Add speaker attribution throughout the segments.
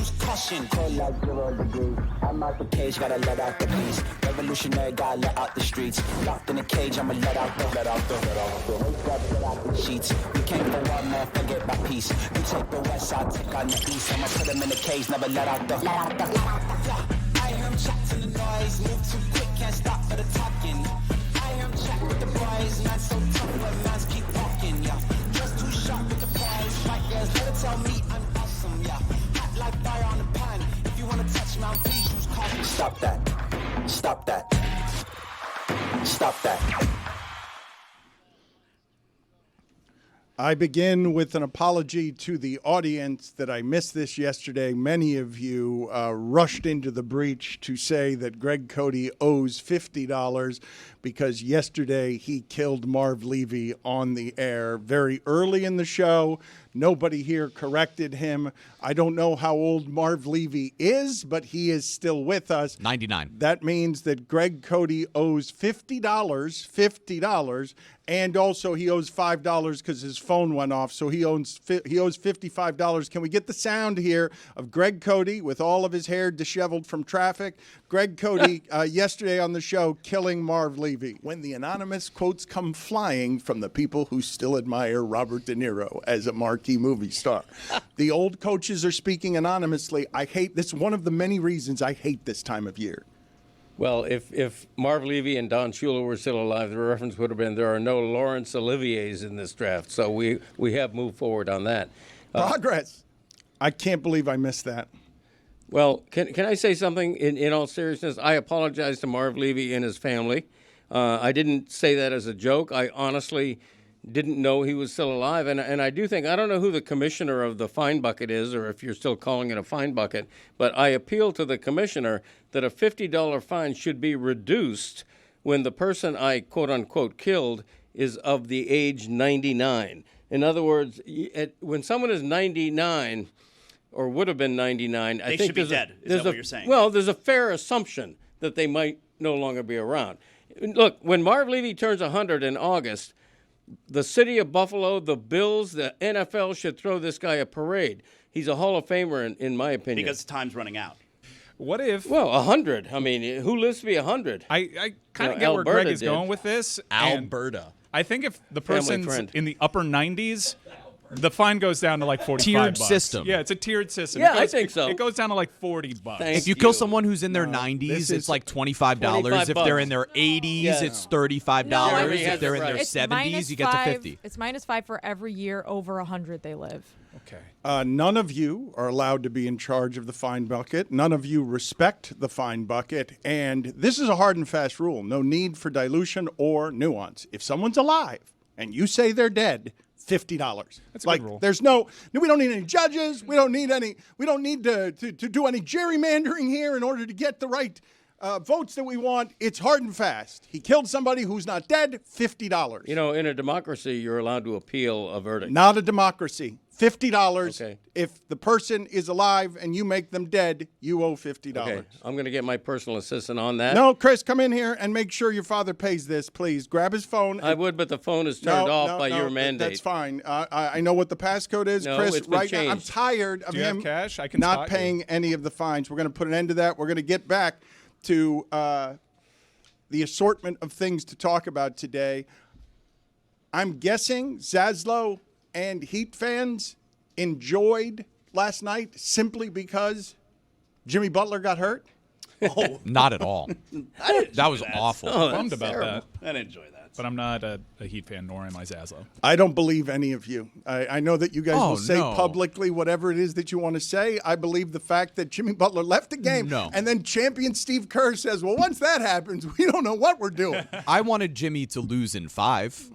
Speaker 1: use caution. Cold like 0 degrees. I'm out the cage, gotta let out the beast. Revolutionary, gotta let out the streets. Locked in a cage, I'ma let out the sheets. We came for one man, forget my peace. You take the west, I'll take on the east. I'ma put him in the cage, never let out the. I hear him chat to the noise, move too quick, can't stop for the talking. I hear him chat with the boys, not so tough, but mans keep walking, yeah. Just too sharp with the prize, right guys, let it tell me I'm awesome, yeah. Hot like fire on the pan, if you wanna touch me, please use caution. Stop that, stop that, stop that.
Speaker 2: I begin with an apology to the audience that I missed this yesterday. Many of you rushed into the breach to say that Greg Coty owes $50 because yesterday he killed Marv Levy on the air very early in the show. Nobody here corrected him. I don't know how old Marv Levy is, but he is still with us.
Speaker 3: 99.
Speaker 2: That means that Greg Coty owes $50, and also he owes $5 because his phone went off, so he owes $55. Can we get the sound here of Greg Coty with all of his hair disheveled from traffic? Greg Coty yesterday on the show killing Marv Levy. When the anonymous quotes come flying from the people who still admire Robert De Niro as a marquee movie star. The old coaches are speaking anonymously. I hate this. One of the many reasons I hate this time of year.
Speaker 4: Well, if Marv Levy and Don Shula were still alive, the reference would have been there are no Laurence Oliviers in this draft. So we have moved forward on that.
Speaker 2: Progress. I can't believe I missed that.
Speaker 4: Well, can I say something in all seriousness? I apologize to Marv Levy and his family. I didn't say that as a joke. I honestly didn't know he was still alive. And I do think, I don't know who the commissioner of the fine bucket is, or if you're still calling it a fine bucket, but I appeal to the commissioner that a $50 fine should be reduced when the person I quote-unquote killed is of the age 99. In other words, when someone is 99 or would have been 99, I think
Speaker 5: they should be dead. Is that what you're saying?
Speaker 4: Well, there's a fair assumption that they might no longer be around. Look, when Marv Levy turns 100 in August, the city of Buffalo, the Bills, the NFL should throw this guy a parade. He's a Hall of Famer, in my opinion.
Speaker 5: Because time's running out.
Speaker 6: What if...
Speaker 4: Well, 100. I mean, who lives to be 100?
Speaker 6: I kind of get where Greg is going with this.
Speaker 3: Alberta.
Speaker 6: I think if the person's in the upper 90s, the fine goes down to like $45.
Speaker 3: Tiered system.
Speaker 6: Yeah, it's a tiered system.
Speaker 4: Yeah, I think so.
Speaker 6: It goes down to like $40.
Speaker 3: If you kill someone who's in their 90s, it's like $25. If they're in their 80s, it's $35.
Speaker 4: No,
Speaker 3: if they're in their
Speaker 7: It's
Speaker 3: 70s, you get to $50.
Speaker 7: It's -5 for every year over 100 they live.
Speaker 6: Okay.
Speaker 2: None of you are allowed to be in charge of the fine bucket. None of you respect the fine bucket. And this is a hard and fast rule. No need for dilution or nuance. If someone's alive and you say they're dead, $50.
Speaker 6: That's a good rule.
Speaker 2: There's no, we don't need any judges. We don't need to do any gerrymandering here in order to get the right votes that we want. It's hard and fast. He killed somebody who's not dead, $50.
Speaker 4: You know, in a democracy, you're allowed to appeal a verdict.
Speaker 2: Not a democracy. $50.
Speaker 4: Okay.
Speaker 2: If the person is alive and you make them dead, you owe $50.
Speaker 4: Okay, I'm going to get my personal assistant on that.
Speaker 2: No, Chris, come in here and make sure your father pays this, please. Grab his phone.
Speaker 4: I would, but the phone is turned off by your mandate.
Speaker 2: That's fine. I know what the passcode is,
Speaker 4: No,
Speaker 2: Chris.
Speaker 4: it's been
Speaker 2: Right now, I'm
Speaker 4: changed.
Speaker 2: tired of
Speaker 6: Do you
Speaker 2: him
Speaker 6: have cash? I can
Speaker 2: not
Speaker 6: spot
Speaker 2: paying
Speaker 6: you.
Speaker 2: any of the fines. We're going to put an end to that. We're going to get back to the assortment of things to talk about today. I'm guessing Zaslow and Heat fans enjoyed last night simply because Jimmy Butler got hurt?
Speaker 5: Oh,
Speaker 3: Not at all. That was awful.
Speaker 4: Oh, that's
Speaker 6: Bummed about
Speaker 4: terrible.
Speaker 6: that.
Speaker 5: I didn't enjoy that.
Speaker 6: But I'm not a Heat fan, nor am I Zaslow.
Speaker 2: I don't believe any of you. I know that you guys
Speaker 3: Oh,
Speaker 2: will say
Speaker 3: no.
Speaker 2: publicly whatever it is that you want to say. I believe the fact that Jimmy Butler left the game
Speaker 3: No.
Speaker 2: and then champion Steve Kerr says, well, once that happens, we don't know what we're doing.
Speaker 3: I wanted Jimmy to lose in 5.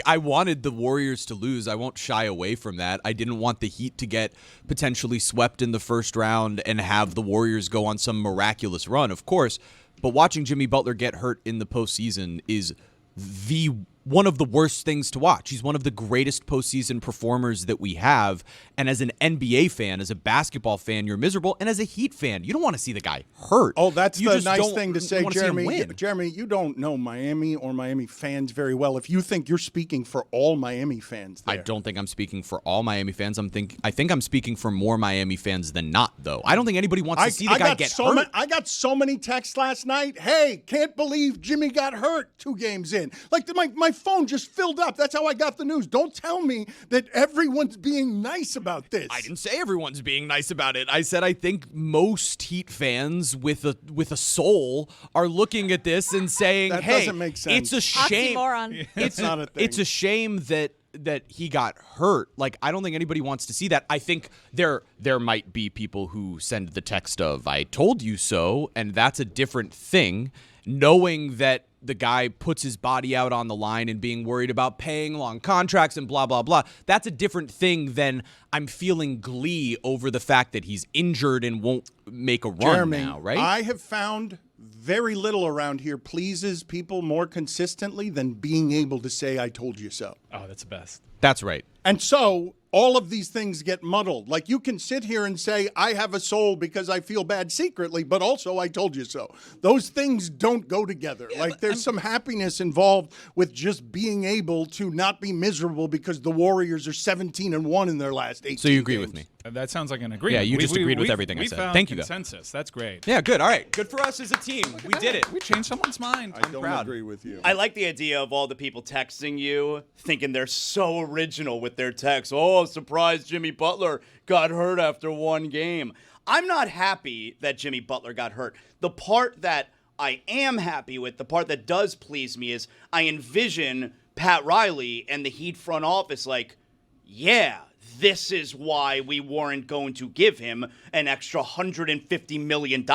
Speaker 3: I wanted the Warriors to lose. I won't shy away from that. I didn't want the Heat to get potentially swept in the first round and have the Warriors go on some miraculous run, of course. But watching Jimmy Butler get hurt in the postseason is the one of the worst things to watch. He's one of the greatest postseason performers that we have. And as an NBA fan, as a basketball fan, you're miserable. And as a Heat fan, you don't want to see the guy hurt.
Speaker 2: Oh, that's
Speaker 3: you
Speaker 2: the nice thing to say, Jeremy.
Speaker 3: Win.
Speaker 2: Jeremy, you don't know Miami or Miami fans very well. If you think you're speaking for all Miami fans there.
Speaker 3: I don't think I'm speaking for all Miami fans. I think I'm speaking for more Miami fans than not, though. I don't think anybody wants to see the guy get hurt.
Speaker 2: I got so many texts last night. Hey, can't believe Jimmy got hurt 2 games in. Like my phone just filled up. That's how I got the news. Don't tell me that everyone's being nice about this.
Speaker 3: I didn't say everyone's being nice about it. I said I think most Heat fans with a soul are looking at this and saying,
Speaker 2: that
Speaker 3: "Hey,
Speaker 2: doesn't make sense.
Speaker 3: It's a shame.
Speaker 7: Oxymoron.
Speaker 2: It's not a thing.
Speaker 3: It's a shame that he got hurt. Like, I don't think anybody wants to see that. I think there might be people who send the text of "I told you so," and that's a different thing. Knowing that the guy puts his body out on the line and being worried about paying long contracts and blah, blah, blah, that's a different thing than I'm feeling glee over the fact that he's injured and won't make a run
Speaker 2: Jeremy,
Speaker 3: now, right?
Speaker 2: I have found very little around here pleases people more consistently than being able to say, I told you so.
Speaker 6: Oh, that's the best.
Speaker 3: That's right.
Speaker 2: And so all of these things get muddled. Like, you can sit here and say, I have a soul because I feel bad secretly, but also I told you so. Those things don't go together. Like, there's some happiness involved with just being able to not be miserable because the Warriors are 17-1 in their last 18
Speaker 3: So you agree
Speaker 2: games.
Speaker 3: with me?
Speaker 6: That sounds like an agreement.
Speaker 3: Yeah, you just agreed with everything I
Speaker 6: we
Speaker 3: said.
Speaker 6: Found
Speaker 3: Thank you, though.
Speaker 6: consensus. That's great.
Speaker 3: Yeah, good. All right. Good for us as a team. We did it.
Speaker 6: We changed someone's mind.
Speaker 2: I don't
Speaker 3: proud.
Speaker 2: agree with you.
Speaker 5: I like the idea of all the people texting you thinking they're so original with their texts. Oh, surprise, Jimmy Butler got hurt after 1 game. I'm not happy that Jimmy Butler got hurt. The part that I am happy with, the part that does please me, is I envision Pat Riley and the Heat front office like, yeah, this is why we weren't going to give him an extra $150 million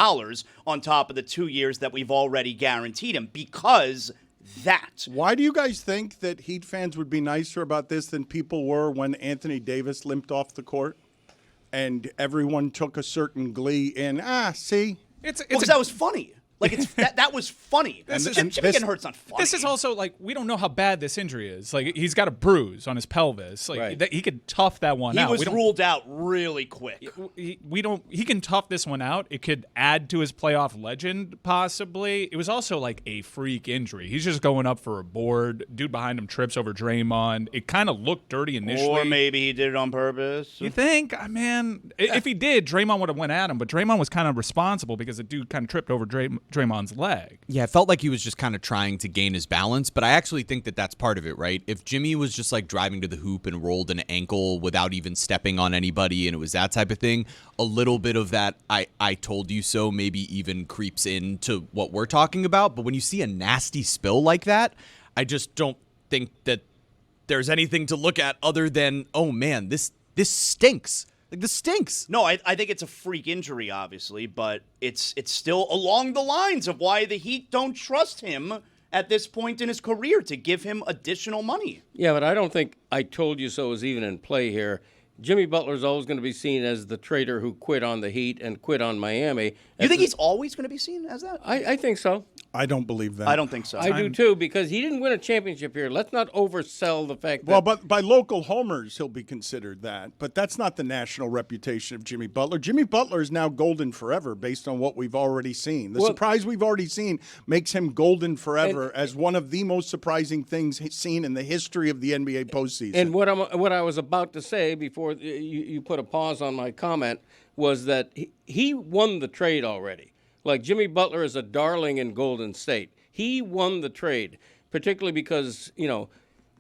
Speaker 5: on top of the 2 years that we've already guaranteed him, because that.
Speaker 2: Why do you guys think that Heat fans would be nicer about this than people were when Anthony Davis limped off the court and everyone took a certain glee in, see?
Speaker 5: Because that was funny. Like, that was funny. Jimmy getting hurt's not funny.
Speaker 6: This is also, like, we don't know how bad this injury is. Like, he's got a bruise on his pelvis. Like,
Speaker 4: Right.
Speaker 6: he could tough that one out.
Speaker 5: He was ruled out really quick.
Speaker 6: He can tough this one out. It could add to his playoff legend, possibly. It was also, like, a freak injury. He's just going up for a board. Dude behind him trips over Draymond. It kind of looked dirty initially.
Speaker 5: Or maybe he did it on purpose.
Speaker 6: You think? Man, if he did, Draymond would have went at him. But Draymond was kind of responsible because the dude kind of tripped over Draymond's leg.
Speaker 3: Yeah, it felt like he was just kind of trying to gain his balance, but I actually think that that's part of it, right? If Jimmy was just like driving to the hoop and rolled an ankle without even stepping on anybody and it was that type of thing, a little bit of that I told you so maybe even creeps into what we're talking about. But when you see a nasty spill like that, I just don't think that there's anything to look at other than, oh man, this stinks. Like, this stinks.
Speaker 5: No, I think it's a freak injury, obviously, but it's still along the lines of why the Heat don't trust him at this point in his career to give him additional money.
Speaker 4: Yeah, but I don't think "I told you so" is even in play here. Jimmy Butler's always going to be seen as the traitor who quit on the Heat and quit on Miami.
Speaker 5: You think he's always going to be seen as that?
Speaker 4: I think so.
Speaker 2: I don't believe that.
Speaker 5: I don't think so.
Speaker 4: I do too, because he didn't win a championship here. Let's not oversell the fact that.
Speaker 2: Well, but by local homers, he'll be considered that. But that's not the national reputation of Jimmy Butler. Jimmy Butler is now golden forever based on what we've already seen. The surprise we've already seen makes him golden forever as one of the most surprising things seen in the history of the NBA postseason.
Speaker 4: And what I was about to say before you put a pause on my comment was that he won the trade already. Like, Jimmy Butler is a darling in Golden State. He won the trade, particularly because,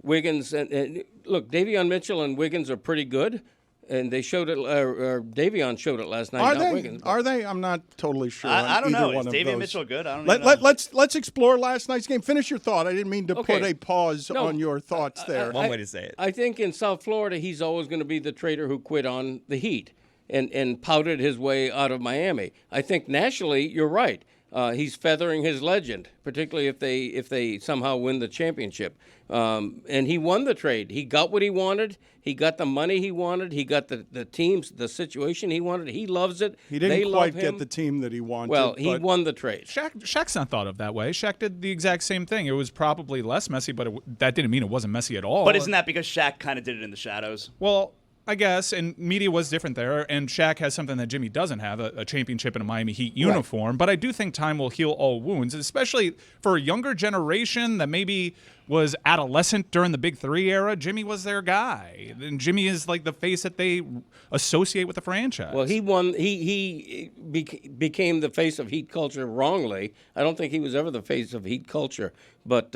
Speaker 4: Wiggins and look, Davion Mitchell and Wiggins are pretty good, and they showed it. Davion showed it last night.
Speaker 2: Are
Speaker 4: not
Speaker 2: they?
Speaker 4: Wiggins.
Speaker 2: Are they? I'm not totally sure.
Speaker 5: I don't know. Is
Speaker 2: Davion
Speaker 5: Davion Mitchell good? I don't know.
Speaker 2: Let's explore last night's game. Finish your thought. I didn't mean to put a pause on your thoughts there.
Speaker 8: One way to say it.
Speaker 4: I think in South Florida, he's always going to be the traitor who quit on the Heat and pouted his way out of Miami. I think nationally, you're right. he's feathering his legend, particularly if they somehow win the championship. And he won the trade. He got what he wanted. He got the money he wanted. He got the teams, the situation he wanted. He loves it.
Speaker 2: He didn't
Speaker 4: they
Speaker 2: quite
Speaker 4: love him.
Speaker 2: get the team that he wanted.
Speaker 4: Well, he
Speaker 2: but
Speaker 4: won the trade.
Speaker 6: Shaq's not thought of that way. Shaq did the exact same thing. It was probably less messy, but that didn't mean it wasn't messy at all.
Speaker 5: But isn't that because Shaq kind of did it in the shadows?
Speaker 6: Well, I guess, and media was different there, and Shaq has something that Jimmy doesn't have, a championship in a Miami Heat uniform. Right. But I do think time will heal all wounds, especially for a younger generation that maybe was adolescent during the Big Three era. Jimmy was their guy, and Jimmy is like the face that they associate with the franchise.
Speaker 4: Well, he won. He became the face of Heat culture wrongly. I don't think he was ever the face of Heat culture, but.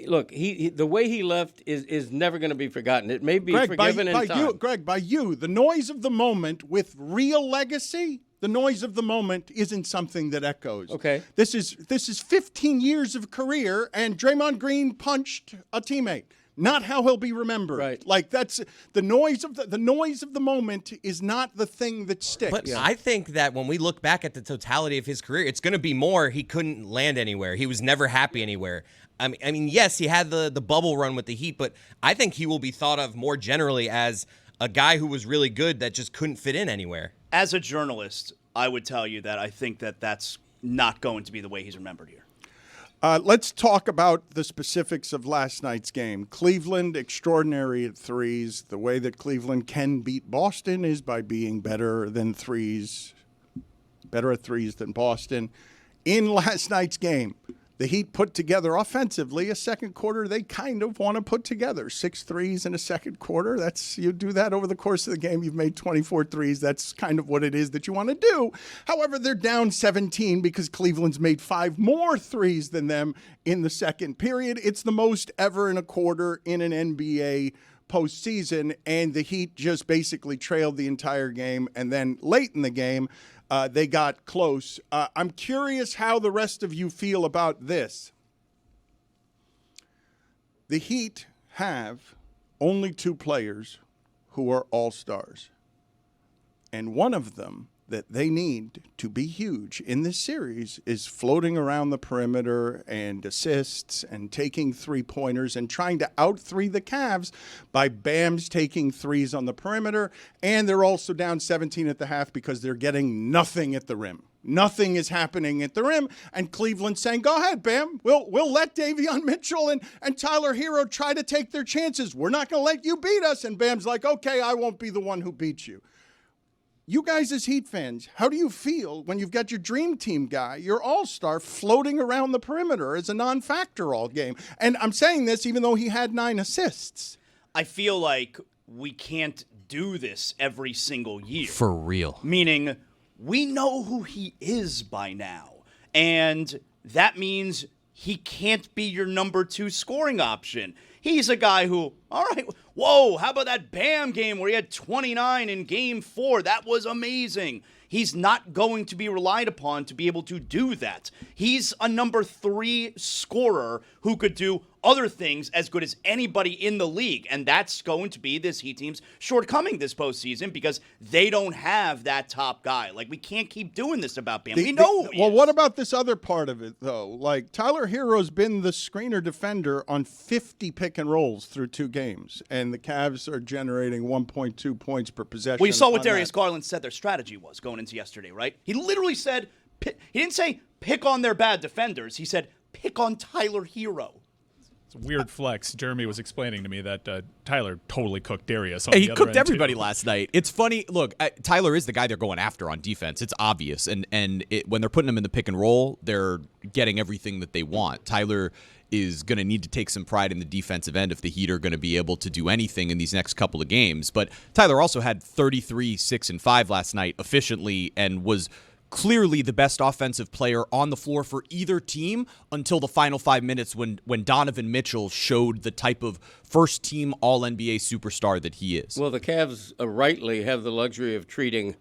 Speaker 4: Look, the way he left is never going to be forgotten. It may be forgiven in time.
Speaker 2: Greg, by you, the noise of the moment with real legacy, the noise of the moment isn't something that echoes.
Speaker 4: Okay.
Speaker 2: This is 15 years of career, and Draymond Green punched a teammate. Not how he'll be remembered.
Speaker 4: Right.
Speaker 2: Like that's the noise of the moment is not the thing that sticks.
Speaker 8: But I think that when we look back at the totality of his career, it's going to be more he couldn't land anywhere. He was never happy anywhere. I mean, yes, he had the bubble run with the Heat, but I think he will be thought of more generally as a guy who was really good that just couldn't fit in anywhere.
Speaker 5: As a journalist, I would tell you that I think that that's not going to be the way he's remembered here.
Speaker 2: Let's talk about the specifics of last night's game. Cleveland, extraordinary at threes. The way that Cleveland can beat Boston is by being better at threes than Boston. In last night's game, the Heat put together offensively a second quarter they kind of want to put together. 6 threes in a second quarter. You do that over the course of the game. You've made 24 threes. That's kind of what it is that you want to do. However, they're down 17 because Cleveland's made 5 more threes than them in the second period. It's the most ever in a quarter in an NBA postseason, and the Heat just basically trailed the entire game. And then late in the game, they got close. I'm curious how the rest of you feel about this. The Heat have only 2 players who are all-stars. And one of them that they need to be huge in this series is floating around the perimeter and assists and taking three-pointers and trying to out-three the Cavs by Bam's taking threes on the perimeter. And they're also down 17 at the half because they're getting nothing at the rim. Nothing is happening at the rim, and Cleveland saying, go ahead, Bam. We'll let Davion Mitchell and Tyler Hero try to take their chances. We're not going to let you beat us. And Bam's like, okay, I won't be the one who beats you. You guys as Heat fans, how do you feel when you've got your dream team guy, your all-star, floating around the perimeter as a non-factor all game? And I'm saying this even though he had 9 assists.
Speaker 5: I feel like we can't do this every single year.
Speaker 3: For real.
Speaker 5: Meaning, we know who he is by now. And that means he can't be your number 2 scoring option. He's a guy who, all right, whoa, how about that Bam game where he had 29 in game 4? That was amazing. He's not going to be relied upon to be able to do that. He's a number 3 scorer who could do other things as good as anybody in the league. And that's going to be this Heat team's shortcoming this postseason because they don't have that top guy. Like, we can't keep doing this about Bam. We know who he is.
Speaker 2: What about this other part of it, though? Like, Tyler Hero's been the screener defender on 50 pick and rolls through 2 games, and the Cavs are generating 1.2 points per possession.
Speaker 5: Well, you saw what Darius Garland said their strategy was going into yesterday, right? He literally said, he didn't say pick on their bad defenders. He said pick on Tyler Hero.
Speaker 6: It's a weird flex. Jeremy was explaining to me that Tyler totally cooked Darius.
Speaker 3: He cooked everybody last night. It's funny. Look, Tyler is the guy they're going after on defense. It's obvious. And when they're putting him in the pick and roll, they're getting everything that they want. Tyler is going to need to take some pride in the defensive end if the Heat are going to be able to do anything in these next couple of games. But Tyler also had 33, 6, and 5 last night efficiently and was clearly the best offensive player on the floor for either team until the final 5 minutes when Donovan Mitchell showed the type of first-team All-NBA superstar that he is.
Speaker 4: Well, the Cavs rightly have the luxury of treating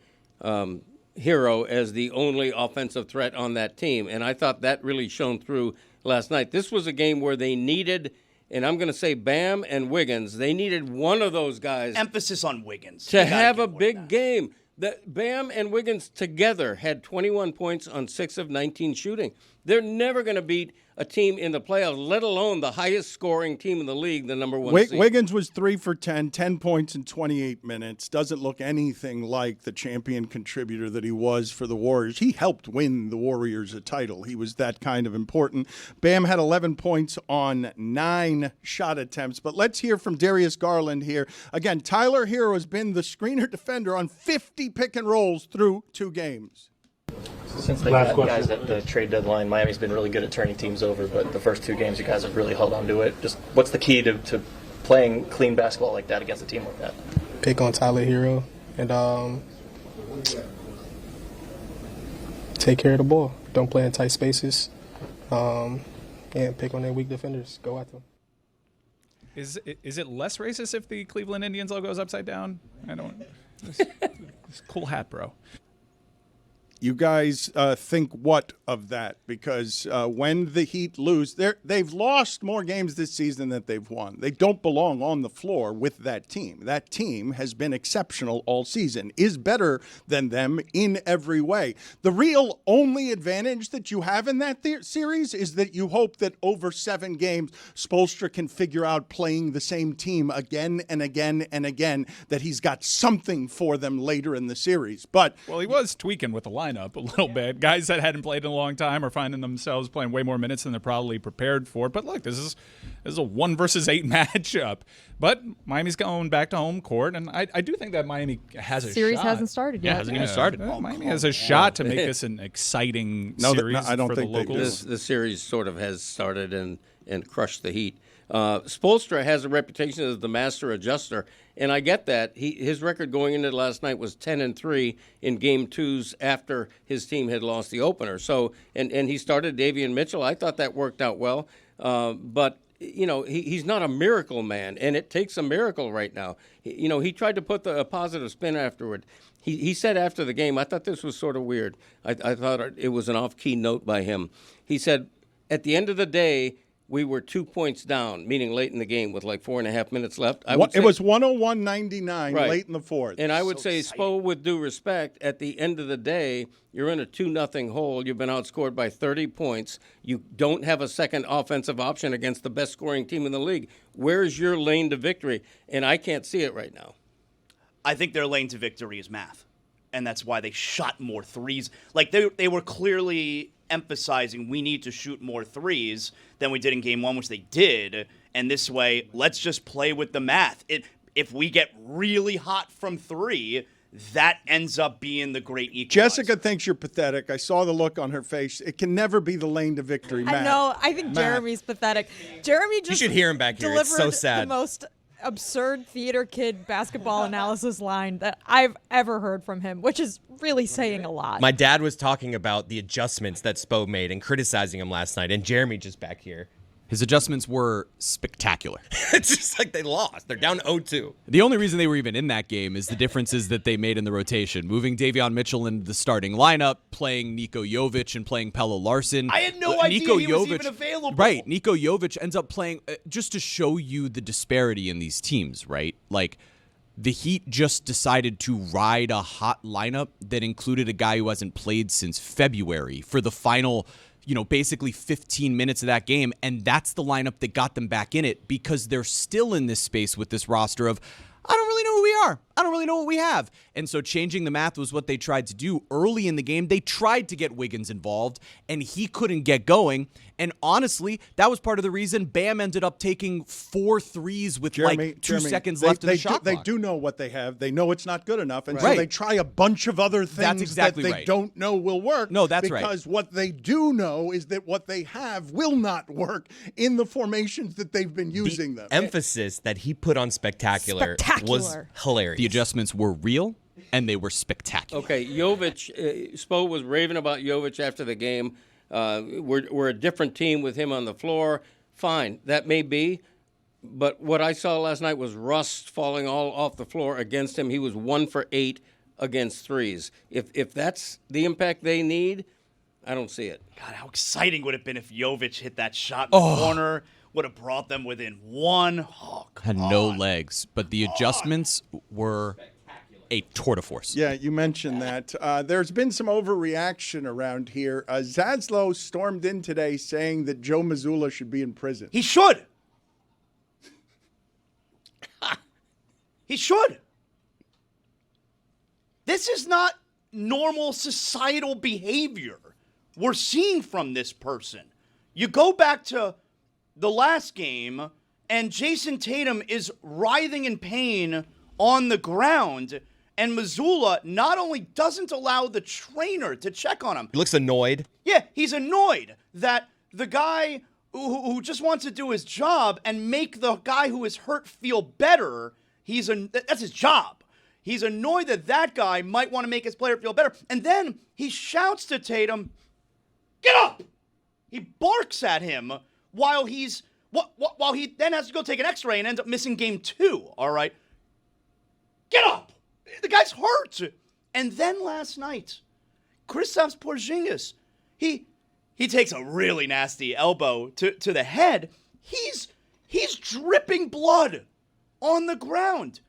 Speaker 4: Hero as the only offensive threat on that team, and I thought that really shone through last night. This was a game where they needed, and I'm going to say Bam and Wiggins, they needed one of those guys.
Speaker 5: Emphasis on Wiggins.
Speaker 4: To have a big game. Bam and Wiggins together had 21 points on 6 of 19 shooting. They're never going to beat a team in the playoffs, let alone the highest scoring team in the league, the number one seed.
Speaker 2: Wiggins was 3 for 10 points in 28 minutes. Doesn't look anything like the champion contributor that he was for the Warriors. He helped win the Warriors a title. He was that kind of important. Bam had 11 points on 9 shot attempts. But let's hear from Darius Garland here. Again, Tyler Hero has been the screener defender on 50 pick and rolls through 2 games.
Speaker 9: Since they got guys at the trade deadline, Miami's been really good at turning teams over, but the first 2 games you guys have really held on to it. Just what's the key to playing clean basketball like that against a team like that?
Speaker 10: Pick on Tyler Hero and take care of the ball. Don't play in tight spaces. And pick on their weak defenders. Go at them.
Speaker 6: Is it less racist if the Cleveland Indians logo is upside down? I don't. It's cool hat, bro.
Speaker 2: You guys think what of that? Because when the Heat lose, they've lost more games this season than they've won. They don't belong on the floor with that team. That team has been exceptional all season, is better than them in every way. The real only advantage that you have in that series is that you hope that over 7 games, Spoelstra can figure out playing the same team again and again and again, that he's got something for them later in the series. But
Speaker 6: well, he was tweaking with the lineup a little bit. Guys that hadn't played in a long time are finding themselves playing way more minutes than they're probably prepared for. But look, this is a 1 versus 8 matchup. But Miami's going back to home court, and I do think that Miami has a
Speaker 7: series
Speaker 6: shot.
Speaker 7: hasn't started yet.
Speaker 3: Yeah, hasn't even started.
Speaker 6: Miami has a shot to make this an exciting series
Speaker 2: I don't
Speaker 6: for
Speaker 2: think
Speaker 6: the
Speaker 2: they do.
Speaker 6: locals.
Speaker 4: The series sort of has started and crushed the Heat. Spoelstra has a reputation as the master adjuster, and I get that. His record going into last night was 10-3 in Game 2s after his team had lost the opener. So, and he started Davion Mitchell. I thought that worked out well, but you know he's not a miracle man, and it takes a miracle right now. He tried to put a positive spin afterward. He said after the game, I thought this was sort of weird. I thought it was an off-key note by him. He said, at the end of the day, we were 2 points down, meaning late in the game with like 4.5 minutes left.
Speaker 2: It was 101-99
Speaker 4: Right.
Speaker 2: late in the fourth.
Speaker 4: And I would say, Spo, with due respect, at the end of the day, you're in a 2-0 hole. You've been outscored by 30 points. You don't have a second offensive option against the best scoring team in the league. Where's your lane to victory? And I can't see it right now.
Speaker 5: I think their lane to victory is math, and that's why they shot more threes. Like they were clearly emphasizing we need to shoot more threes than we did in Game 1, which they did. And this way, let's just play with the math. If we get really hot from 3, that ends up being the great equalizer.
Speaker 2: Jessica thinks you're pathetic. I saw the look on her face. It can never be the lane to victory, Matt.
Speaker 7: I know. I think
Speaker 2: Matt.
Speaker 7: Jeremy's pathetic. Jeremy just
Speaker 8: You should hear him back here. It's so
Speaker 7: delivered
Speaker 8: sad.
Speaker 7: the most absurd theater kid basketball analysis line that I've ever heard from him, which is really saying a lot.
Speaker 8: My dad was talking about the adjustments that Spo made and criticizing him last night, and Jeremy just back here.
Speaker 3: His adjustments were spectacular.
Speaker 8: It's just like they lost. They're down 0-2.
Speaker 3: The only reason they were even in that game is the differences that they made in the rotation. Moving Davion Mitchell into the starting lineup, playing Niko Jovic and playing Pelle Larsson.
Speaker 5: I had no idea he was even available.
Speaker 3: Right. Niko Jovic ends up playing just to show you the disparity in these teams, right? Like, the Heat just decided to ride a hot lineup that included a guy who hasn't played since February for the final, basically 15 minutes of that game. And that's the lineup that got them back in it, because they're still in this space with this roster of, I don't really know who we are. I don't really know what we have. And so changing the math was what they tried to do. Early in the game, they tried to get Wiggins involved, and he couldn't get going. And honestly, that was part of the reason Bam ended up taking 4 threes with
Speaker 2: Jeremy,
Speaker 3: 2 seconds left in the shot
Speaker 2: They
Speaker 3: clock.
Speaker 2: do know what they have. They know it's not good enough. And so
Speaker 3: Right.
Speaker 2: they try a bunch of other things
Speaker 3: That's exactly
Speaker 2: that they
Speaker 3: right.
Speaker 2: don't know will work.
Speaker 3: No, that's right.
Speaker 2: Because what they do know is that what they have will not work in the formations that they've been using them.
Speaker 8: Emphasis that he put on spectacular was
Speaker 7: Spectacular.
Speaker 8: hilarious.
Speaker 3: The adjustments were real, and they were spectacular.
Speaker 4: Okay, Jovic, Spo was raving about Jovic after the game. We're a different team with him on the floor. Fine, that may be. But what I saw last night was rust falling all off the floor against him. He was 1 for 8 against threes. If that's the impact they need, I don't see it.
Speaker 5: God, how exciting would it have been if Jovic hit that shot in the corner? Would have brought them within 1. Oh, come
Speaker 3: Had no
Speaker 5: on.
Speaker 3: legs, but the adjustments were a tour de force.
Speaker 2: Yeah, you mentioned that. There's been some overreaction around here. Zaslow stormed in today saying that Joe Mazzulla should be in prison.
Speaker 5: He should. He should. This is not normal societal behavior we're seeing from this person. You go back to the last game, and Jason Tatum is writhing in pain on the ground, and Mazzulla not only doesn't allow the trainer to check on him.
Speaker 8: He looks annoyed.
Speaker 5: Yeah, he's annoyed that the guy who just wants to do his job and make the guy who is hurt feel better, that's his job. He's annoyed that that guy might want to make his player feel better. And then he shouts to Tatum, "Get up!" He barks at him while he then has to go take an x-ray and ends up missing game 2, all right? Get up! The guy's hurt. And then last night, Kristaps Porzingis, he takes a really nasty elbow to the head. He's dripping blood on the ground.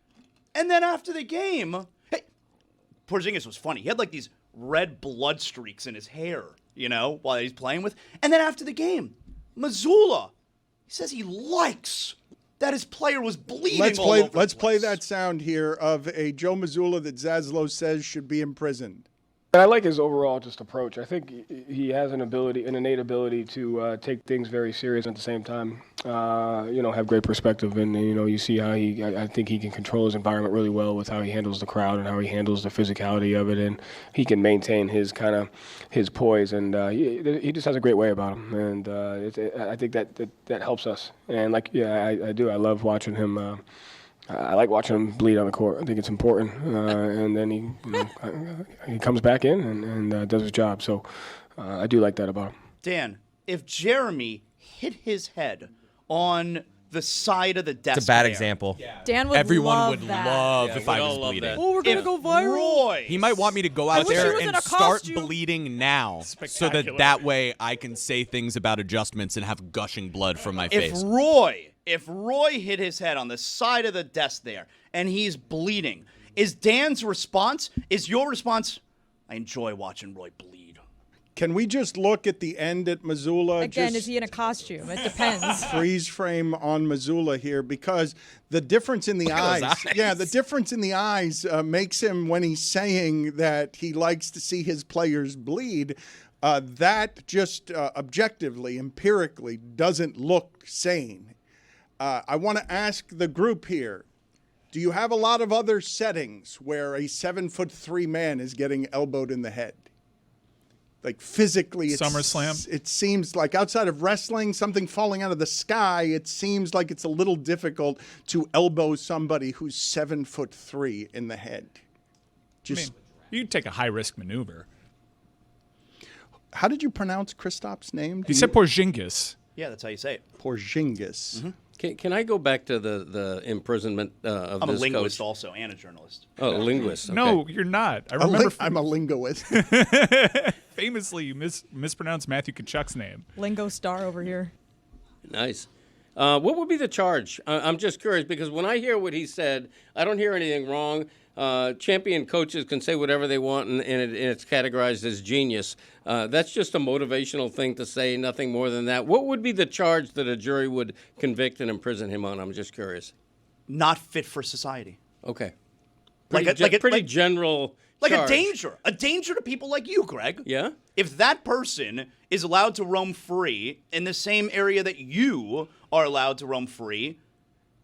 Speaker 5: And then after the game, hey, Porzingis was funny. He had like these red blood streaks in his hair, while he's playing with. And then after the game, Mazzulla, he says he likes that his player was bleeding
Speaker 2: Let's
Speaker 5: all over
Speaker 2: Let's
Speaker 5: the
Speaker 2: play
Speaker 5: place.
Speaker 2: that sound here of a Joe Mazzulla that Zaslow says should be imprisoned.
Speaker 10: And I like his overall just approach. I think he has an innate ability to take things very serious at the same time. Have great perspective, and you see how I think he can control his environment really well with how he handles the crowd and how he handles the physicality of it, and he can maintain his poise, and he just has a great way about him, and I think that helps us. And I do. I love watching him. I like watching him bleed on the court. I think it's important. And then he comes back in and does his job. So I do like that about him.
Speaker 5: Dan, if Jeremy hit his head on the side of the desk,
Speaker 8: It's a bad
Speaker 5: there,
Speaker 8: example.
Speaker 7: Dan would
Speaker 3: Everyone
Speaker 7: love
Speaker 3: would
Speaker 7: that.
Speaker 3: love
Speaker 4: Yeah,
Speaker 3: if
Speaker 4: we'd
Speaker 3: I
Speaker 4: all
Speaker 3: was
Speaker 4: love
Speaker 3: bleeding.
Speaker 4: that.
Speaker 7: Oh, we're gonna
Speaker 5: if
Speaker 7: go viral.
Speaker 5: Roy,
Speaker 3: He might want me to go out
Speaker 7: wish he
Speaker 3: there
Speaker 7: was in
Speaker 3: and
Speaker 7: a
Speaker 3: start
Speaker 7: costume.
Speaker 3: bleeding now, so
Speaker 6: Spectacular.
Speaker 3: that way I can say things about adjustments and have gushing blood from my face.
Speaker 5: If Roy hit his head on the side of the desk there and he's bleeding, is Dan's response? Is your response? I enjoy watching Roy bleed.
Speaker 2: Can we just look at the end at Mazzulla?
Speaker 7: Again,
Speaker 2: just
Speaker 7: is he in a costume? It depends.
Speaker 2: freeze frame on Mazzulla here, because the difference in the eyes, the difference in the eyes makes him, when he's saying that he likes to see his players bleed, that just objectively, empirically doesn't look sane. I want to ask the group here, do you have a lot of other settings where a 7'3" man is getting elbowed in the head? Like physically,
Speaker 6: SummerSlam?
Speaker 2: It seems like outside of wrestling, something falling out of the sky, it seems like it's a little difficult to elbow somebody who's 7'3" in the head.
Speaker 6: You take a high-risk maneuver.
Speaker 2: How did you pronounce Kristop's name?
Speaker 6: He said Porzingis.
Speaker 5: Yeah, that's how you say it.
Speaker 2: Porzingis.
Speaker 5: Mm-hmm.
Speaker 4: Can I go back to the imprisonment of
Speaker 5: I'm a
Speaker 4: this
Speaker 5: linguist
Speaker 4: coach?
Speaker 5: also and a journalist.
Speaker 4: Oh, a linguist. Okay.
Speaker 6: No, you're not. I remember
Speaker 2: I'm a linguist.
Speaker 6: famously you mispronounced Matthew Kachuk's name.
Speaker 7: Lingo Starr over here.
Speaker 4: Nice. What would be the charge? I'm just curious because when I hear what he said, I don't hear anything wrong. Champion coaches can say whatever they want, and it's categorized as genius. That's just a motivational thing to say, nothing more than that. What would be the charge that a jury would convict and imprison him on? I'm just curious.
Speaker 5: Not fit for society.
Speaker 4: Okay.
Speaker 5: Like
Speaker 4: General
Speaker 5: Like
Speaker 4: charge.
Speaker 5: a danger to people like you, Greg.
Speaker 4: Yeah?
Speaker 5: If that person is allowed to roam free in the same area that you are allowed to roam free,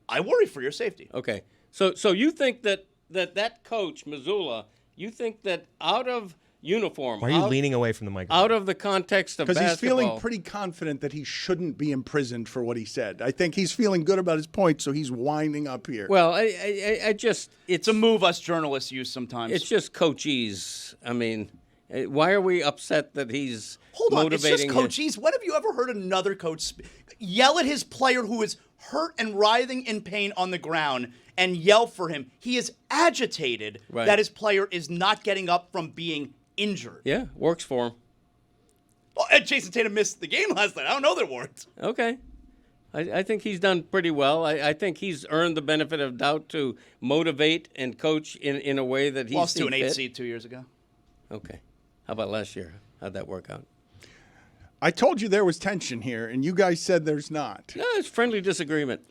Speaker 5: I worry for your safety.
Speaker 4: Okay. So you think that coach, Mazzulla, you think that out of uniform,
Speaker 8: Why are you leaning away from the microphone?
Speaker 4: out of the context of
Speaker 2: Because
Speaker 4: basketball,
Speaker 2: he's feeling pretty confident that he shouldn't be imprisoned for what he said. I think he's feeling good about his point, so he's winding up here.
Speaker 4: well, I just
Speaker 5: It's a move us journalists use sometimes.
Speaker 4: it's just coacheese. I mean, why are we upset that he's
Speaker 5: Hold on, it's
Speaker 4: motivating
Speaker 5: just coaches. When have you ever heard another coach yell at his player who is hurt and writhing in pain on the ground and yell for him? He is agitated
Speaker 4: Right.
Speaker 5: that his player is not getting up from being injured.
Speaker 4: Yeah, works for him.
Speaker 5: Well, and Jason Tatum missed the game last night. I don't know that it worked.
Speaker 4: Okay. I think he's done pretty well. I think he's earned the benefit of doubt to motivate and coach in a way that he's
Speaker 5: Lost to an 8
Speaker 4: fit.
Speaker 5: seed 2 years ago.
Speaker 4: Okay. How about last year? How'd that work out?
Speaker 2: I told you there was tension here, and you guys said there's not.
Speaker 4: No, it's friendly disagreement.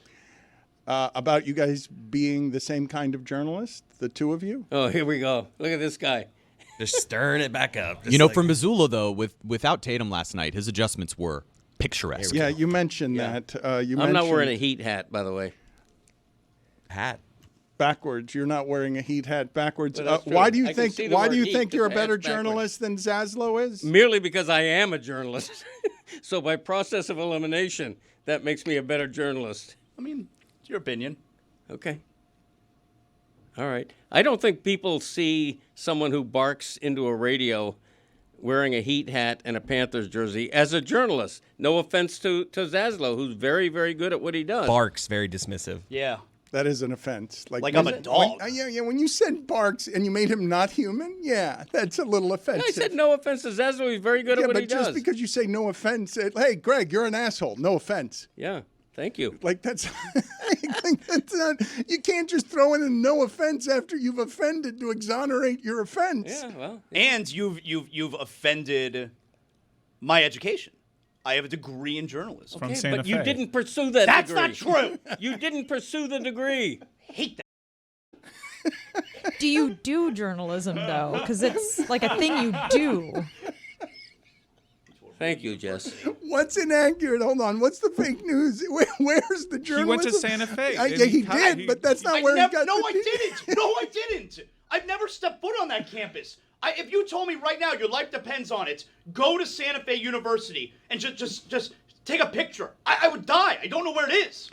Speaker 2: About you guys being the same kind of journalist, the two of you?
Speaker 4: Oh, here we go. Look at this guy.
Speaker 8: Just stirring it back up.
Speaker 3: You know, for Mazzulla, though, without Tatum last night, his adjustments were picturesque.
Speaker 2: Yeah, you mentioned that.
Speaker 4: I'm not wearing a Heat hat, by the way.
Speaker 8: hat.
Speaker 2: Backwards. You're not wearing a Heat hat backwards.
Speaker 4: But that's true.
Speaker 2: Why do you
Speaker 4: I can
Speaker 2: think?
Speaker 4: see the
Speaker 2: Why
Speaker 4: word
Speaker 2: do you
Speaker 4: Heat
Speaker 2: think you're a
Speaker 4: because
Speaker 2: better
Speaker 4: it's backwards.
Speaker 2: journalist than Zaslow is?
Speaker 4: Merely because I am a journalist. So by process of elimination, that makes me a better journalist.
Speaker 5: I mean, it's your opinion.
Speaker 4: Okay. All right. I don't think people see someone who barks into a radio wearing a Heat hat and a Panthers jersey as a journalist. No offense to Zaslow, who's very, very good at what he does.
Speaker 8: Barks, very dismissive.
Speaker 5: Yeah.
Speaker 2: That is an offense.
Speaker 5: Like I'm a dog.
Speaker 2: Yeah. When you said barks and you made him not human, yeah, that's a little offensive.
Speaker 4: I said no offense to Zaslow. He's very good at what he
Speaker 2: but just
Speaker 4: does.
Speaker 2: because you say no offense, hey, Greg, you're an asshole. No offense.
Speaker 4: Yeah. Thank you.
Speaker 2: Like that's, I think that's not. You can't just throw in a no offense after you've offended to exonerate your offense.
Speaker 4: Yeah, well.
Speaker 5: And you've offended my education. I have a degree in journalism.
Speaker 6: From
Speaker 4: Okay,
Speaker 6: Santa
Speaker 4: but you
Speaker 6: Fe.
Speaker 4: didn't pursue that
Speaker 5: That's
Speaker 4: degree.
Speaker 5: not true.
Speaker 4: You didn't pursue the degree.
Speaker 5: Hate that.
Speaker 7: Do you do journalism, though? Because it's like a thing you do.
Speaker 4: Thank you, Jess.
Speaker 2: What's inaccurate? Hold on. What's the fake news? Where's the journalism?
Speaker 6: He went to Santa Fe.
Speaker 2: Yeah, he did, but that's not where he got.
Speaker 5: No,
Speaker 2: the-
Speaker 5: I didn't. No, I didn't. I've never stepped foot on that campus. If you told me right now your life depends on it, go to Santa Fe University and just take a picture. I would die. I don't know where it is.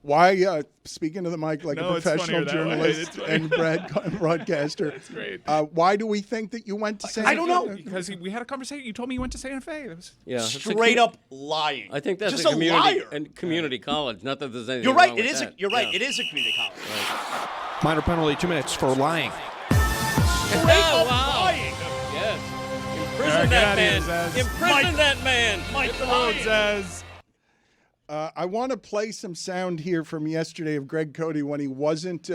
Speaker 2: Why, speaking to the mic like
Speaker 6: No,
Speaker 2: a
Speaker 6: it's
Speaker 2: professional
Speaker 6: funnier that way.
Speaker 2: journalist
Speaker 6: It's funny.
Speaker 2: and broadcaster,
Speaker 6: That's great.
Speaker 2: why do we think that you went to Santa Fe?
Speaker 5: I don't know.
Speaker 6: Because we had a conversation. You told me you went to Santa Fe. That was,
Speaker 4: Yeah, it's a
Speaker 5: Straight up lying.
Speaker 4: I think that's
Speaker 5: just
Speaker 4: a community
Speaker 5: liar.
Speaker 4: and community college. Not that there's anything
Speaker 5: You're right.
Speaker 4: wrong
Speaker 5: It
Speaker 4: with
Speaker 5: is.
Speaker 4: that.
Speaker 5: You're right.
Speaker 4: Yeah.
Speaker 5: It is a community college.
Speaker 11: Minor penalty, 2 minutes for lying.
Speaker 4: Oh, wow.
Speaker 5: Lying.
Speaker 4: Yes. Imprison
Speaker 6: get
Speaker 4: that
Speaker 6: out of here,
Speaker 4: man.
Speaker 6: Zaz.
Speaker 4: Imprison that man.
Speaker 5: Mike
Speaker 6: hello, Zaz.
Speaker 2: I want to play some sound here from yesterday of Greg Cote when he wasn't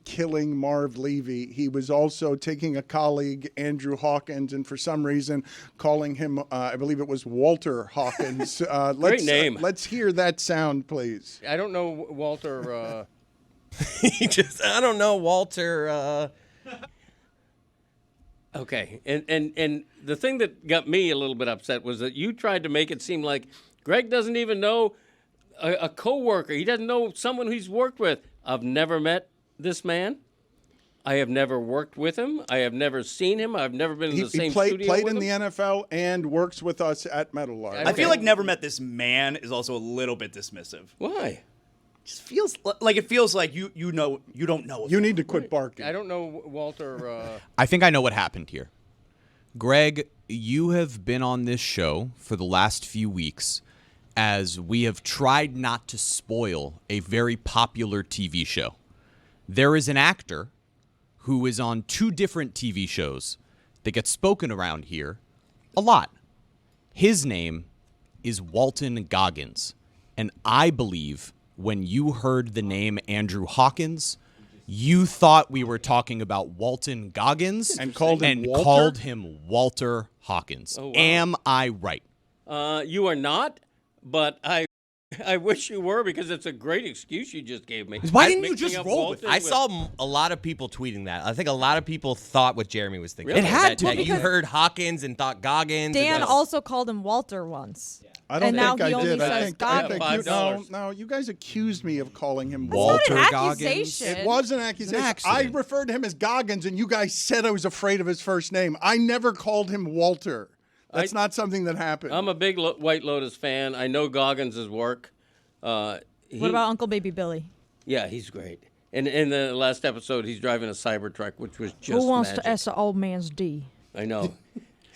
Speaker 2: killing Marv Levy. He was also taking a colleague, Andrew Hawkins, and for some reason calling him, I believe it was Walter Hawkins.
Speaker 4: Great name.
Speaker 2: Let's hear that sound, please.
Speaker 4: I don't know, Walter.
Speaker 8: I don't know, Walter.
Speaker 4: Okay, and the thing that got me a little bit upset was that you tried to make it seem like Greg doesn't even know a coworker. He doesn't know someone he's worked with. I've never met this man. I have never worked with him. I have never seen him. I've never been in the same
Speaker 2: He played
Speaker 4: studio with
Speaker 2: in
Speaker 4: him.
Speaker 2: the NFL and works with us at Metal Lark.
Speaker 5: I feel like never met this man is also a little bit dismissive.
Speaker 4: Why?
Speaker 5: Just feels like it feels like you don't know.
Speaker 2: You need to quit barking.
Speaker 4: I don't know, Walter.
Speaker 3: I think I know what happened here. Greg, you have been on this show for the last few weeks as we have tried not to spoil a very popular TV show. There is an actor who is on 2 different TV shows that gets spoken around here a lot. His name is Walton Goggins. And I believe when you heard the name Andrew Hawkins, you thought we were talking about Walton Goggins
Speaker 2: And called him Walter?
Speaker 3: called him Walter Hawkins.
Speaker 4: Oh, wow.
Speaker 3: Am I right?
Speaker 4: You are not, but I wish you were because it's a great excuse you just gave me.
Speaker 3: Why didn't you
Speaker 4: Mixing
Speaker 3: just
Speaker 4: up
Speaker 3: roll with
Speaker 4: Walton
Speaker 3: it?
Speaker 8: I saw a lot of people tweeting that. I think a lot of people thought what Jeremy was thinking.
Speaker 4: Really? It
Speaker 3: had to
Speaker 8: That
Speaker 3: be.
Speaker 8: you heard Hawkins and thought Goggins. and
Speaker 7: Dan
Speaker 8: that-
Speaker 7: also called him Walter once.
Speaker 2: I don't
Speaker 7: And now
Speaker 2: think
Speaker 7: he
Speaker 2: I
Speaker 7: only
Speaker 2: did. I
Speaker 7: says
Speaker 2: think
Speaker 7: Goggins.
Speaker 2: you, no, you guys accused me of calling him
Speaker 7: That's
Speaker 2: Walter.
Speaker 7: not an
Speaker 3: Goggins.
Speaker 7: accusation.
Speaker 2: It was an accusation. I
Speaker 3: accident.
Speaker 2: referred to him as Goggins, and you guys said I was afraid of his first name. I never called him Walter. That's not something that happened.
Speaker 4: I'm a big White Lotus fan. I know Goggins' work.
Speaker 7: What about Uncle Baby Billy?
Speaker 4: Yeah, he's great. And in the last episode, he's driving a Cybertruck, which was just
Speaker 7: Who wants
Speaker 4: magic.
Speaker 7: to S the old man's D?
Speaker 4: I know.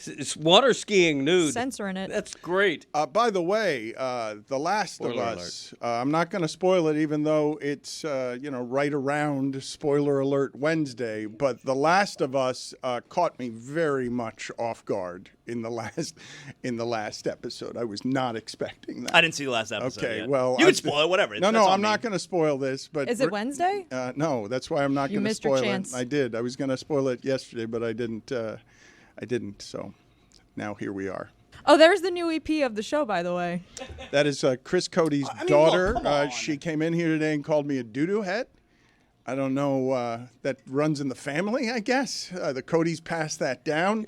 Speaker 4: It's water skiing nude.
Speaker 7: Censoring it.
Speaker 4: That's great.
Speaker 2: By the way, The Last of Us, I'm not going to spoil it even though it's, right around Spoiler Alert Wednesday, but The Last of Us caught me very much off guard in the last episode. I was not expecting that.
Speaker 5: I didn't see the last episode.
Speaker 2: Okay,
Speaker 5: yet.
Speaker 2: well,
Speaker 5: you can spoil it, whatever.
Speaker 2: No,
Speaker 5: That's on
Speaker 2: I'm
Speaker 5: me.
Speaker 2: not going to spoil this. But
Speaker 7: Is it Wednesday?
Speaker 2: No, that's why I'm not
Speaker 7: You
Speaker 2: going to
Speaker 7: missed your
Speaker 2: spoil
Speaker 7: chance.
Speaker 2: it. I did. I was going to spoil it yesterday, but I didn't. So now here we are.
Speaker 7: Oh, there's the new EP of the show, by the way.
Speaker 2: That is Chris Cody's daughter. She came in here today and called me a doo-doo head. I don't know. That runs in the family, I guess. The Codys passed that down.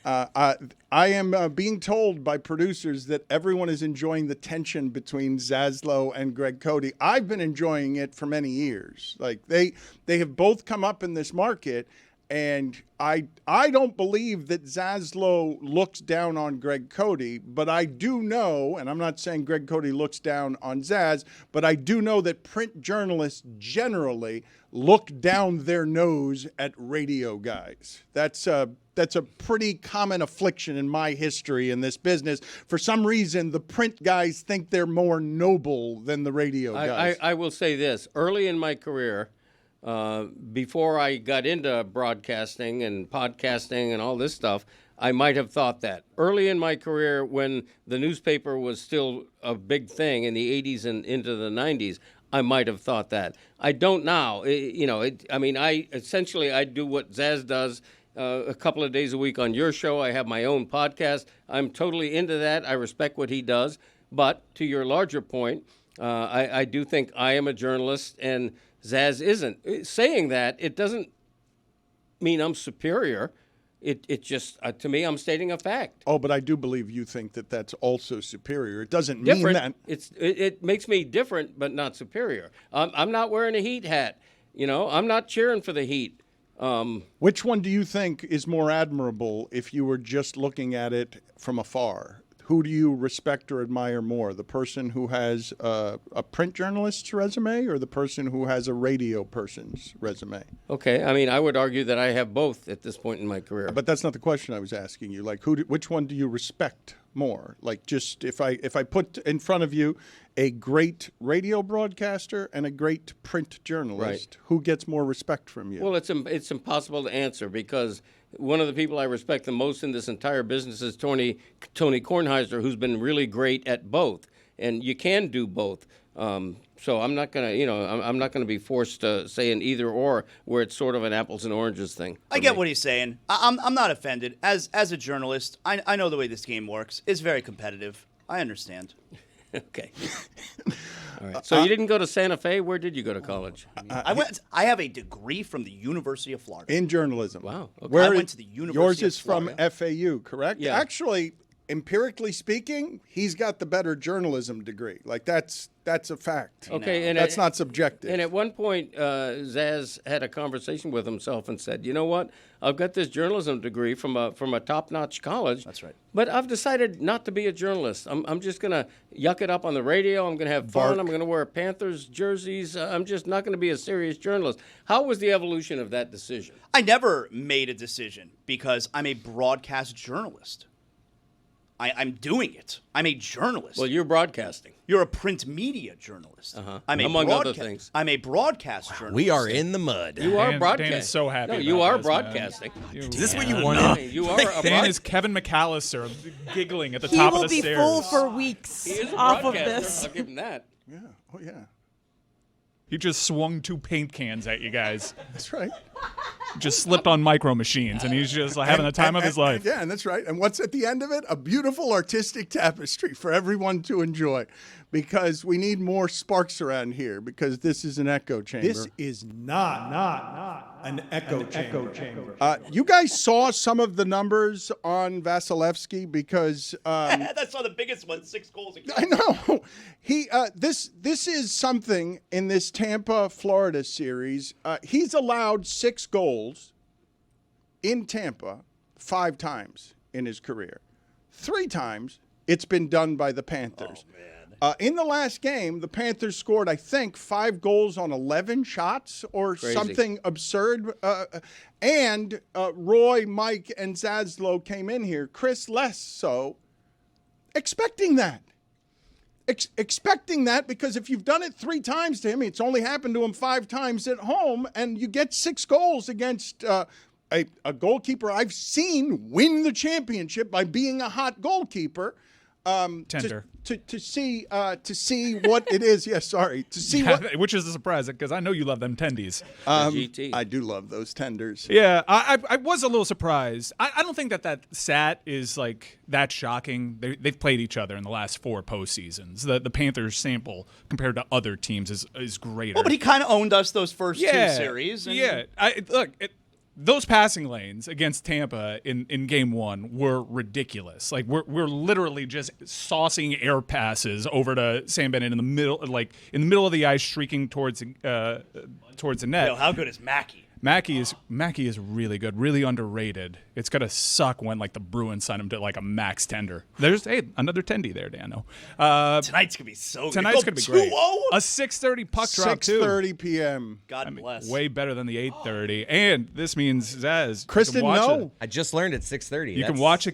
Speaker 2: I am being told by producers that everyone is enjoying the tension between Zaslow and Greg Cody. I've been enjoying it for many years. Like they have both come up in this market. And I don't believe that Zaslow looks down on Greg Cody, but I do know, and I'm not saying Greg Cody looks down on Zaz, but I do know that print journalists generally look down their nose at radio guys. That's a pretty common affliction in my history in this business. For some reason, the print guys think they're more noble than the radio guys.
Speaker 4: I will say this. Early in my career, before I got into broadcasting and podcasting and all this stuff, I might have thought that. Early in my career, when the newspaper was still a big thing in the 80s and into the 90s, I might have thought that. I don't now. I do what Zaz does a couple of days a week on your show. I have my own podcast. I'm totally into that. I respect what he does. But to your larger point, I do think I am a journalist and Zaz isn't. Saying that, it doesn't mean I'm superior. It just, to me, I'm stating a fact.
Speaker 2: Oh, but I do believe you think that that's also superior. It doesn't mean that.
Speaker 4: It makes me different, but not superior. I'm not wearing a Heat hat. I'm not cheering for the Heat.
Speaker 2: Which one do you think is more admirable if you were just looking at it from afar? Who do you respect or admire more, the person who has a print journalist's resume or the person who has a radio person's resume?
Speaker 4: Okay, I would argue that I have both at this point in my career.
Speaker 2: But that's not the question I was asking you. Like, which one do you respect more? Like, just if I put in front of you a great radio broadcaster and a great print journalist, who gets more respect from you?
Speaker 4: Well, it's impossible to answer because one of the people I respect the most in this entire business is Tony Kornheiser, who's been really great at both, and you can do both. So I'm not gonna, I'm not gonna be forced to say an either or where it's sort of an apples and oranges thing.
Speaker 5: I get what he's saying. I'm not offended. As a journalist, I know the way this game works. It's very competitive. I understand.
Speaker 4: Okay. All right. So you didn't go to Santa Fe? Where did you go to college?
Speaker 5: I have a degree from the University of Florida.
Speaker 2: In journalism.
Speaker 4: Wow. Okay.
Speaker 5: I went to the University
Speaker 2: Yours
Speaker 5: of
Speaker 2: is from
Speaker 5: Florida.
Speaker 2: FAU, correct?
Speaker 4: Yeah.
Speaker 2: Actually, empirically speaking, he's got the better journalism degree. Like, that's a fact.
Speaker 4: Okay, and
Speaker 2: that's not subjective.
Speaker 4: And at one point, Zaz had a conversation with himself and said, "You know what? I've got this journalism degree from a top-notch college.
Speaker 5: That's right.
Speaker 4: But I've decided not to be a journalist. I'm just gonna yuck it up on the radio. I'm gonna have fun. I'm gonna wear Panthers jerseys. I'm just not gonna be a serious journalist." How was the evolution of that decision?
Speaker 5: I never made a decision because I'm a broadcast journalist. I'm doing it. I'm a journalist.
Speaker 4: Well, you're broadcasting.
Speaker 5: You're a print media journalist. I'm
Speaker 4: Among other things.
Speaker 5: I'm a broadcast journalist.
Speaker 8: We are in the mud.
Speaker 4: You are
Speaker 6: Dan
Speaker 4: broadcasting.
Speaker 6: is so happy
Speaker 4: No,
Speaker 6: about
Speaker 4: you are
Speaker 6: this, man.
Speaker 4: broadcasting.
Speaker 8: Is this what you wanted?
Speaker 4: You are a
Speaker 6: Dan is Kevin McAllister giggling at the
Speaker 7: He
Speaker 6: top of
Speaker 7: will
Speaker 6: the
Speaker 7: be
Speaker 6: stairs.
Speaker 7: full for weeks
Speaker 4: He is a
Speaker 7: off of
Speaker 4: broadcaster.
Speaker 7: this.
Speaker 4: I'll give him that.
Speaker 2: Yeah. Oh, yeah.
Speaker 6: He just swung 2 paint cans at you guys.
Speaker 2: That's right.
Speaker 6: Just slipped on micro machines, and he's just having the time of his life.
Speaker 2: Yeah, and that's right. And what's at the end of it? A beautiful artistic tapestry for everyone to enjoy, because we need more sparks around here, because this is an echo chamber.
Speaker 12: This is not an echo chamber.
Speaker 2: You guys saw some of the numbers on Vasilevsky, because
Speaker 5: That's not the biggest one. 6 goals.
Speaker 2: I know he. This is something in this Tampa, Florida series. He's allowed 6 goals in Tampa 5 times in his career. 3 times it's been done by the Panthers. In the last game, the Panthers scored, I think, 5 goals on 11 shots or
Speaker 4: Crazy.
Speaker 2: something absurd. And Roy, Mike, and Zaslow came in here. Chris less so. Expecting that. Expecting that, because if you've done it 3 times to him, it's only happened to him 5 times at home, and you get 6 goals against a goalkeeper I've seen win the championship by being a hot goalkeeper.
Speaker 6: Tender.
Speaker 2: To see what it is. Yeah, sorry. To see what.
Speaker 6: Which is a surprise, because I know you love them tendies.
Speaker 4: GT.
Speaker 2: I do love those tenders.
Speaker 6: Yeah, I was a little surprised. I don't think that stat is like that shocking. They've played each other in the last 4 postseasons. The Panthers sample compared to other teams is greater.
Speaker 5: Well, but he kind of owned us those first 2 series. And
Speaker 6: Yeah. Those passing lanes against Tampa in game 1 were ridiculous. Like we're literally just saucing air passes over to Sam Bennett in the middle of the ice, streaking towards the net.
Speaker 5: Yo, how good is Mackey?
Speaker 6: Mackey is really good, really underrated. It's gonna suck when like the Bruins sign him to like a max tender. There's another tendy there, Dano.
Speaker 5: Tonight's gonna be so good.
Speaker 6: Tonight's gonna be great.
Speaker 5: 2-0?
Speaker 6: A 6:30 puck drop too.
Speaker 2: 6:30 p.m.
Speaker 5: God bless.
Speaker 6: Way better than the 8:30, and this means Zaz.
Speaker 2: Chris didn't know.
Speaker 8: I just learned at 6:30.
Speaker 6: You can watch the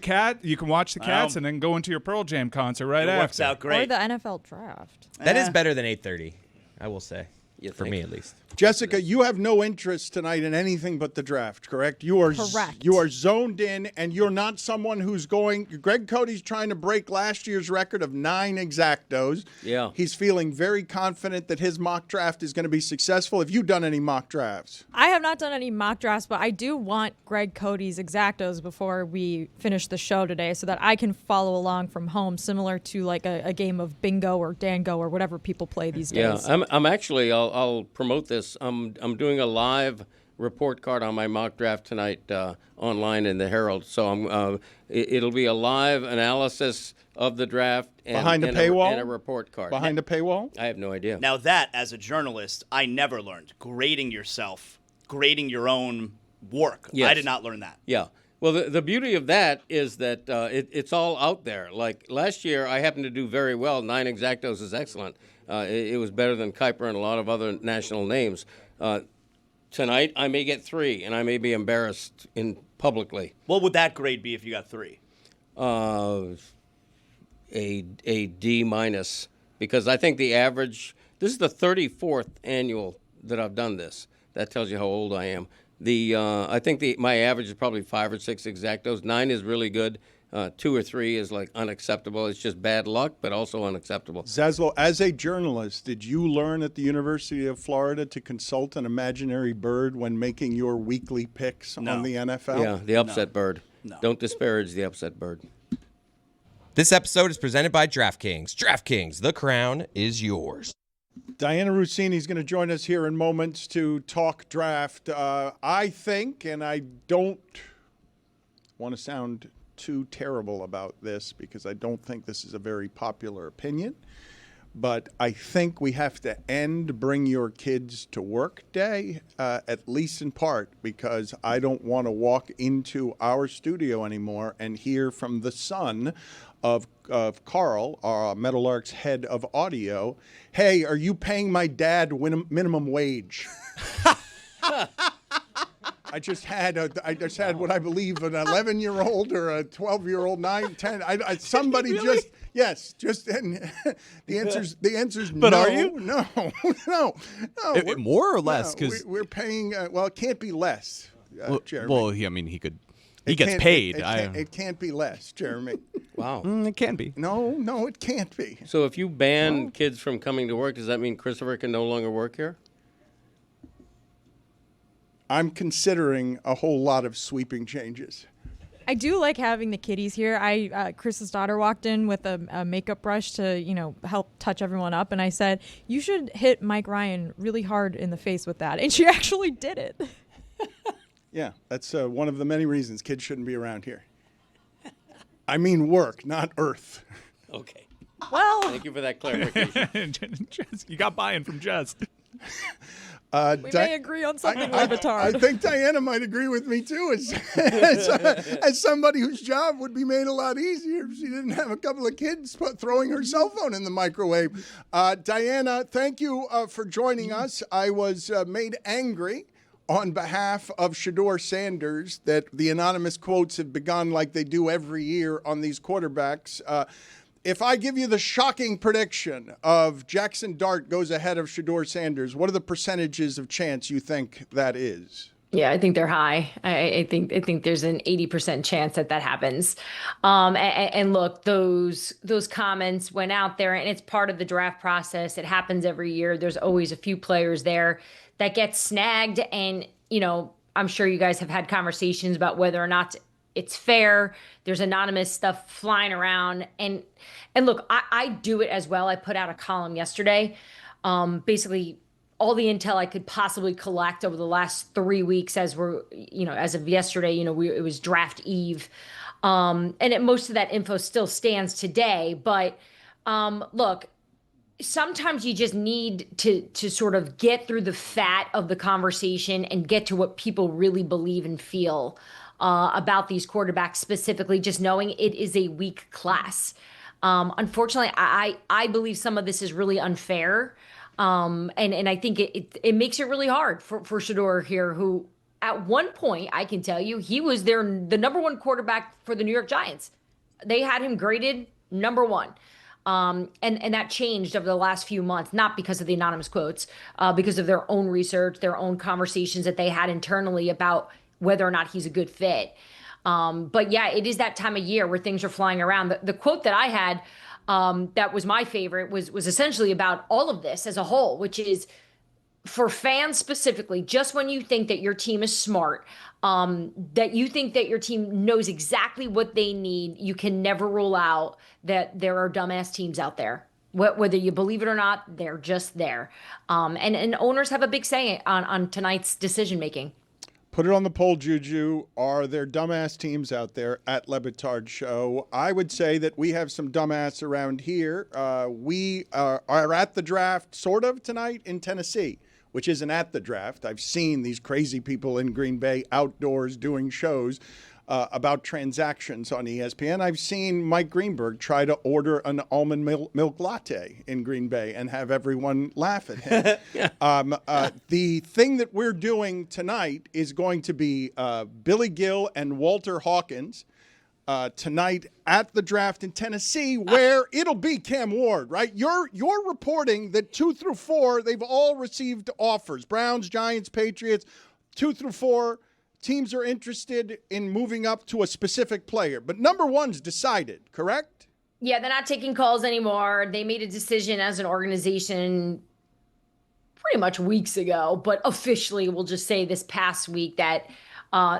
Speaker 6: Cats, and then go into your Pearl Jam concert right
Speaker 5: It
Speaker 6: after.
Speaker 5: works out
Speaker 7: Or
Speaker 5: great.
Speaker 7: the NFL draft.
Speaker 8: That is better than 8:30, I will say. For me, at least.
Speaker 2: Jessica, you have no interest tonight in anything but the draft, correct? You are
Speaker 7: Correct.
Speaker 2: You are zoned in, and you're not someone who's going. Greg Cody's trying to break last year's record of 9 exactos.
Speaker 4: Yeah.
Speaker 2: He's feeling very confident that his mock draft is going to be successful. Have you done any mock drafts?
Speaker 7: I have not done any mock drafts, but I do want Greg Cody's exactos before we finish the show today so that I can follow along from home, similar to like a game of bingo or dango or whatever people play these days.
Speaker 4: Yeah, I'm actually, I'll promote this. I'm doing a live report card on my mock draft tonight online in the Herald. So it'll be a live analysis of the draft
Speaker 2: Behind a paywall?
Speaker 4: and a report card.
Speaker 2: Behind a paywall?
Speaker 4: I have no idea.
Speaker 5: Now that, as a journalist, I never learned. Grading yourself, grading your own work.
Speaker 4: Yes.
Speaker 5: I did not learn that.
Speaker 4: Yeah. Well, the beauty of that is that it's all out there. Like last year, I happened to do very well. 9 exactos is excellent. It was better than Kuiper and a lot of other national names. Tonight, I may get 3, and I may be embarrassed publicly.
Speaker 5: What would that grade be if you got 3?
Speaker 4: A D minus, because I think the average. This is the 34th annual that I've done this. That tells you how old I am. I think my average is probably 5 or 6 exactos. 9 is really good. 2 or 3 is like unacceptable. It's just bad luck, but also unacceptable.
Speaker 2: Zaslow, as a journalist, did you learn at the University of Florida to consult an imaginary bird when making your weekly picks on the NFL?
Speaker 4: Yeah, the upset bird.
Speaker 5: No.
Speaker 4: Don't disparage the upset bird.
Speaker 8: This episode is presented by DraftKings. DraftKings, the crown is yours.
Speaker 2: Dianna Russini is going to join us here in moments to talk draft. I think, and I don't want to sound too terrible about this because I don't think this is a very popular opinion, but I think we have to end Bring Your Kids to Work Day, at least in part, because I don't want to walk into our studio anymore and hear from the son of Carl, our Meadowlark's head of audio, hey, are you paying my dad minimum wage? I just had what I believe an 11-year-old or a 12-year-old, 9, 10. Somebody really? And the answer's
Speaker 6: but
Speaker 2: no.
Speaker 6: Are you?
Speaker 2: No.
Speaker 3: More or less? Because
Speaker 2: we're paying. Well, it can't be less. Jeremy.
Speaker 3: Well, he could. He gets paid.
Speaker 2: It can't be less, Jeremy.
Speaker 4: Wow.
Speaker 3: It can be.
Speaker 2: No, it can't be.
Speaker 4: So if you ban kids from coming to work, does that mean Christopher can no longer work here?
Speaker 2: I'm considering a whole lot of sweeping changes.
Speaker 7: I do like having the kiddies here. Chris's daughter walked in with a makeup brush to, help touch everyone up. And I said, you should hit Mike Ryan really hard in the face with that. And she actually did it.
Speaker 2: Yeah, that's one of the many reasons kids shouldn't be around here. I mean work, not earth.
Speaker 4: Okay.
Speaker 7: Well,
Speaker 4: thank you for that clarification.
Speaker 6: You got buy-in from Jess.
Speaker 7: We may agree on something, Le
Speaker 2: I
Speaker 7: Batard.
Speaker 2: think Dianna might agree with me too, as somebody whose job would be made a lot easier if she didn't have a couple of kids throwing her cell phone in the microwave. Dianna, thank you for joining us. I was made angry on behalf of Shedeur Sanders that the anonymous quotes have begun like they do every year on these quarterbacks. If I give you the shocking prediction of Jackson Dart goes ahead of Shedeur Sanders, what are the percentages of chance you think that is?
Speaker 13: Yeah, I think they're high. I think there's an 80% chance that happens. And look, those comments went out there, and it's part of the draft process. It happens every year. There's always a few players there that get snagged, and I'm sure you guys have had conversations about whether or not it's fair. There's anonymous stuff flying around. And look, I do it as well. I put out a column yesterday, basically all the intel I could possibly collect over the last 3 weeks as of yesterday, it was draft eve. Most of that info still stands today. But look, sometimes you just need to sort of get through the fat of the conversation and get to what people really believe and feel about these quarterbacks, specifically just knowing it is a weak class. Unfortunately, I believe some of this is really unfair. And I think it makes it really hard for Shedeur here, who at one point, I can tell you, he was the number one quarterback for the New York Giants. They had him graded number one. And that changed over the last few months, not because of the anonymous quotes, because of their own research, their own conversations that they had internally about whether or not he's a good fit. But yeah, it is that time of year where things are flying around. The quote that I had that was my favorite was essentially about all of this as a whole, which is, for fans specifically, just when you think that your team is smart, that you think that your team knows exactly what they need, you can never rule out that there are dumbass teams out there. Whether you believe it or not, they're just there. And owners have a big say on tonight's decision making.
Speaker 2: Put it on the poll, Juju. Are there dumbass teams out there at Le Batard Show? I would say that we have some dumbass around here. We are at the draft, sort of, tonight in Tennessee, which isn't at the draft. I've seen these crazy people in Green Bay outdoors doing shows about transactions on ESPN. I've seen Mike Greenberg try to order an almond milk latte in Green Bay and have everyone laugh at him. The thing that we're doing tonight is going to be Billy Gill and Walter Hawkins tonight at the draft in Tennessee, where it'll be Cam Ward, right? You're reporting that 2 through 4, they've all received offers. Browns, Giants, Patriots, 2 through 4. Teams are interested in moving up to a specific player. But number 1's decided, correct?
Speaker 13: Yeah, they're not taking calls anymore. They made a decision as an organization pretty much weeks ago, but officially we'll just say this past week that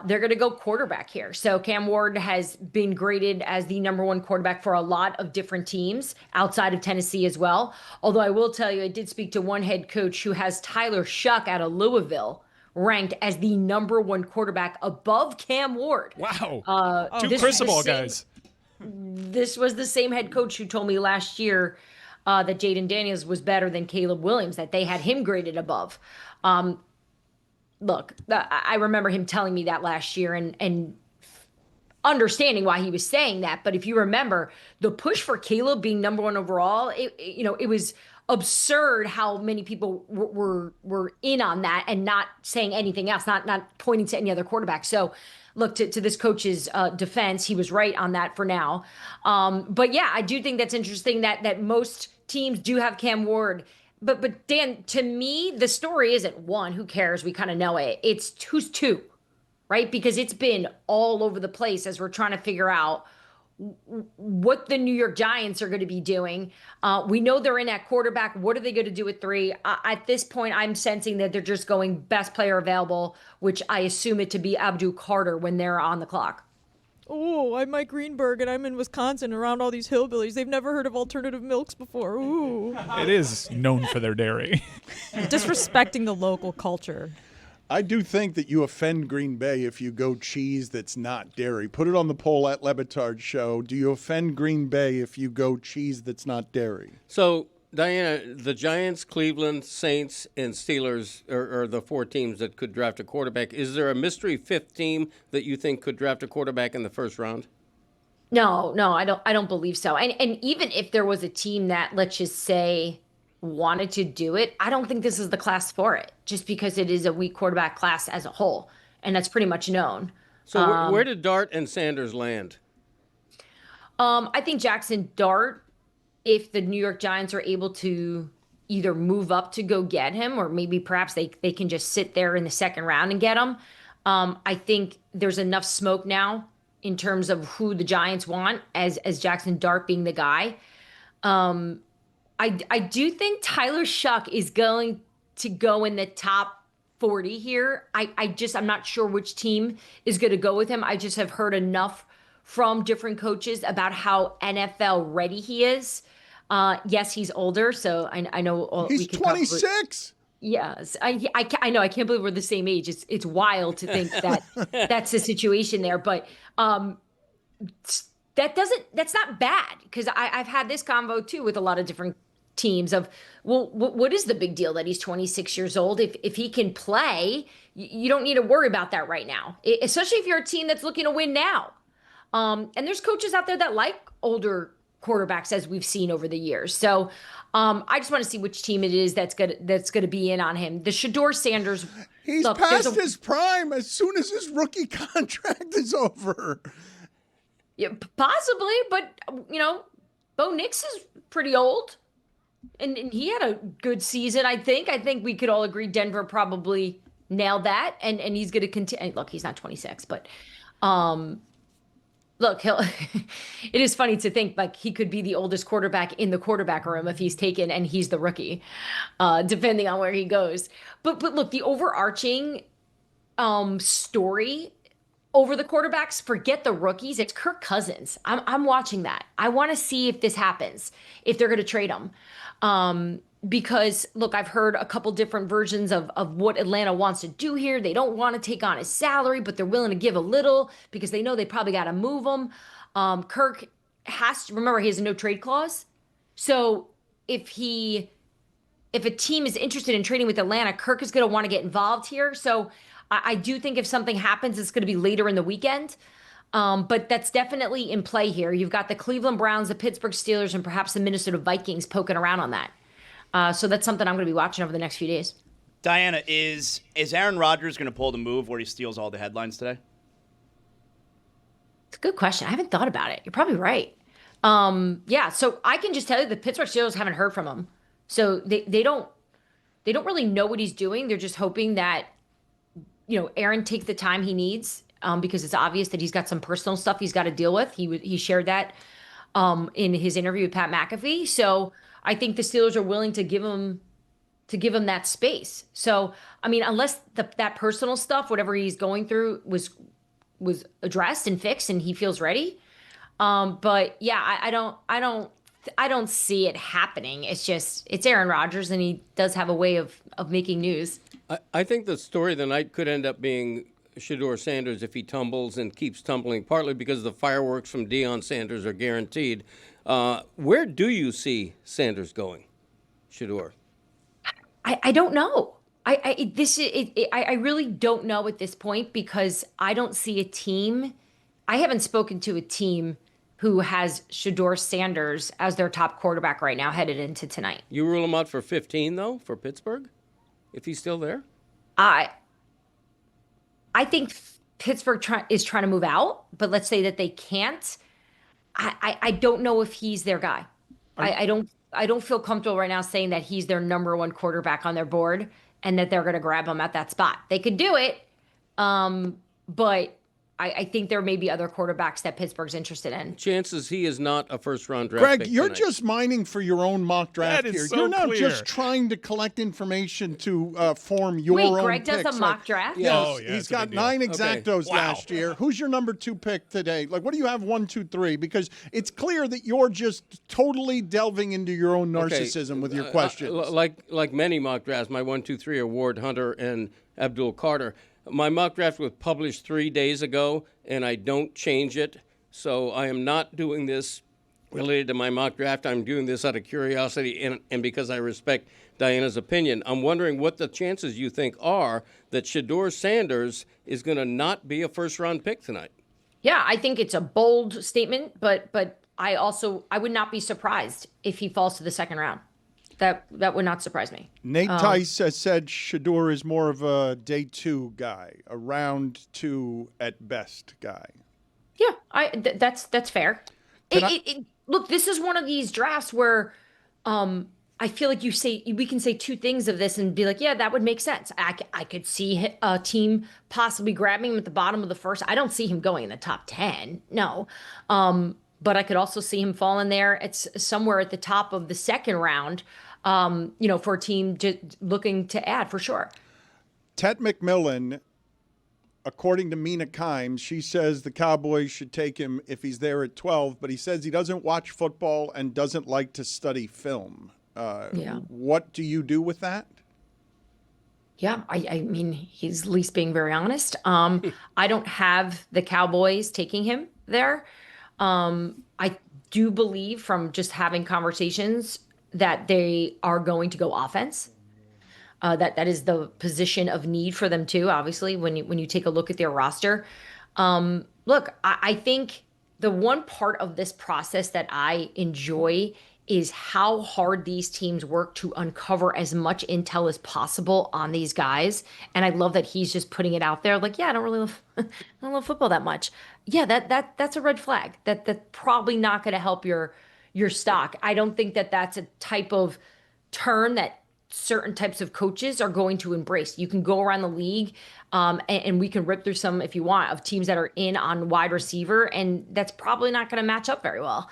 Speaker 13: they're going to go quarterback here. So Cam Ward has been graded as the number 1 quarterback for a lot of different teams outside of Tennessee as well. Although I will tell you, I did speak to one head coach who has Tyler Shuck out of Louisville ranked as the number 1 quarterback above Cam Ward.
Speaker 6: Wow. Two crystal ball guys.
Speaker 13: This was the same head coach who told me last year that Jaden Daniels was better than Caleb Williams, that they had him graded above. Look, I remember him telling me that last year and understanding why he was saying that. But if you remember, the push for Caleb being number 1 overall, it was absurd how many people were in on that and not saying anything else, not pointing to any other quarterback. So look, to this coach's defense, he was right on that for now. But yeah, I do think that's interesting that most teams do have Cam Ward. But Dan, to me, the story isn't 1, who cares? We kind of know it. It's who's 2, right? Because it's been all over the place as we're trying to figure out what the New York Giants are going to be doing. We know they're in at quarterback. What are they going to do at 3? At this point, I'm sensing that they're just going best player available, which I assume it to be Abdul Carter when they're on the clock.
Speaker 7: Oh, I'm Mike Greenberg, and I'm in Wisconsin around all these hillbillies. They've never heard of alternative milks before. Ooh.
Speaker 6: It is known for their dairy.
Speaker 7: Disrespecting the local culture.
Speaker 2: I do think that you offend Green Bay if you go cheese that's not dairy. Put it on the poll at Le Batard Show. Do you offend Green Bay if you go cheese that's not dairy?
Speaker 4: So Dianna, the Giants, Cleveland, Saints, and Steelers are the 4 teams that could draft a quarterback. Is there a mystery 5th team that you think could draft a quarterback in the first round?
Speaker 13: No, I don't believe so. And even if there was a team that, let's just say, wanted to do it, I don't think this is the class for it, just because it is a weak quarterback class as a whole, and that's pretty much known.
Speaker 4: So where did Dart and Sanders land?
Speaker 13: I think Jackson Dart, if the New York Giants are able to either move up to go get him, or maybe perhaps they can just sit there in the second round and get him. I think there's enough smoke now in terms of who the Giants want as Jackson Dart being the guy. I do think Tyler Shuck is going to go in the top 40 here. I'm not sure which team is going to go with him. I just have heard enough from different coaches about how NFL ready he is. Yes, he's older, so I know
Speaker 2: he's 26.
Speaker 13: Yes, I know. I can't believe we're the same age. It's wild to think that that's the situation there, but that's not bad, because I've had this convo too with a lot of different teams of, well, what is the big deal that he's 26 years old? If he can play, you don't need to worry about that right now, especially if you're a team that's looking to win now. And there's coaches out there that like older quarterbacks, as we've seen over the years. So I just want to see which team it is that's gonna be in on him. The Shedeur Sanders.
Speaker 2: He's past his prime as soon as his rookie contract is over.
Speaker 13: Yeah, possibly, but Bo Nix is pretty old, and he had a good season. I think we could all agree Denver probably nailed that, and he's going to continue. Look, he's not 26, but look, it is funny to think like he could be the oldest quarterback in the quarterback room if he's taken and he's the rookie, depending on where he goes. But look, the overarching story over the quarterbacks, forget the rookies, it's Kirk Cousins. I'm watching that. I want to see if this happens, if they're going to trade him. Because look, I've heard a couple different versions of what Atlanta wants to do here. They don't want to take on his salary, but they're willing to give a little because they know they probably got to move him. Kirk has to remember he has a no trade clause. So if a team is interested in trading with Atlanta, Kirk is going to want to get involved here. So I do think if something happens, it's going to be later in the weekend. But that's definitely in play here. You've got the Cleveland Browns, the Pittsburgh Steelers, and perhaps the Minnesota Vikings poking around on that. So that's something I'm going to be watching over the next few days.
Speaker 5: Dianna, is Aaron Rodgers going to pull the move where he steals all the headlines today?
Speaker 13: It's a good question. I haven't thought about it. You're probably right. Yeah, so I can just tell you the Pittsburgh Steelers haven't heard from him. So they don't really know what he's doing. They're just hoping that Aaron takes the time he needs, because it's obvious that he's got some personal stuff he's got to deal with. He shared that in his interview with Pat McAfee. So I think the Steelers are willing to give him that space. So I mean, unless that personal stuff, whatever he's going through, was addressed and fixed, and he feels ready. But yeah, I don't see it happening. It's Aaron Rodgers, and he does have a way of making news.
Speaker 4: I think the story of the night could end up being Shedeur Sanders if he tumbles and keeps tumbling, partly because the fireworks from Deion Sanders are guaranteed. Where do you see Sanders going, Shedeur?
Speaker 13: I don't know. I really don't know at this point, because I don't see a team. I haven't spoken to a team who has Shedeur Sanders as their top quarterback right now headed into tonight.
Speaker 4: You rule him out for 15, though, for Pittsburgh, if he's still there?
Speaker 13: I think Pittsburgh is trying to move out, but let's say that they can't. I don't know if he's their guy. I don't feel comfortable right now saying that he's their number one quarterback on their board and that they're going to grab him at that spot. They could do it, but I think there may be other quarterbacks that Pittsburgh's interested in.
Speaker 4: Chances he is not a first-round draft pick
Speaker 2: Greg, you're
Speaker 4: tonight.
Speaker 2: Just mining for your own mock draft
Speaker 6: That is
Speaker 2: here.
Speaker 6: so
Speaker 2: You're not
Speaker 6: clear.
Speaker 2: just trying to collect information to form your own
Speaker 13: Wait, Greg does
Speaker 2: picks.
Speaker 13: a mock draft?
Speaker 2: Yes,
Speaker 6: Oh, yeah,
Speaker 2: he's
Speaker 6: it's a
Speaker 2: got
Speaker 6: big deal.
Speaker 2: 9 exactos
Speaker 6: Wow.
Speaker 2: last year. Who's your number 2 pick today? Like, what do you have 1, 2, 3? Because it's clear that you're just totally delving into your own narcissism with your questions.
Speaker 4: Like many mock drafts, my 1, 2, 3 are Ward Hunter and Abdul Carter. My mock draft was published 3 days ago, and I don't change it. So I am not doing this related to my mock draft. I'm doing this out of curiosity and because I respect Diana's opinion. I'm wondering what the chances you think are that Shedeur Sanders is going to not be a first-round pick tonight.
Speaker 13: Yeah, I think it's a bold statement, but I would not be surprised if he falls to the second round. That would not surprise me.
Speaker 2: Nate Tice has said Shedeur is more of a day 2 guy, a round 2 at best guy.
Speaker 13: Yeah, that's fair. Look, this is one of these drafts where I feel like we can say two things of this and be like, yeah, that would make sense. I could see a team possibly grabbing him at the bottom of the first. I don't see him going in the top 10, no. But I could also see him falling there. It's somewhere at the top of the second round, for a team looking to add for sure.
Speaker 2: Tet McMillan, according to Mina Kimes, she says the Cowboys should take him if he's there at 12, but he says he doesn't watch football and doesn't like to study film. What do you do with that?
Speaker 13: Yeah, I mean, he's at least being very honest. I don't have the Cowboys taking him there. I do believe from just having conversations that they are going to go offense. That is the position of need for them too. Obviously, when you take a look at their roster, look, I think the one part of this process that I enjoy is how hard these teams work to uncover as much intel as possible on these guys. And I love that he's just putting it out there. Like, yeah, I don't love football that much. Yeah, that's a red flag. That's probably not going to help your stock. I don't think that that's a type of turn that certain types of coaches are going to embrace. You can go around the league and we can rip through some, if you want, of teams that are in on wide receiver, and that's probably not going to match up very well.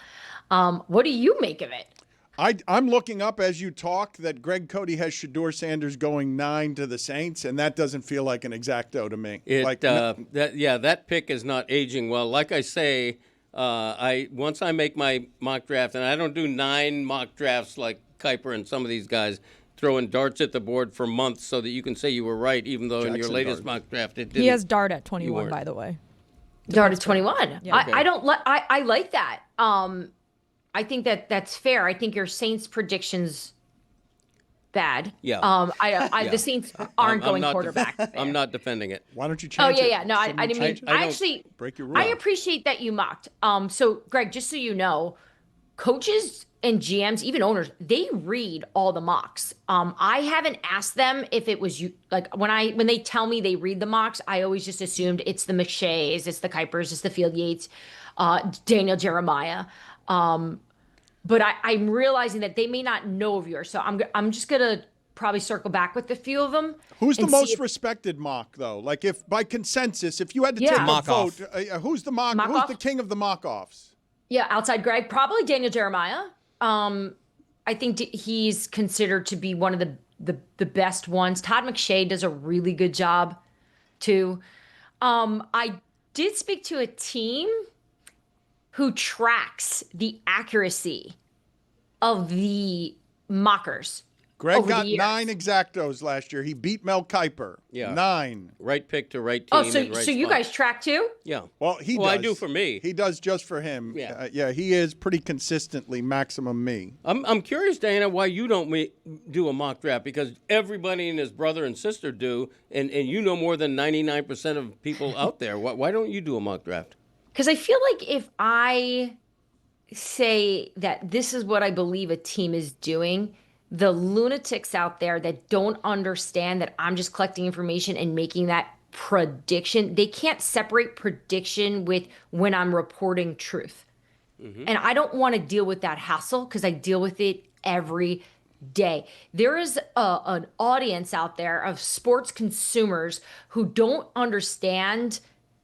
Speaker 13: What do you make of it?
Speaker 2: I'm looking up as you talk that Greg Cote has Shedeur Sanders going 9 to the Saints, and that doesn't feel like an exacto to me.
Speaker 4: That pick is not aging well. Like I say, once I make my mock draft, and I don't do 9 mock drafts like Kuiper and some of these guys, throwing darts at the board for months so that you can say you were right, even though in your latest mock draft it didn't.
Speaker 7: He has Dart at 21, by the way.
Speaker 13: Dart at 21.
Speaker 7: Yeah.
Speaker 13: Okay. I like that. I think that's fair. I think your Saints prediction's bad.
Speaker 4: Yeah.
Speaker 13: The Saints aren't going quarterback.
Speaker 4: I'm not defending it.
Speaker 2: Why don't you change it?
Speaker 13: Oh, yeah. No, I didn't mean. I actually
Speaker 2: break your rule.
Speaker 13: I appreciate that you mocked. So Greg, just so you know, coaches and GMs, even owners, they read all the mocks. I haven't asked them if it was you. Like when they tell me they read the mocks, I always just assumed it's the McShays, it's the Kuipers, it's the Field Yates, Daniel Jeremiah. But I'm realizing that they may not know of yours, so I'm just gonna probably circle back with a few of them.
Speaker 2: Who's the most respected mock though? Like if by consensus, if you had to take a vote, who's the mock? Who's the king of the mock-offs?
Speaker 13: Yeah, outside Greg, probably Daniel Jeremiah. I think he's considered to be one of the best ones. Todd McShay does a really good job too. I did speak to a team who tracks the accuracy of the mockers.
Speaker 2: Greg got 9 exactos last year. He beat Mel Kiper.
Speaker 4: Yeah.
Speaker 2: 9.
Speaker 4: Right pick to right team.
Speaker 13: Oh, so you guys track too?
Speaker 4: Yeah.
Speaker 2: Well, he does.
Speaker 4: I do for me.
Speaker 2: He does just for him.
Speaker 4: Yeah.
Speaker 2: He is pretty consistently maximum me.
Speaker 4: I'm curious, Diana, why you don't do a mock draft, because everybody and his brother and sister do, and you know more than 99% of people out there. Why don't you do a mock draft?
Speaker 13: Because I feel like if I say that this is what I believe a team is doing, the lunatics out there that don't understand that I'm just collecting information and making that prediction, they can't separate prediction with when I'm reporting truth. Mm-hmm. And I don't want to deal with that hassle because I deal with it every day. There is an audience out there of sports consumers who don't understand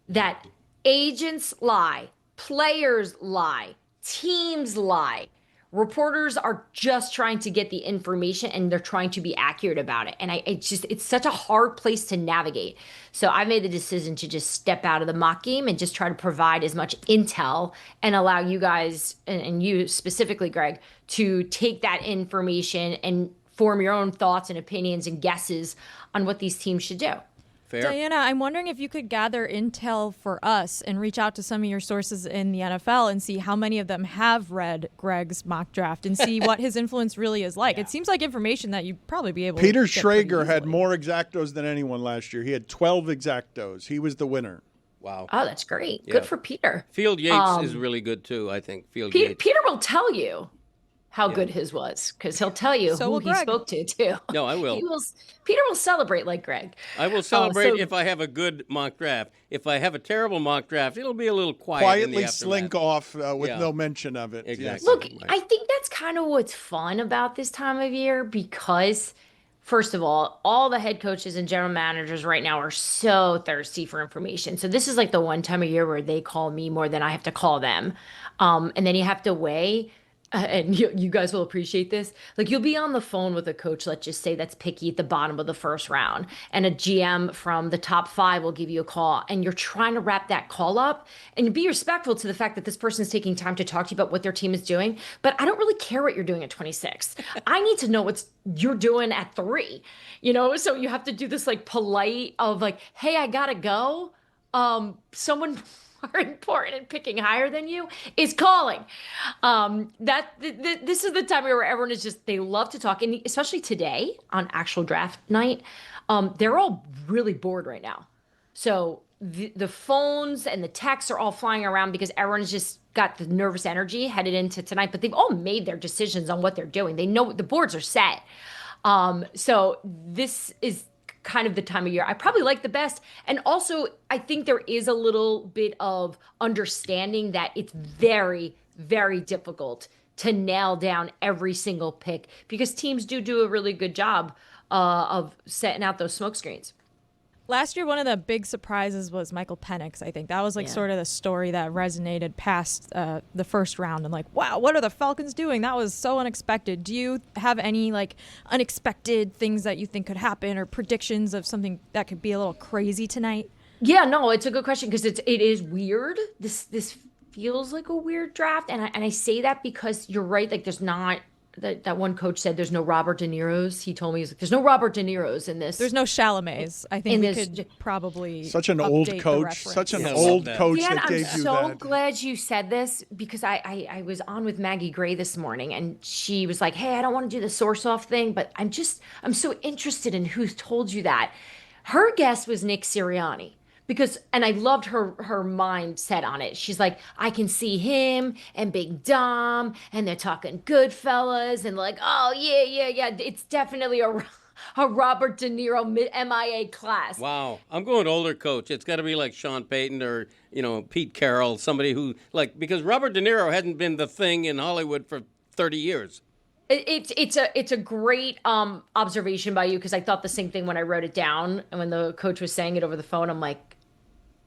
Speaker 13: that agents lie, players lie, teams lie. Reporters are just trying to get the information and they're trying to be accurate about it. And it's such a hard place to navigate. So I made the decision to just step out of the mock game and just try to provide as much intel and allow you guys, and you specifically, Greg, to take that information and form your own thoughts and opinions and guesses on what these teams should do.
Speaker 4: Fair.
Speaker 7: Dianna, I'm wondering if you could gather intel for us and reach out to some of your sources in the NFL and see how many of them have read Greg's mock draft and see what his influence really is like. It seems like information that you'd probably be able
Speaker 2: Peter
Speaker 7: to get pretty
Speaker 2: Schrager had
Speaker 7: easily.
Speaker 2: more exactos than anyone last year. He had 12 exactos. He was the winner.
Speaker 4: Wow.
Speaker 13: Oh, that's great.
Speaker 4: Yeah.
Speaker 13: Good for Peter.
Speaker 4: Field Yates is really good too, I think. Field Yates.
Speaker 13: Peter will tell you how good his was because he'll tell you
Speaker 7: So
Speaker 13: who
Speaker 7: will
Speaker 13: he
Speaker 7: Greg.
Speaker 13: spoke to too.
Speaker 4: No, I will.
Speaker 13: Peter will celebrate like Greg.
Speaker 4: I will celebrate
Speaker 13: so-
Speaker 4: if I have a good mock draft. If I have a terrible mock draft, it'll be a little quiet. in the
Speaker 2: Quietly
Speaker 4: aftermath.
Speaker 2: slink off with
Speaker 4: Yeah.
Speaker 2: no mention of it.
Speaker 4: Exactly.
Speaker 2: Yes.
Speaker 13: Look, I think that's kind of what's fun about this time of year because, first of all the head coaches and general managers right now are so thirsty for information. So this is like the one time of year where they call me more than I have to call them. And then you have to weigh. And you guys will appreciate this. Like you'll be on the phone with a coach, let's just say that's picky at the bottom of the first round, and a GM from the top 5 will give you a call, and you're trying to wrap that call up, and be respectful to the fact that this person is taking time to talk to you about what their team is doing. But I don't really care what you're doing at 26. I need to know what you're doing at 3. So you have to do this like polite of like, hey, I gotta go. Someone more important and picking higher than you is calling. This is the time where everyone is just, they love to talk, and especially today on actual draft night, they're all really bored right now. So the phones and the texts are all flying around because everyone's just got the nervous energy headed into tonight, but they've all made their decisions on what they're doing. They know the boards are set. So this is kind of the time of year I probably like the best. And also, I think there is a little bit of understanding that it's very, very difficult to nail down every single pick because teams do a really good job of setting out those smoke screens.
Speaker 7: Last year, one of the big surprises was Michael Penix. I think that was like sort of the story that resonated past the first round. And like, wow, what are the Falcons doing? That was so unexpected. Do you have any like unexpected things that you think could happen or predictions of something that could be a little crazy tonight?
Speaker 13: Yeah, no, it's a good question because it is weird. This feels like a weird draft, and I say that because you're right. Like, there's not. That one coach said there's no Robert De Niro's. He told me he's like, there's no Robert De Niro's in this.
Speaker 7: There's no Chalamets. I think we could probably
Speaker 2: such an old
Speaker 7: update the
Speaker 2: coach,
Speaker 7: reference.
Speaker 2: such an old coach
Speaker 13: Dan,
Speaker 2: that gave
Speaker 13: I'm
Speaker 2: you
Speaker 13: so
Speaker 2: that.
Speaker 13: glad you said this because I was on with Maggie Gray this morning and she was like, hey, I don't want to do the source off thing, but I'm so interested in who told you that. Her guess was Nick Sirianni. And I loved her mindset on it. She's like, I can see him and Big Dom, and they're talking Goodfellas, and like, oh yeah, it's definitely a Robert De Niro MIA class.
Speaker 4: Wow, I'm going older coach. It's got to be like Sean Payton or Pete Carroll, somebody who because Robert De Niro hadn't been the thing in Hollywood for 30 years.
Speaker 13: It's a great observation by you because I thought the same thing when I wrote it down, and when the coach was saying it over the phone, I'm like,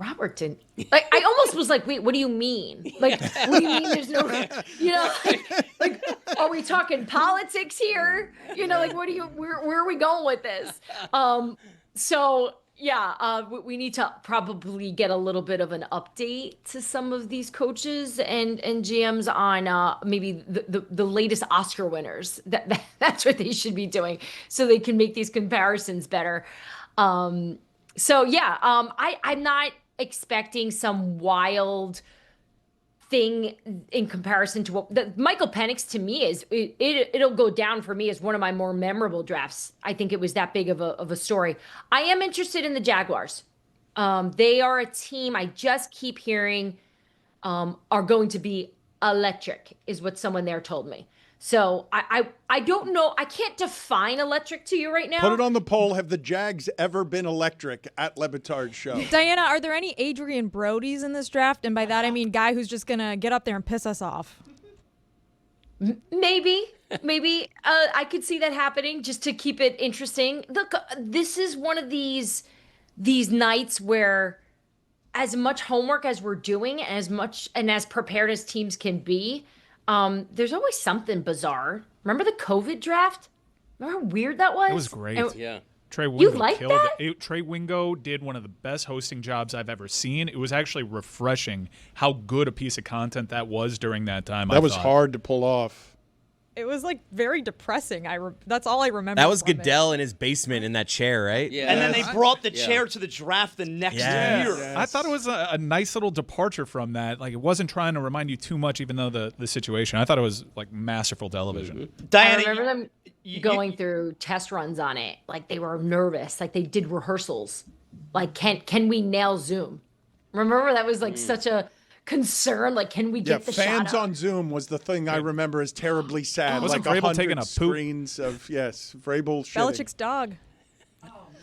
Speaker 13: Robert didn't. Like, I almost was like, wait, what do you mean? Like, what do you mean there's no, like, are we talking politics here? Like, where are we going with this? So yeah, we need to probably get a little bit of an update to some of these coaches and GMs on maybe the latest Oscar winners. That's what they should be doing so they can make these comparisons better. I'm not expecting some wild thing in comparison to what Michael Penix to me is. It'll go down for me as one of my more memorable drafts. I think it was that big of a story. I am interested in the Jaguars. They are a team I just keep hearing are going to be electric, is what someone there told me. So I don't know. I can't define electric to you right now.
Speaker 2: Put it on the poll. Have the Jags ever been electric at Le Batard Show?
Speaker 7: Dianna, are there any Adrian Brodies in this draft? And by that, I mean guy who's just going to get up there and piss us off.
Speaker 13: Maybe. I could see that happening just to keep it interesting. Look, this is one of these nights where as much homework as we're doing, as prepared as teams can be, there's always something bizarre. Remember the COVID draft? Remember how weird that was?
Speaker 6: It was great.
Speaker 4: Yeah.
Speaker 6: Trey Wingo
Speaker 13: You like
Speaker 6: killed
Speaker 13: that?
Speaker 6: it. Trey Wingo did one of the best hosting jobs I've ever seen. It was actually refreshing how good a piece of content that was during that time.
Speaker 2: That was hard to pull off.
Speaker 7: it was like very depressing. That's all I remember.
Speaker 8: That was
Speaker 7: from
Speaker 8: Goodell in his basement in that chair, right?
Speaker 4: Yeah.
Speaker 5: And then they brought the chair to the draft the next year.
Speaker 6: I thought it was a nice little departure from that. Like, it wasn't trying to remind you too much, even though the situation. I thought it was like masterful television.
Speaker 5: Dianna,
Speaker 13: I remember them going through test runs on it. Like, they were nervous. Like, they did rehearsals. Like, can we nail Zoom? Remember, that was like such a concern. Like, can we get the
Speaker 2: fans
Speaker 13: shot up?
Speaker 2: on Zoom was the thing I remember as terribly sad.
Speaker 6: Wasn't
Speaker 2: like
Speaker 6: Vrabel taking a poop?
Speaker 2: screens of Vrabel shitting.
Speaker 7: Belichick's dog.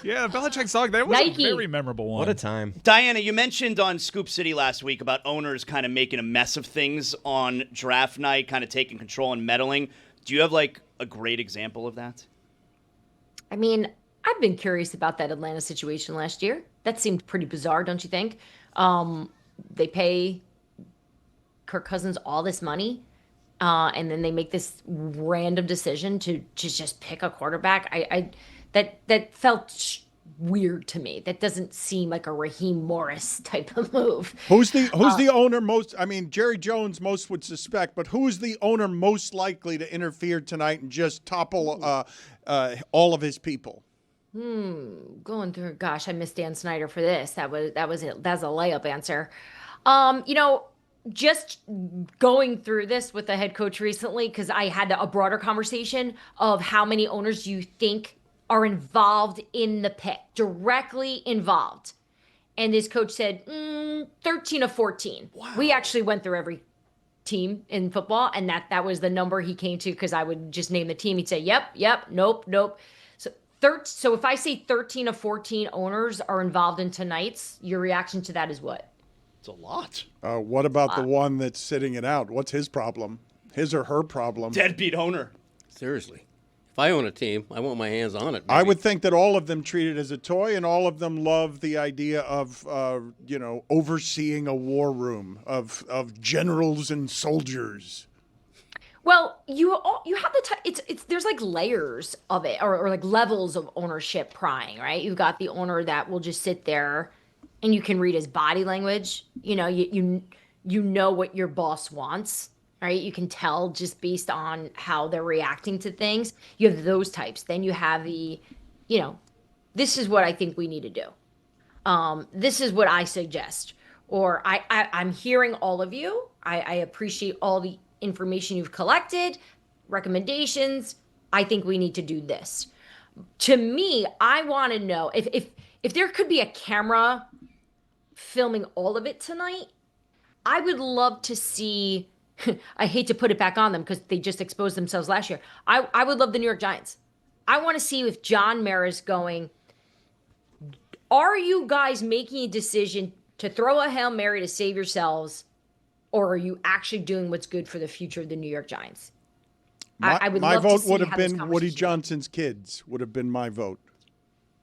Speaker 6: Yeah, Belichick's dog. That was
Speaker 13: Nike.
Speaker 6: a very memorable one.
Speaker 8: What a time.
Speaker 5: Dianna, you mentioned on Scoop City last week about owners kind of making a mess of things on draft night, kind of taking control and meddling. Do you have like a great example of that?
Speaker 13: I mean, I've been curious about that Atlanta situation last year. That seemed pretty bizarre, don't you think? They pay Kirk Cousins all this money, and then they make this random decision to just pick a quarterback. That felt weird to me. That doesn't seem like a Raheem Morris type of move.
Speaker 2: Who's the owner most? I mean, Jerry Jones most would suspect, but who's the owner most likely to interfere tonight and just topple all of his people?
Speaker 13: Going through. Gosh, I missed Dan Snyder for this. That's a layup answer. Just going through this with the head coach recently, because I had a broader conversation of how many owners you think are involved in the pick, directly involved. And this coach said, 13 of 14. Wow. We actually went through every team in football, and that was the number he came to, because I would just name the team. He'd say, yep, nope. So if I say 13 of 14 owners are involved in tonight's, your reaction to that is what?
Speaker 5: It's a lot.
Speaker 2: What about the one that's sitting it out? What's his problem? His or her problem?
Speaker 5: Deadbeat owner.
Speaker 4: Seriously. If I own a team, I want my hands on it.
Speaker 2: I would think that all of them treat it as a toy, and all of them love the idea of, overseeing a war room of generals and soldiers.
Speaker 13: Well, you have there's like layers of it, or like levels of ownership prying, right? You've got the owner that will just sit there, and you can read his body language. You know what your boss wants. Right? You can tell just based on how they're reacting to things. You have those types. Then you have the, this is what I think we need to do. This is what I suggest. Or I'm hearing all of you. I appreciate all the information you've collected, recommendations. I think we need to do this. To me, I want to know if there could be a camera filming all of it tonight, I would love to see. I hate to put it back on them because they just exposed themselves last year. I would love the New York Giants. I want to see if John Mara's going, are you guys making a decision to throw a Hail Mary to save yourselves, or are you actually doing what's good for the future of the New York Giants? I would love to see.
Speaker 2: My vote would have been Woody Johnson's kids, would have been my vote.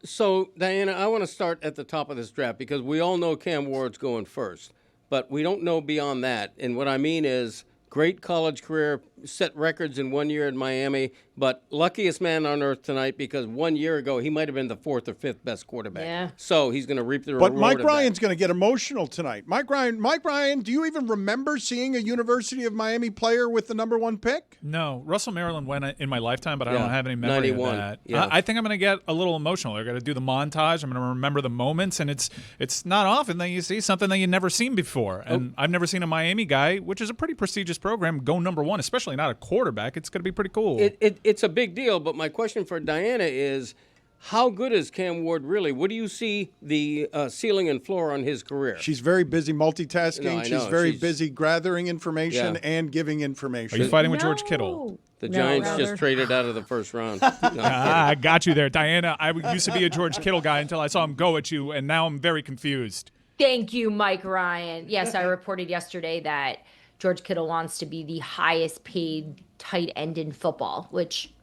Speaker 4: So, Dianna, I want to start at the top of this draft because we all know Cam Ward's going first. But we don't know beyond that. And what I mean is great college career, set records in 1 year in Miami, but luckiest man on earth tonight because 1 year ago he might have been the fourth or fifth best quarterback. Yeah. So he's going to reap the reward.
Speaker 2: But Mike Ryan's going to get emotional tonight. Mike Ryan, do you even remember seeing a University of Miami player with the number one pick?
Speaker 6: No. Russell Maryland went in my lifetime, but I don't have any memory
Speaker 4: 91.
Speaker 6: of that.
Speaker 4: Yeah.
Speaker 6: I think I'm going to get a little emotional. I've got to do the montage. I'm going to remember the moments, and it's not often that you see something that you've never seen before. And I've never seen a Miami guy, which is a pretty prestigious program, go number one, especially not a quarterback. It's going to be pretty cool.
Speaker 4: It's a big deal, but my question for Dianna is, how good is Cam Ward really? What do you see the ceiling and floor on his career?
Speaker 2: She's very busy multitasking.
Speaker 4: No, I know.
Speaker 2: She's very busy gathering information and giving information.
Speaker 6: Are you fighting with George Kittle?
Speaker 4: The Giants just traded out of the first round.
Speaker 6: I got you there, Dianna. I used to be a George Kittle guy until I saw him go at you, and now I'm very confused.
Speaker 13: Thank you, Mike Ryan. Yes, I reported yesterday that George Kittle wants to be the highest paid tight end in football, which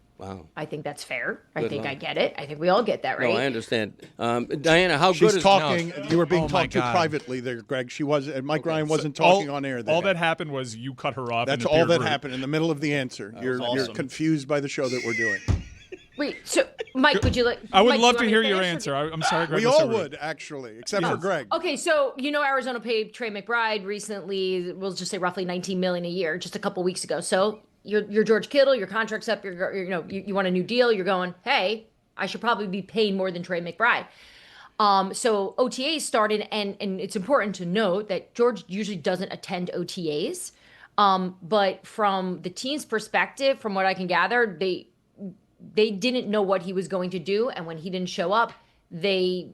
Speaker 13: I think that's fair. I think I get it. I think we all get that, right?
Speaker 4: No, I understand. Dianna, how
Speaker 2: She's
Speaker 4: good is
Speaker 2: talking? You were being talked to privately there, Greg. She was, and Mike Ryan wasn't talking on air.
Speaker 6: All that happened was you cut her off.
Speaker 2: That's all that happened in the middle of the answer. You're confused by the show that we're doing.
Speaker 13: Wait, so Mike, would you like?
Speaker 6: I would
Speaker 13: Mike,
Speaker 6: love to hear your answer. I'm sorry, Greg.
Speaker 2: We all would, actually, except for Greg.
Speaker 13: Okay, so Arizona paid Trey McBride recently. We'll just say roughly $19 million a year, just a couple weeks ago. So you're George Kittle, your contract's up, you want a new deal, you're going, hey, I should probably be paying more than Trey McBride. So OTAs started, and it's important to note that George usually doesn't attend OTAs. But from the team's perspective, from what I can gather, they didn't know what he was going to do. And when he didn't show up, they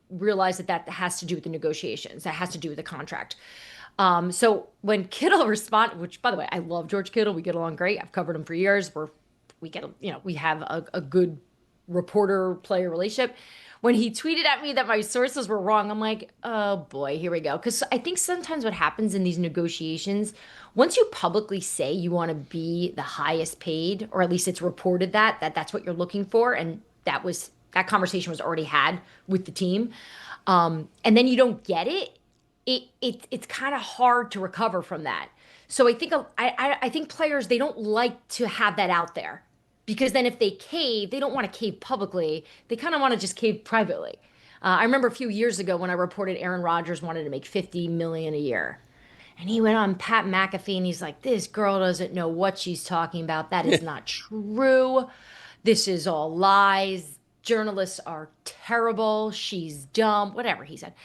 Speaker 13: realized that has to do with the negotiations. That has to do with the contract. So when Kittle responded, which by the way, I love George Kittle. We get along great. I've covered him for years. We have a good reporter-player relationship. When he tweeted at me that my sources were wrong, I'm like, oh boy, here we go. Because I think sometimes what happens in these negotiations, once you publicly say you want to be the highest paid, or at least it's reported that's what you're looking for, and that conversation was already had with the team, and then you don't get it, it's kind of hard to recover from that. So I think players, they don't like to have that out there. Because then if they cave, they don't want to cave publicly. They kind of want to just cave privately. I remember a few years ago when I reported Aaron Rodgers wanted to make $50 million a year. And he went on Pat McAfee and he's like, this girl doesn't know what she's talking about. That is not true. This is all lies. Journalists are terrible. She's dumb. Whatever he said.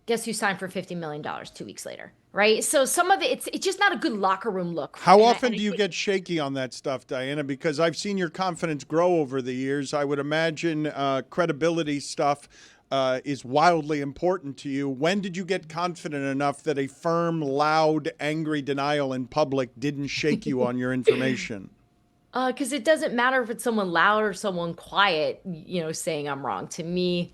Speaker 13: Guess who signed for $50 million 2 weeks later? Right? So some of it's just not a good locker room look.
Speaker 2: How often do you get shaky on that stuff, Dianna? Because I've seen your confidence grow over the years. I would imagine credibility stuff is wildly important to you. When did you get confident enough that a firm, loud, angry denial in public didn't shake you on your information?
Speaker 13: Because it doesn't matter if it's someone loud or someone quiet, saying I'm wrong. To me,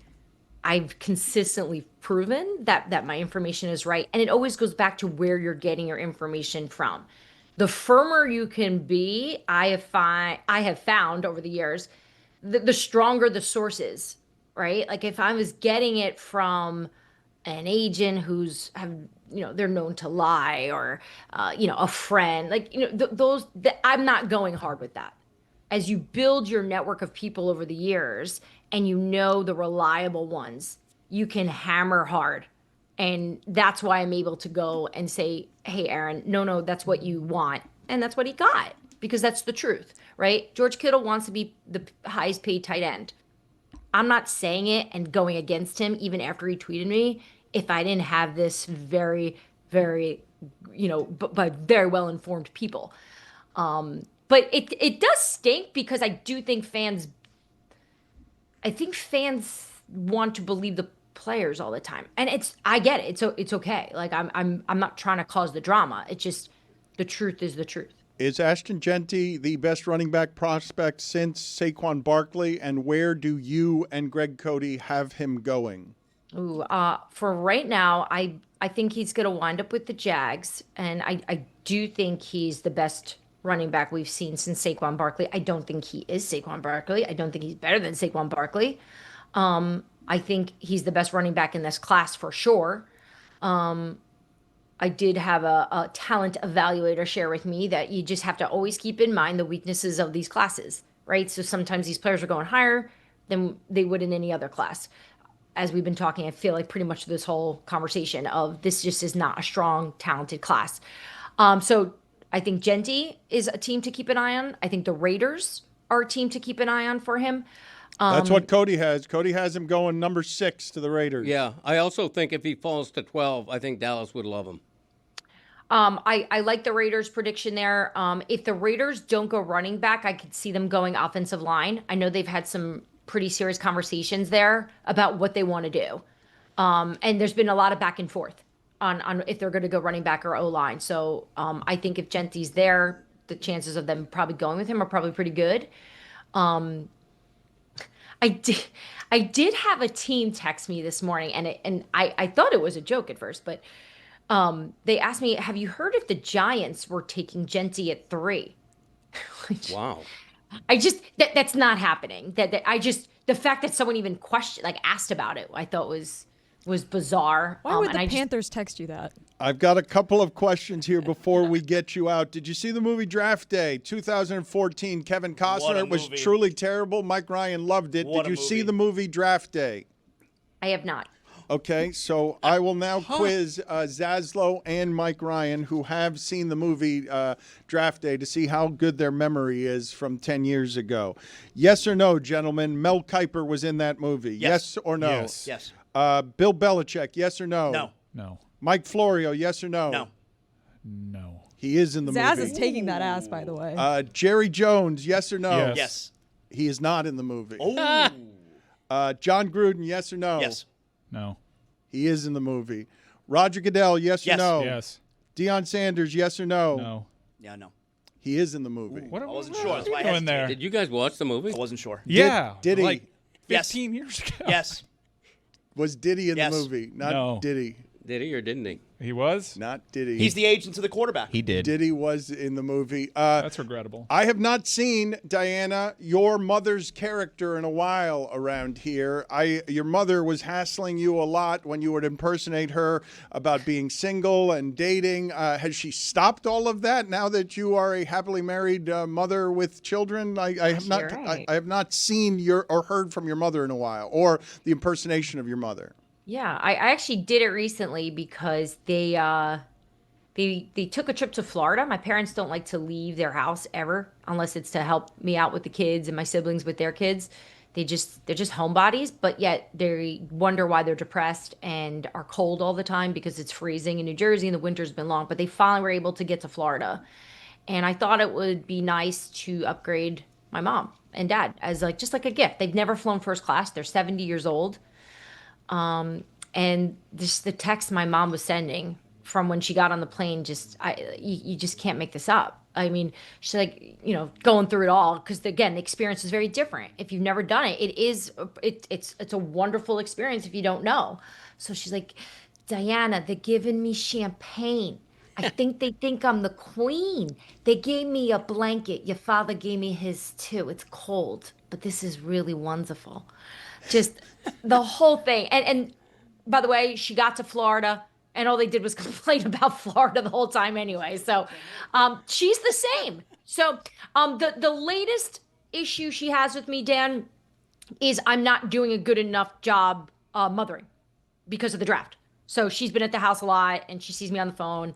Speaker 13: I've consistently proven that my information is right. And it always goes back to where you're getting your information from. The firmer you can be, I have found over the years, the stronger the sources, right? Like if I was getting it from an agent they're known to lie, or, a friend, I'm not going hard with that. As you build your network of people over the years and the reliable ones, you can hammer hard. And that's why I'm able to go and say, hey, Aaron, no, that's what you want. And that's what he got, because that's the truth, right? George Kittle wants to be the highest paid tight end. I'm not saying it and going against him even after he tweeted me if I didn't have this very, very, but very well-informed people. But it does stink, because I do think fans want to believe the players all the time. And I get it. It's okay. Like I'm not trying to cause the drama. It's just the truth is the truth.
Speaker 2: Is Ashton Jeanty the best running back prospect since Saquon Barkley, and where do you and Greg Coty have him going?
Speaker 13: Ooh, for right now, I think he's going to wind up with the Jags, and I do think he's the best running back we've seen since Saquon Barkley. I don't think he is Saquon Barkley. I don't think he's better than Saquon Barkley. I think he's the best running back in this class for sure. I did have a talent evaluator share with me that you just have to always keep in mind the weaknesses of these classes, right? So sometimes these players are going higher than they would in any other class. As we've been talking, I feel like pretty much this whole conversation of this just is not a strong, talented class. So I think Jeanty is a team to keep an eye on. I think the Raiders are a team to keep an eye on for him.
Speaker 2: That's what Coty has. Coty has him going number 6 to the Raiders.
Speaker 4: Yeah, I also think if he falls to 12, I think Dallas would love him.
Speaker 13: I like the Raiders' prediction there. If the Raiders don't go running back, I could see them going offensive line. I know they've had some pretty serious conversations there about what they want to do. And there's been a lot of back and forth on if they're going to go running back or O-line. So I think if Jeanty's there, the chances of them probably going with him are probably pretty good. I did have a team text me this morning, and I thought it was a joke at first, but they asked me, have you heard if the Giants were taking Jeanty at 3?
Speaker 4: Wow.
Speaker 13: I just, that's not happening. The fact that someone even asked about it, I thought was bizarre.
Speaker 7: Why would the Panthers text you that?
Speaker 2: I've got a couple of questions here before we get you out. Did you see the movie Draft Day 2014? Kevin Costner. It was truly terrible. Mike Ryan loved it. Did you see the movie Draft Day?
Speaker 13: I have not.
Speaker 2: Okay, so I will now quiz Zaslow and Mike Ryan, who have seen the movie Draft Day, to see how good their memory is from 10 years ago. Yes or no, gentlemen? Mel Kiper was in that movie. Yes or no?
Speaker 6: Yes.
Speaker 5: Yes.
Speaker 2: Bill Belichick, yes or no?
Speaker 5: No.
Speaker 6: No.
Speaker 2: Mike Florio, yes or no?
Speaker 5: No.
Speaker 6: No.
Speaker 2: He is in the
Speaker 7: Zaz
Speaker 2: movie.
Speaker 7: is taking that ass, by the way.
Speaker 2: Jerry Jones, yes or no?
Speaker 6: Yes.
Speaker 5: Yes.
Speaker 2: He is not in the movie.
Speaker 5: Oh.
Speaker 2: John Gruden, yes or no?
Speaker 5: Yes.
Speaker 6: No.
Speaker 2: He is in the movie. Roger Goodell, yes or
Speaker 5: Yes.
Speaker 2: no?
Speaker 6: Yes.
Speaker 2: Deion Sanders, yes or no?
Speaker 6: No.
Speaker 5: Yeah, no.
Speaker 2: He is in the movie.
Speaker 6: What
Speaker 5: I
Speaker 6: are
Speaker 5: wasn't
Speaker 6: we
Speaker 5: sure. That's why I
Speaker 6: doing
Speaker 5: hesitated.
Speaker 6: there?
Speaker 4: Did you guys watch the movie?
Speaker 5: I wasn't sure.
Speaker 6: Yeah.
Speaker 2: Did he?
Speaker 6: Like
Speaker 5: Yes.
Speaker 6: 15 years ago.
Speaker 5: Yes.
Speaker 2: Was Diddy in
Speaker 5: Yes.
Speaker 2: the movie? Not
Speaker 6: No.
Speaker 2: Diddy.
Speaker 4: Did he or didn't he?
Speaker 6: He was?
Speaker 2: Not Diddy.
Speaker 5: He's the agent to the quarterback.
Speaker 8: He did.
Speaker 2: Diddy was in the movie.
Speaker 6: That's regrettable.
Speaker 2: I have not seen, Diana, your mother's character in a while around here. Your mother was hassling you a lot when you would impersonate her about being single and dating. Has she stopped all of that now that you are a happily married mother with children? I have not.
Speaker 13: Right.
Speaker 2: I have not seen or heard from your mother in a while, or the impersonation of your mother.
Speaker 13: Yeah, I actually did it recently because they took a trip to Florida. My parents don't like to leave their house ever unless it's to help me out with the kids and my siblings with their kids. They're just homebodies, but yet they wonder why they're depressed and are cold all the time because it's freezing in New Jersey and the winter's been long. But they finally were able to get to Florida. And I thought it would be nice to upgrade my mom and dad as just like a gift. They've never flown first class. They're 70 years old. And just the text my mom was sending from when she got on the plane, you just can't make this up. I mean, she's like, going through it all because again, the experience is very different. If you've never done it, it's a wonderful experience if you don't know. So she's like, Diana, they're giving me champagne. I think they think I'm the queen. They gave me a blanket. Your father gave me his too. It's cold, but this is really wonderful. Just the whole thing. And by the way, she got to Florida and all they did was complain about Florida the whole time anyway. So she's the same. So the latest issue she has with me, Dan, is I'm not doing a good enough job mothering because of the draft. So she's been at the house a lot and she sees me on the phone.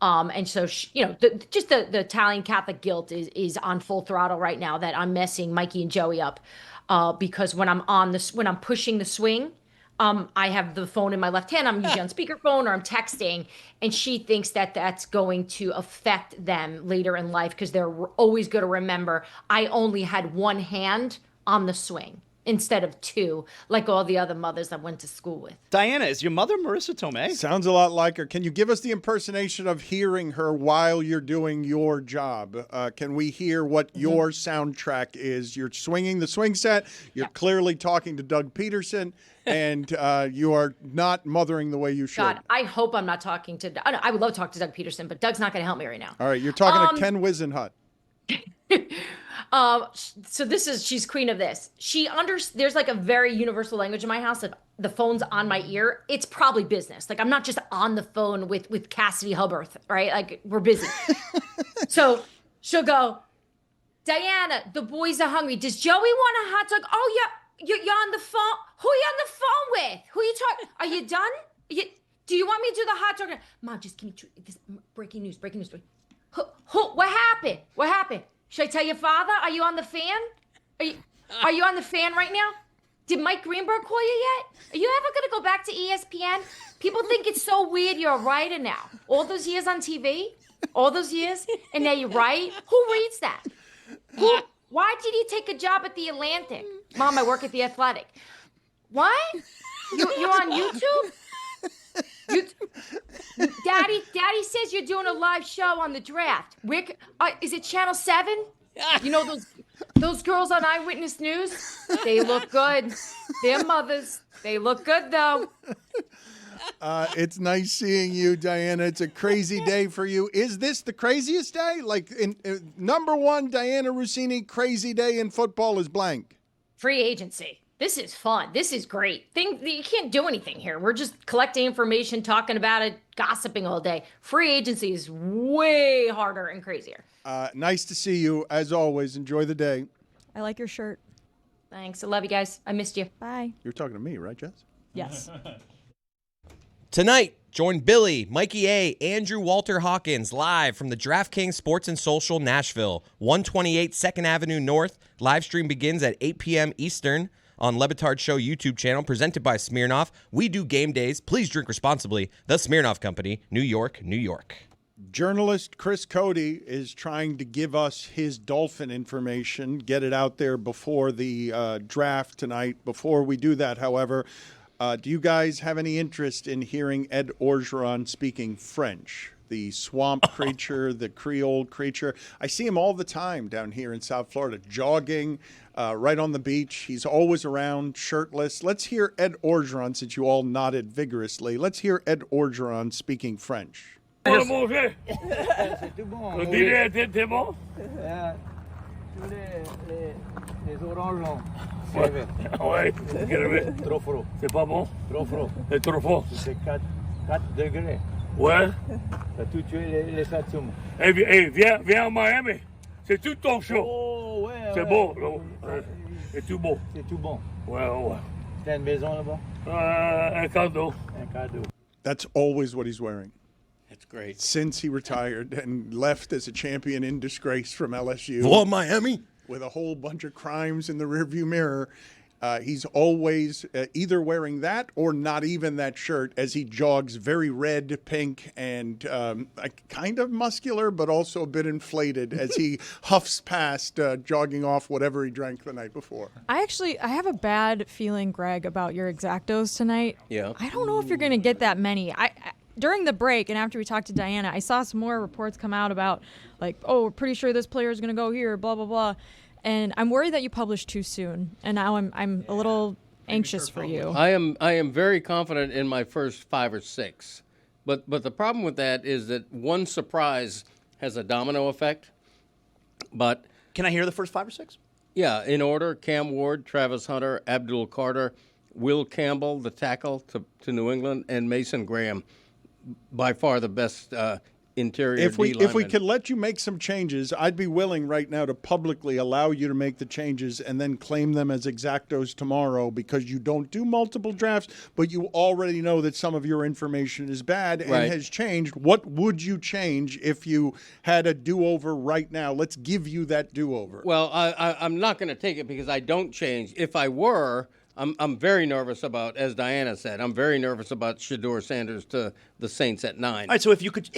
Speaker 13: And so, the Italian Catholic guilt is on full throttle right now that I'm messing Mikey and Joey up. Because when I'm pushing the swing, I have the phone in my left hand. I'm usually on speakerphone or I'm texting, and she thinks that that's going to affect them later in life because they're always going to remember I only had one hand on the swing instead of two, like all the other mothers I went to school with.
Speaker 5: Diana, is your mother Marissa Tomei?
Speaker 2: Sounds a lot like her. Can you give us the impersonation of hearing her while you're doing your job? Can we hear what your soundtrack is? You're swinging the swing set. You're clearly talking to Doug Peterson, and you are not mothering the way you should.
Speaker 13: God, I hope I'm not talking to. I would love to talk to Doug Peterson, but Doug's not going to help me right now.
Speaker 2: All right, you're talking to Ken Wisenhut.
Speaker 13: So she's queen of this. There's like a very universal language in my house. If the phone's on my ear, it's probably business. Like I'm not just on the phone with Cassidy Hubbarth, right? Like we're busy. So she'll go, Diana, the boys are hungry. Does Joey want a hot dog? Oh yeah, you're on the phone. Who are you on the phone with? Who are you talking? Are you done? Do you want me to do the hot dog? Mom, just give me this breaking news. What happened? What happened? Should I tell your father? Are you on the fan? Are you on the fan right now? Did Mike Greenberg call you yet? Are you ever going to go back to ESPN? People think it's so weird you're a writer now. All those years on TV? All those years? And now you write? Who reads that? Why did you take a job at The Atlantic? Mom, I work at The Athletic. What? You're on YouTube? Daddy says you're doing a live show on the draft. Is it Channel 7? You know those girls on Eyewitness News? They look good. They're mothers. They look good, though.
Speaker 2: It's nice seeing you, Diana. It's a crazy day for you. Is this the craziest day? Like, number one, Dianna Russini, crazy day in football is blank.
Speaker 13: Free agency. This is fun. This is great. You can't do anything here. We're just collecting information, talking about it, gossiping all day. Free agency is way harder and crazier.
Speaker 2: Nice to see you. As always, enjoy the day.
Speaker 7: I like your shirt.
Speaker 13: Thanks. I love you guys. I missed you.
Speaker 7: Bye.
Speaker 2: You're talking to me, right, Jess?
Speaker 7: Yes.
Speaker 8: Tonight, join Billy, Mikey A., Andrew Walter Hawkins live from the DraftKings Sports and Social Nashville, 128 2nd Avenue North. Live stream begins at 8 p.m. Eastern on Le Batard Show YouTube channel, presented by Smirnoff. We do game days. Please drink responsibly. The Smirnoff Company, New York, New York.
Speaker 2: Journalist Chris Cody is trying to give us his Dolphin information, get it out there before the draft tonight. Before we do that, however, do you guys have any interest in hearing Ed Orgeron speaking French? The swamp creature, the Creole creature. I see him all the time down here in South Florida, jogging right on the beach. He's always around, shirtless. Let's hear Ed Orgeron, since you all nodded vigorously. Let's hear Ed Orgeron speaking French.
Speaker 14: C'est tout bon. C'est bon? Les oranges longs. Ouais, trop froid. C'est pas bon? Trop froid. C'est trop froid. C'est 4 degrés. Ouais. T'as tout tué les satums. Eh, viens à Miami. C'est tout ton show. Oh, ouais. C'est beau. C'est tout beau. C'est tout bon. Ouais. T'as une maison là-bas? Un cadeau.
Speaker 2: That's always what he's wearing.
Speaker 4: That's great.
Speaker 2: Since he retired and left as a champion in disgrace from LSU.
Speaker 8: Well, Miami.
Speaker 2: With a whole bunch of crimes in the rearview mirror. He's always either wearing that or not even that shirt as he jogs, very red, pink, and kind of muscular, but also a bit inflated as he huffs past, jogging off whatever he drank the night before.
Speaker 7: I have a bad feeling, Greg, about your exactos tonight.
Speaker 4: Yeah.
Speaker 7: I don't know if you're going to get that many. During the break and after we talked to Dianna, I saw some more reports come out about, like, oh, we're pretty sure this player is going to go here, blah, blah, blah. And I'm worried that you published too soon, and now I'm a little anxious for you.
Speaker 4: I am very confident in my first 5 or 6, but the problem with that is that one surprise has a domino effect. But
Speaker 5: can I hear the first 5 or 6?
Speaker 4: Yeah, in order: Cam Ward, Travis Hunter, Abdul Carter, Will Campbell, the tackle to New England, and Mason Graham. By far the best interior
Speaker 2: If we
Speaker 4: lineman.
Speaker 2: could let you make some changes, I'd be willing right now to publicly allow you to make the changes and then claim them as exactos tomorrow, because you don't do multiple drafts, but you already know that some of your information is bad and has changed. What would you change if you had a do-over right now? Let's give you that do-over.
Speaker 4: Well, I'm not going to take it because I don't change. If I were, I'm very nervous about, as Dianna said, I'm very nervous about Shedeur Sanders to the Saints at 9.
Speaker 5: All right, so if you could,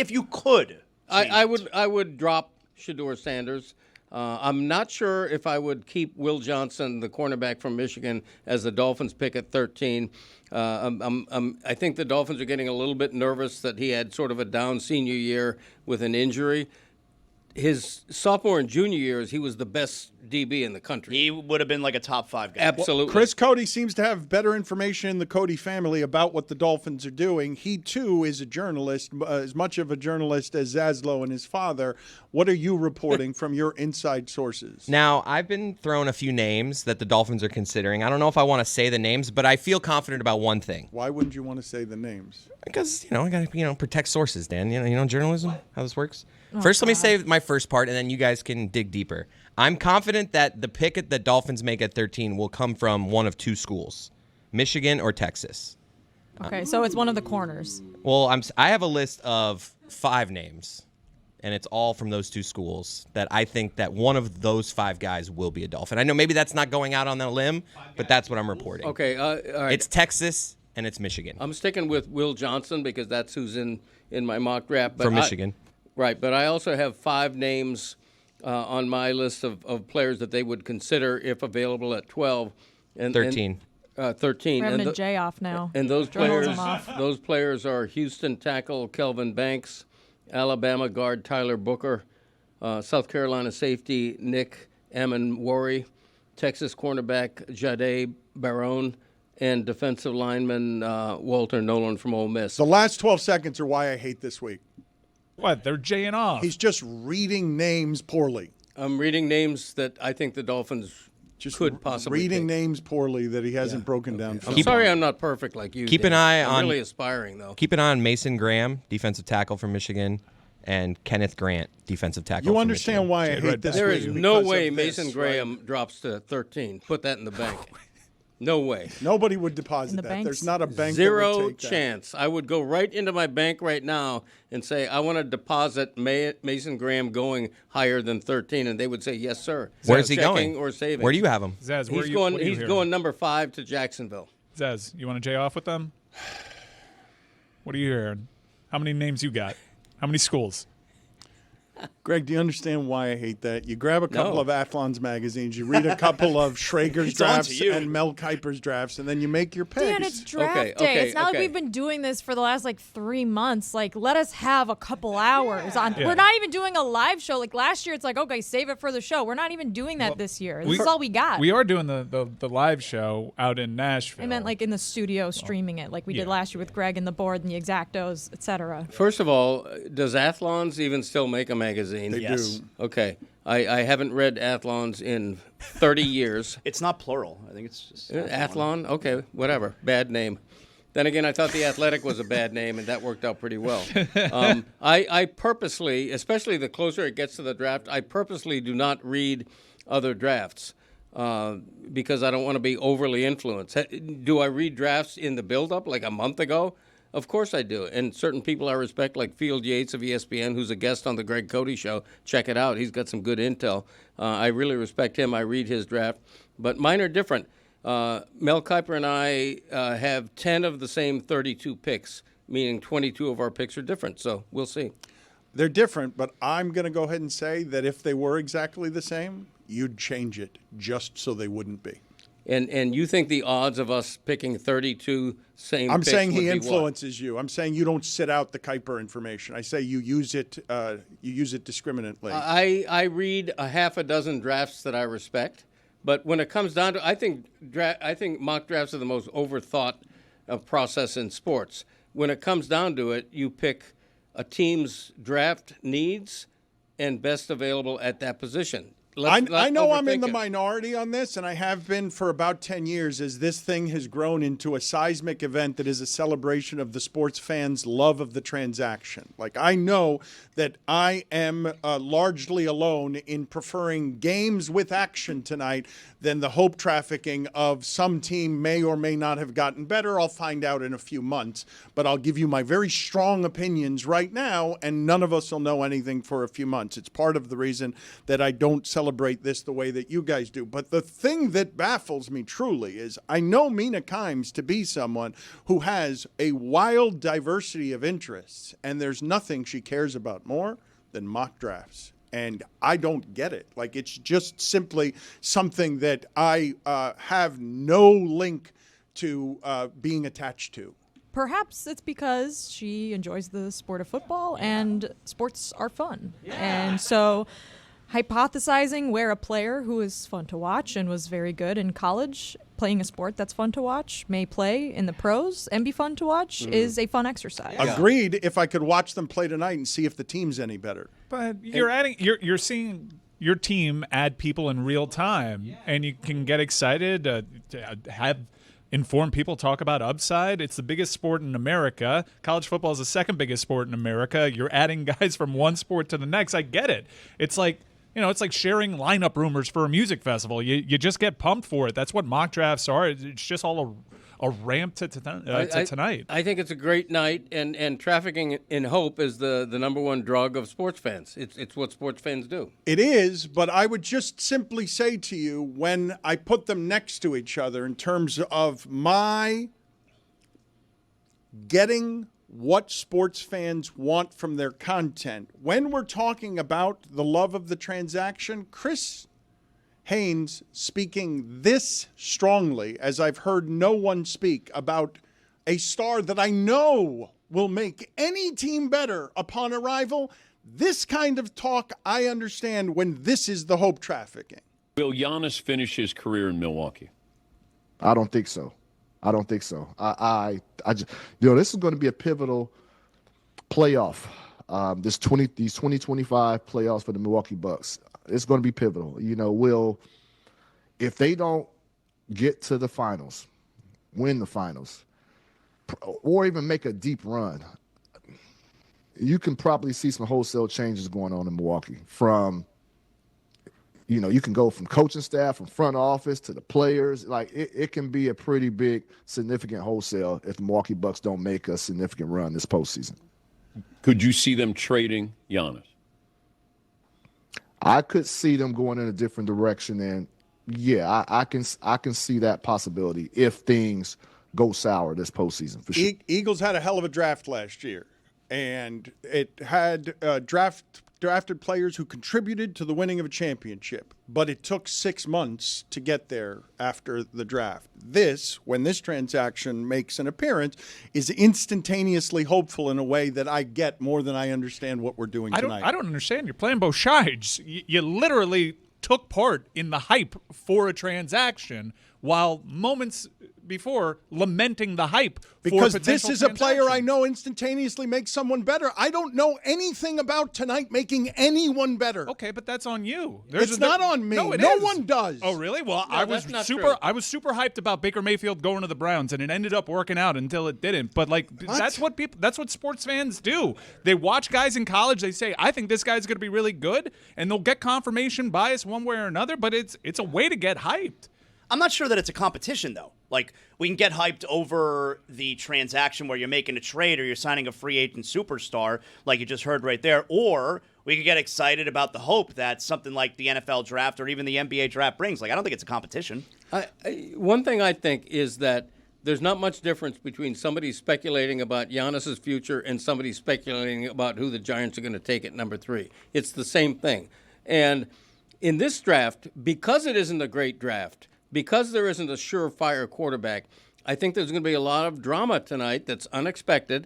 Speaker 4: I would drop Shedeur Sanders. I'm not sure if I would keep Will Johnson, the cornerback from Michigan, as the Dolphins pick at 13. I think the Dolphins are getting a little bit nervous that he had sort of a down senior year with an injury. His sophomore and junior years, he was the best DB in the country.
Speaker 5: He would have been like a top 5 guy.
Speaker 4: Absolutely.
Speaker 2: Well, Chris Cody seems to have better information in the Cody family about what the Dolphins are doing. He, too, is a journalist, as much of a journalist as Zaslow and his father. What are you reporting from your inside sources?
Speaker 8: Now, I've been thrown a few names that the Dolphins are considering. I don't know if I want to say the names, but I feel confident about one thing.
Speaker 2: Why wouldn't you want to say the names?
Speaker 8: Because, I got to, protect sources, Dan. You know journalism, how this works? First, let me say my first part, and then you guys can dig deeper. I'm confident that the pick that Dolphins make at 13 will come from one of 2 schools, Michigan or Texas.
Speaker 7: Okay, so it's one of the corners.
Speaker 8: Well, I have a list of 5 names, and it's all from those 2 schools that I think that one of those 5 guys will be a Dolphin. I know maybe that's not going out on a limb, but that's what I'm reporting.
Speaker 4: Okay, all right.
Speaker 8: It's Texas and it's Michigan.
Speaker 4: I'm sticking with Will Johnson because that's who's in my mock draft.
Speaker 8: From Michigan.
Speaker 4: Right, but I also have 5 names on my list of players that they would consider if available at 12. And
Speaker 8: 13.
Speaker 4: 13.
Speaker 7: We're having a J off now.
Speaker 4: And those players are Houston tackle Kelvin Banks, Alabama guard Tyler Booker, South Carolina safety Nick Amon-Wari, Texas cornerback Jade Barone, and defensive lineman Walter Nolan from Ole Miss.
Speaker 2: The last 12 seconds are why I hate this week.
Speaker 6: What? They're Jaying off.
Speaker 2: He's just reading names poorly.
Speaker 4: I'm reading names that I think the Dolphins could possibly
Speaker 2: reading
Speaker 4: pick.
Speaker 2: names poorly that he hasn't broken down.
Speaker 4: I'm sorry I'm not perfect like you.
Speaker 8: Keep an eye on.
Speaker 4: I'm really aspiring, though.
Speaker 8: Keep an eye on Mason Graham, defensive tackle from Michigan, and Kenneth Grant, defensive tackle
Speaker 2: You
Speaker 8: from
Speaker 2: understand
Speaker 8: Michigan.
Speaker 2: why I hate this
Speaker 4: There
Speaker 2: week
Speaker 4: is no
Speaker 2: because
Speaker 4: way
Speaker 2: of
Speaker 4: Mason
Speaker 2: this,
Speaker 4: Graham drops to 13. Put that in the bank. No way.
Speaker 2: Nobody would deposit that.
Speaker 7: banks?
Speaker 2: There's not a bank
Speaker 4: Zero
Speaker 2: that would take
Speaker 4: chance. I would go right into my bank right now and say, I want to deposit Mason Graham going higher than 13, and they would say, yes, sir.
Speaker 8: Where's he
Speaker 4: Checking
Speaker 8: going?
Speaker 4: or saving.
Speaker 8: Where do you have him?
Speaker 6: Zaz,
Speaker 4: He's going number 5 to Jacksonville.
Speaker 6: Zaz, you want to jay off with them? What are you hearing? How many names you got? How many schools?
Speaker 2: Greg, do you understand why I hate that? You grab a couple
Speaker 4: No.
Speaker 2: of Athlon's magazines, you read a couple of Schrager's
Speaker 5: It's on to
Speaker 2: drafts
Speaker 5: you.
Speaker 2: and Mel Kiper's drafts, and then you make your picks.
Speaker 7: Dan, it's draft
Speaker 4: Okay,
Speaker 7: day.
Speaker 4: okay,
Speaker 7: It's not like
Speaker 4: okay.
Speaker 7: we've been doing this for the last 3 months. Let us have a couple hours on.
Speaker 6: Yeah.
Speaker 7: We're not even doing a live show. Like last year, it's okay, save it for the show. We're not even doing that this year. This is all we got.
Speaker 6: We are doing the live show out in Nashville.
Speaker 7: I meant in the studio streaming it, like we did last year with Greg and the board and the Exactos, etc.
Speaker 4: First of all, does Athlons even still make a magazine?
Speaker 2: They
Speaker 5: Yes.
Speaker 2: do.
Speaker 4: Okay. I haven't read Athlons in 30 years.
Speaker 5: It's not plural. I think it's just
Speaker 4: Athlon? Okay, whatever. Bad name. Then again, I thought The Athletic was a bad name, and that worked out pretty well. I purposely, especially the closer it gets to the draft, I purposely do not read other drafts because I don't want to be overly influenced. Do I read drafts in the build-up like a month ago? Of course I do. And certain people I respect, like Field Yates of ESPN, who's a guest on the Greg Cody Show. Check it out. He's got some good intel. I really respect him. I read his draft. But mine are different. Mel Kiper and I have 10 of the same 32 picks, meaning 22 of our picks are different. So we'll see.
Speaker 2: They're different, but I'm going to go ahead and say that if they were exactly the same, you'd change it just so they wouldn't be.
Speaker 4: And you think the odds of us picking 32 same
Speaker 2: I'm
Speaker 4: picks
Speaker 2: saying
Speaker 4: would
Speaker 2: he
Speaker 4: be what?
Speaker 2: influences you. I'm saying you don't sit out the Kiper information. I say you use it discriminately.
Speaker 4: I read a half a dozen drafts that I respect, but when it comes down to, I think mock drafts are the most overthought process in sports. When it comes down to it, you pick a team's draft needs and best available at that position.
Speaker 2: I know I'm in the
Speaker 4: overthink it.
Speaker 2: minority on this, and I have been for about 10 years as this thing has grown into a seismic event that is a celebration of the sports fans' love of the transaction. I know that I am largely alone in preferring games with action tonight than the hope trafficking of some team may or may not have gotten better. I'll find out in a few months, but I'll give you my very strong opinions right now, and none of us will know anything for a few months. It's part of the reason that I don't celebrate this the way that you guys do. But the thing that baffles me truly is I know Mina Kimes to be someone who has a wild diversity of interests, and there's nothing she cares about more than mock drafts. And I don't get it. It's just simply something that I have no link to being attached to.
Speaker 7: Perhaps it's because she enjoys the sport of football and sports are fun. And so hypothesizing where a player who is fun to watch and was very good in college playing a sport that's fun to watch may play in the pros and be fun to watch is a fun exercise.
Speaker 2: Agreed, if I could watch them play tonight and see if the team's any better.
Speaker 6: But you're seeing your team add people in real time, and you can get excited to have informed people talk about upside. It's the biggest sport in America. College football is the second biggest sport in America. You're adding guys from one sport to the next. I get it. It's like sharing lineup rumors for a music festival. You just get pumped for it. That's what mock drafts are. It's just all a ramp to tonight.
Speaker 4: I think it's a great night, and trafficking in hope is the number one drug of sports fans. It's what sports fans do.
Speaker 2: It is, but I would just simply say to you, when I put them next to each other in terms of my getting what sports fans want from their content, when we're talking about the love of the transaction, Chris Haynes speaking this strongly, as I've heard no one speak about a star that I know will make any team better upon arrival. This kind of talk I understand when this is the hope trafficking.
Speaker 15: Will Giannis finish his career in Milwaukee?
Speaker 16: I don't think so. I just, this is going to be a pivotal playoff. These 2025 playoffs for the Milwaukee Bucks. It's going to be pivotal. If they don't get to the finals, win the finals, or even make a deep run, you can probably see some wholesale changes going on in Milwaukee from you can go from coaching staff, from front office to the players. Like it can be a pretty big, significant wholesale if the Milwaukee Bucks don't make a significant run this postseason.
Speaker 15: Could you see them trading Giannis?
Speaker 16: I could see them going in a different direction, and yeah, I can see that possibility if things go sour this postseason for sure.
Speaker 2: Eagles had a hell of a draft last year, and it had drafted players who contributed to the winning of a championship, but it took 6 months to get there after the draft. When this transaction makes an appearance, is instantaneously hopeful in a way that I get more than I understand what we're doing tonight.
Speaker 6: I don't understand. You're playing both sides. You literally took part in the hype for a transaction while moments before lamenting the hype
Speaker 2: because
Speaker 6: for
Speaker 2: this is a player I know instantaneously makes someone better. I don't know anything about tonight making anyone better.
Speaker 6: Okay, but that's on you.
Speaker 2: It's not on me.
Speaker 6: No, it
Speaker 2: no
Speaker 6: is.
Speaker 2: one does.
Speaker 6: Oh, really? Well,
Speaker 4: No,
Speaker 6: I was
Speaker 4: that's not
Speaker 6: super.
Speaker 4: true.
Speaker 6: I was super hyped about Baker Mayfield going to the Browns, and it ended up working out until it didn't. But that's what people. That's what sports fans do. They watch guys in college. They say, "I think this guy's going to be really good," and they'll get confirmation bias one way or another. But it's a way to get hyped.
Speaker 5: I'm not sure that it's a competition, though. Like, we can get hyped over the transaction where you're making a trade or you're signing a free agent superstar, like you just heard right there, or we could get excited about the hope that something like the NFL draft or even the NBA draft brings. Like, I don't think it's a competition.
Speaker 4: One thing I think is that there's not much difference between somebody speculating about Giannis's future and somebody speculating about who the Giants are going to take at number 3. It's the same thing. And in this draft, because it isn't a great draft, because there isn't a surefire quarterback, I think there's going to be a lot of drama tonight that's unexpected.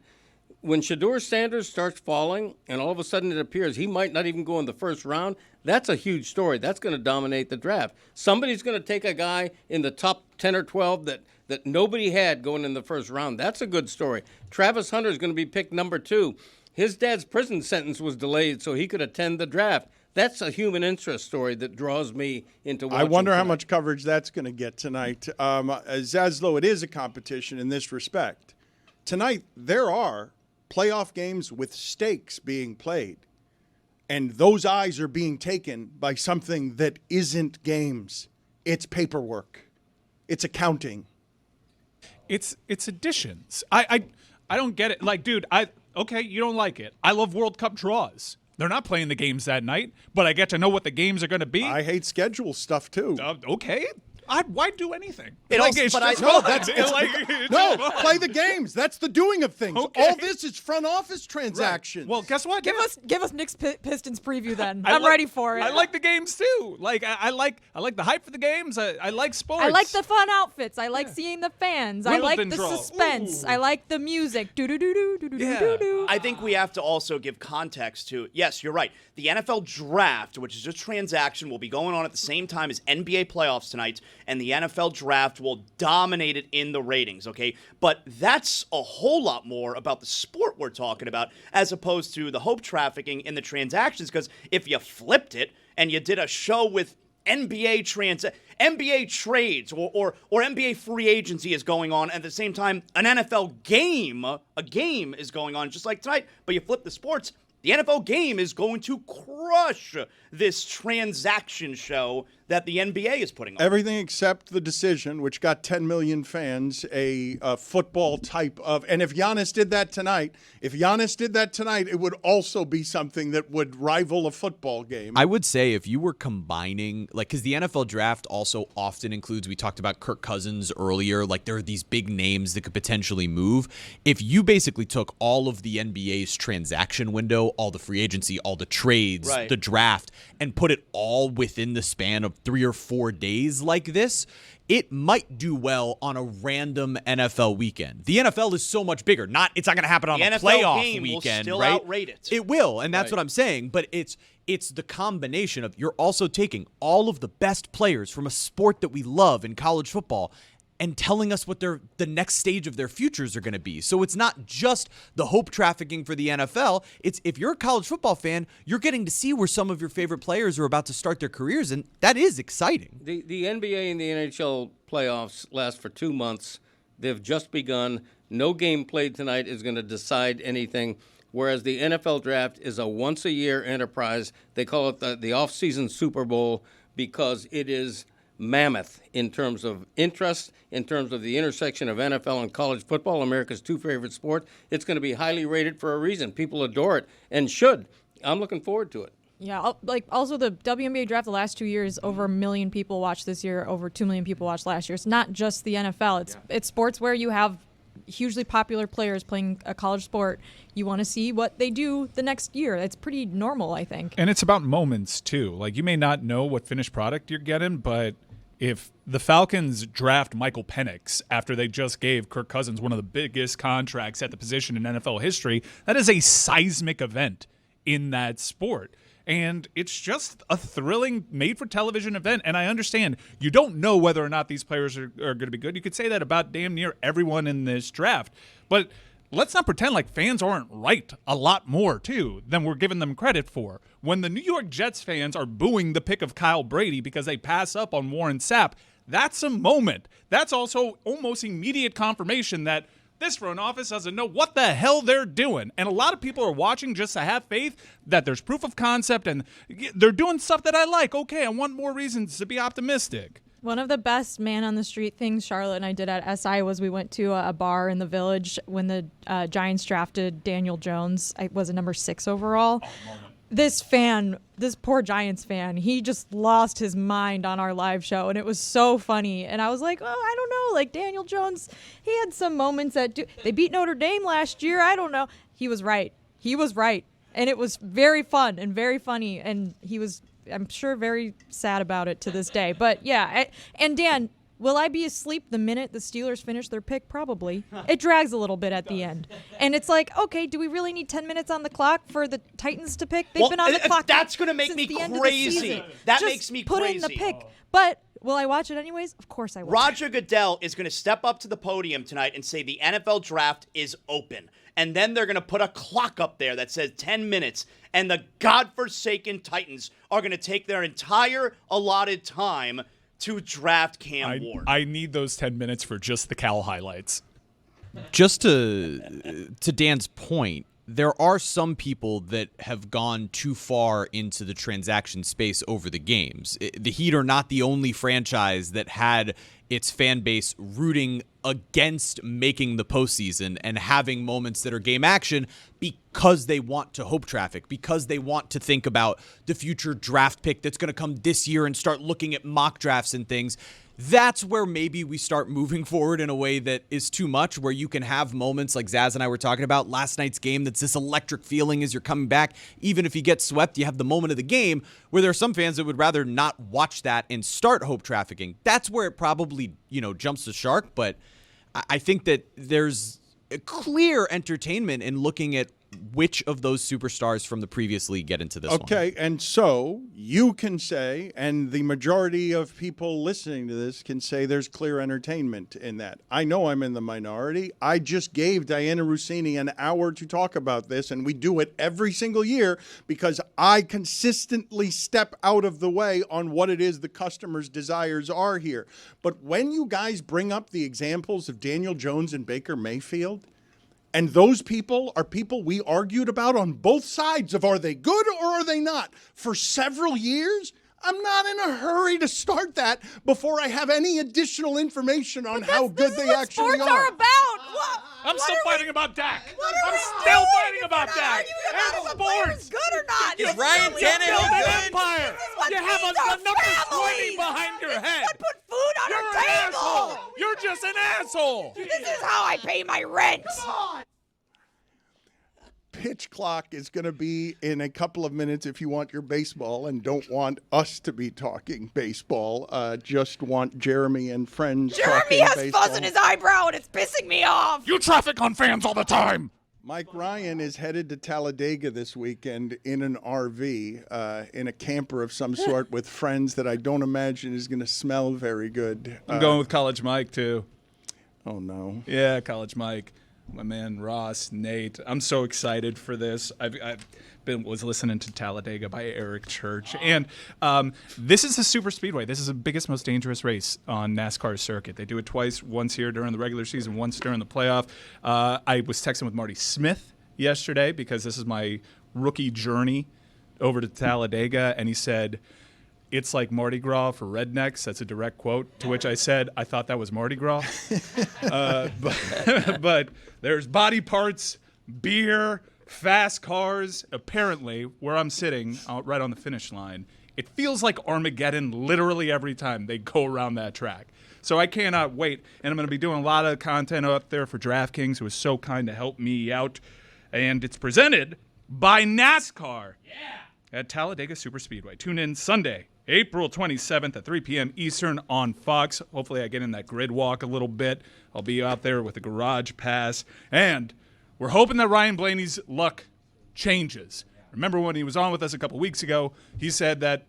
Speaker 4: When Shedeur Sanders starts falling and all of a sudden it appears he might not even go in the first round, that's a huge story. That's going to dominate the draft. Somebody's going to take a guy in the top 10 or 12 that nobody had going in the first round. That's a good story. Travis Hunter is going to be picked number 2. His dad's prison sentence was delayed so he could attend the draft. That's a human interest story that draws me into watching.
Speaker 2: I wonder
Speaker 4: tonight.
Speaker 2: how much coverage that's going to get tonight. As though it is a competition in this respect. Tonight, there are playoff games with stakes being played. And those eyes are being taken by something that isn't games. It's paperwork. It's accounting.
Speaker 6: It's additions. I don't get it. Like, dude, okay, you don't like it. I love World Cup draws. They're not playing the games that night, but I get to know what the games are going to be.
Speaker 2: I hate schedule stuff too.
Speaker 6: Okay. Why do anything?
Speaker 5: Play
Speaker 2: the games. That's the doing of things.
Speaker 6: Okay.
Speaker 2: All this is front office transactions.
Speaker 6: Right. Well, guess what?
Speaker 7: Give us Knicks Pistons preview then.
Speaker 6: I'm
Speaker 7: ready for it.
Speaker 6: I like the games too. Like I like the hype for the games. I like sports.
Speaker 7: I like the fun outfits. I like seeing the fans. I like
Speaker 6: Wimbledon
Speaker 7: the
Speaker 6: draw.
Speaker 7: suspense.
Speaker 6: Ooh.
Speaker 7: I like the music. Do do do do do do do do.
Speaker 5: I think we have to also give context to, yes, you're right. The NFL draft, which is a transaction, will be going on at the same time as NBA playoffs tonight, and the NFL draft will dominate it in the ratings, okay? But that's a whole lot more about the sport we're talking about as opposed to the hope trafficking in the transactions, because if you flipped it and you did a show with NBA trades or NBA free agency is going on at the same time an NFL game, a game is going on just like tonight, but you flip the sports, the NFL game is going to crush this transaction show that the NBA is putting on.
Speaker 2: Everything except the decision, which got 10 million fans, a football type of. And if Giannis did that tonight, it would also be something that would rival a football game.
Speaker 3: I would say if you were combining, like, because the NFL draft also often includes, we talked about Kirk Cousins earlier, like there are these big names that could potentially move. If you basically took all of the NBA's transaction window, all the free agency, all the trades,
Speaker 5: right,
Speaker 3: the draft, and put it all within the span of 3 or 4 days like this, it might do well on a random NFL weekend. The NFL is so much bigger. It's not going to happen on
Speaker 5: the
Speaker 3: a
Speaker 5: NFL
Speaker 3: playoff
Speaker 5: game
Speaker 3: weekend,
Speaker 5: will still
Speaker 3: right?
Speaker 5: outrate it.
Speaker 3: It will, and that's
Speaker 5: Right.
Speaker 3: what I'm saying. But it's the combination of you're also taking all of the best players from a sport that we love in college football and telling us what the next stage of their futures are going to be. So it's not just the hope trafficking for the NFL. It's if you're a college football fan, you're getting to see where some of your favorite players are about to start their careers, and that is exciting.
Speaker 4: The NBA and the NHL playoffs last for 2 months. They've just begun. No game played tonight is going to decide anything, whereas the NFL draft is a once-a-year enterprise. They call it the off-season Super Bowl. because it is mammoth in terms of interest, in terms of the intersection of NFL and college football, America's two favorite sports. It's going to be highly rated for a reason. People adore it and should. I'm looking forward to it.
Speaker 7: Yeah, like also the WNBA draft the last 2 years, over 1 million people watched this year, over 2 million people watched last year. It's not just the NFL. It's sports where you have hugely popular players playing a college sport. You want to see what they do the next year. It's pretty normal, I think.
Speaker 6: And it's about moments too. Like, you may not know what finished product you're getting, but if the Falcons draft Michael Penix after they just gave Kirk Cousins one of the biggest contracts at the position in NFL history, that is a seismic event in that sport. And it's just a thrilling, made-for-television event. And I understand you don't know whether or not these players are going to be good. You could say that about damn near everyone in this draft. But let's not pretend like fans aren't right a lot more, too, than we're giving them credit for. When the New York Jets fans are booing the pick of Kyle Brady because they pass up on Warren Sapp, that's a moment. That's also almost immediate confirmation that this front office doesn't know what the hell they're doing. And a lot of people are watching just to have faith that there's proof of concept and they're doing stuff that I like. Okay, I want more reasons to be optimistic.
Speaker 7: One of the best man on the street things Charlotte and I did at SI was we went to a bar in the Village when the Giants drafted Daniel Jones. I was a number 6 overall. This poor Giants fan, he just lost his mind on our live show, and it was so funny. And I was like, oh, I don't know, like Daniel Jones, he had some moments they beat Notre Dame last year. I don't know. He was right. And it was very fun and very funny, and he was, I'm sure, very sad about it to this day. But yeah, and Dan, will I be asleep the minute the Steelers finish their pick? Probably. It drags a little bit at the end. And it's like, okay, do we really need 10 minutes on the clock for the Titans to pick? They've been on the clock.
Speaker 5: That's going to make me crazy. That makes me crazy.
Speaker 7: Put in the pick. But will I watch it anyways? Of course I will.
Speaker 5: Roger Goodell is going to step up to the podium tonight and say the NFL draft is open. And then they're going to put a clock up there that says 10 minutes. And the godforsaken Titans are going to take their entire allotted time to draft Cam Ward.
Speaker 6: I need those 10 minutes for just the Cal highlights.
Speaker 3: Just to Dan's point, there are some people that have gone too far into the transaction space over the games. The Heat are not the only franchise that had its fan base rooting against making the postseason and having moments that are game action because they want to hope traffic, because they want to think about the future draft pick that's going to come this year and start looking at mock drafts and things. That's where maybe we start moving forward in a way that is too much, where you can have moments like Zaz and I were talking about last night's game, that's this electric feeling as you're coming back. Even if you get swept, you have the moment of the game where there are some fans that would rather not watch that and start hope trafficking. That's where it probably, jumps the shark. But I think that there's a clear entertainment in looking at which of those superstars from the previous league get into this one.
Speaker 2: Okay, and so you can say, and the majority of people listening to this can say there's clear entertainment in that. I know I'm in the minority. I just gave Dianna Russini an hour to talk about this, and we do it every single year because I consistently step out of the way on what it is the customer's desires are here. But when you guys bring up the examples of Daniel Jones and Baker Mayfield, and those people are people we argued about on both sides of are they good or are they not for several years, I'm not in a hurry to start that before I have any additional information on how good they actually
Speaker 7: sports are about.
Speaker 6: I'm still fighting about Dak. I'm still fighting about Dak.
Speaker 7: And sports. Good or not?
Speaker 8: Is Ryan
Speaker 6: Tannehill
Speaker 8: good?
Speaker 6: an empire. You have a number 20 behind your head.
Speaker 7: Put food on
Speaker 6: You're
Speaker 7: our
Speaker 6: an
Speaker 7: table.
Speaker 6: asshole. You're just an asshole.
Speaker 7: This is how I pay my rent.
Speaker 2: Pitch clock is going to be in a couple of minutes if you want your baseball and don't want us to be talking baseball. Just want Jeremy and friends
Speaker 7: Jeremy
Speaker 2: talking
Speaker 7: has
Speaker 2: baseball.
Speaker 7: fuzz in his eyebrow and it's pissing me off.
Speaker 6: You traffic on fans all the time.
Speaker 2: Mike Ryan is headed to Talladega this weekend in an RV, in a camper of some sort with friends that I don't imagine is going to smell very good.
Speaker 6: I'm going with College Mike, too.
Speaker 2: Oh, no.
Speaker 6: Yeah, College Mike. My man Ross, Nate. I'm so excited for this. Was listening to Talladega by Eric Church. And this is a super speedway. This is the biggest, most dangerous race on NASCAR's circuit. They do it twice, once here during the regular season, once during the playoff. I was texting with Marty Smith yesterday because this is my rookie journey over to Talladega, and he said, "It's like Mardi Gras for rednecks." That's a direct quote, to which I said, I thought that was Mardi Gras. But there's body parts, beer, fast cars. Apparently, where I'm sitting, right on the finish line, it feels like Armageddon literally every time they go around that track. So I cannot wait. And I'm going to be doing a lot of content up there for DraftKings, who was so kind to help me out. And it's presented by NASCAR at Talladega Superspeedway. Tune in Sunday, April 27th at 3 p.m. Eastern on Fox. Hopefully I get in that grid walk a little bit. I'll be out there with a garage pass. And we're hoping that Ryan Blaney's luck changes. Remember when he was on with us a couple weeks ago, he said that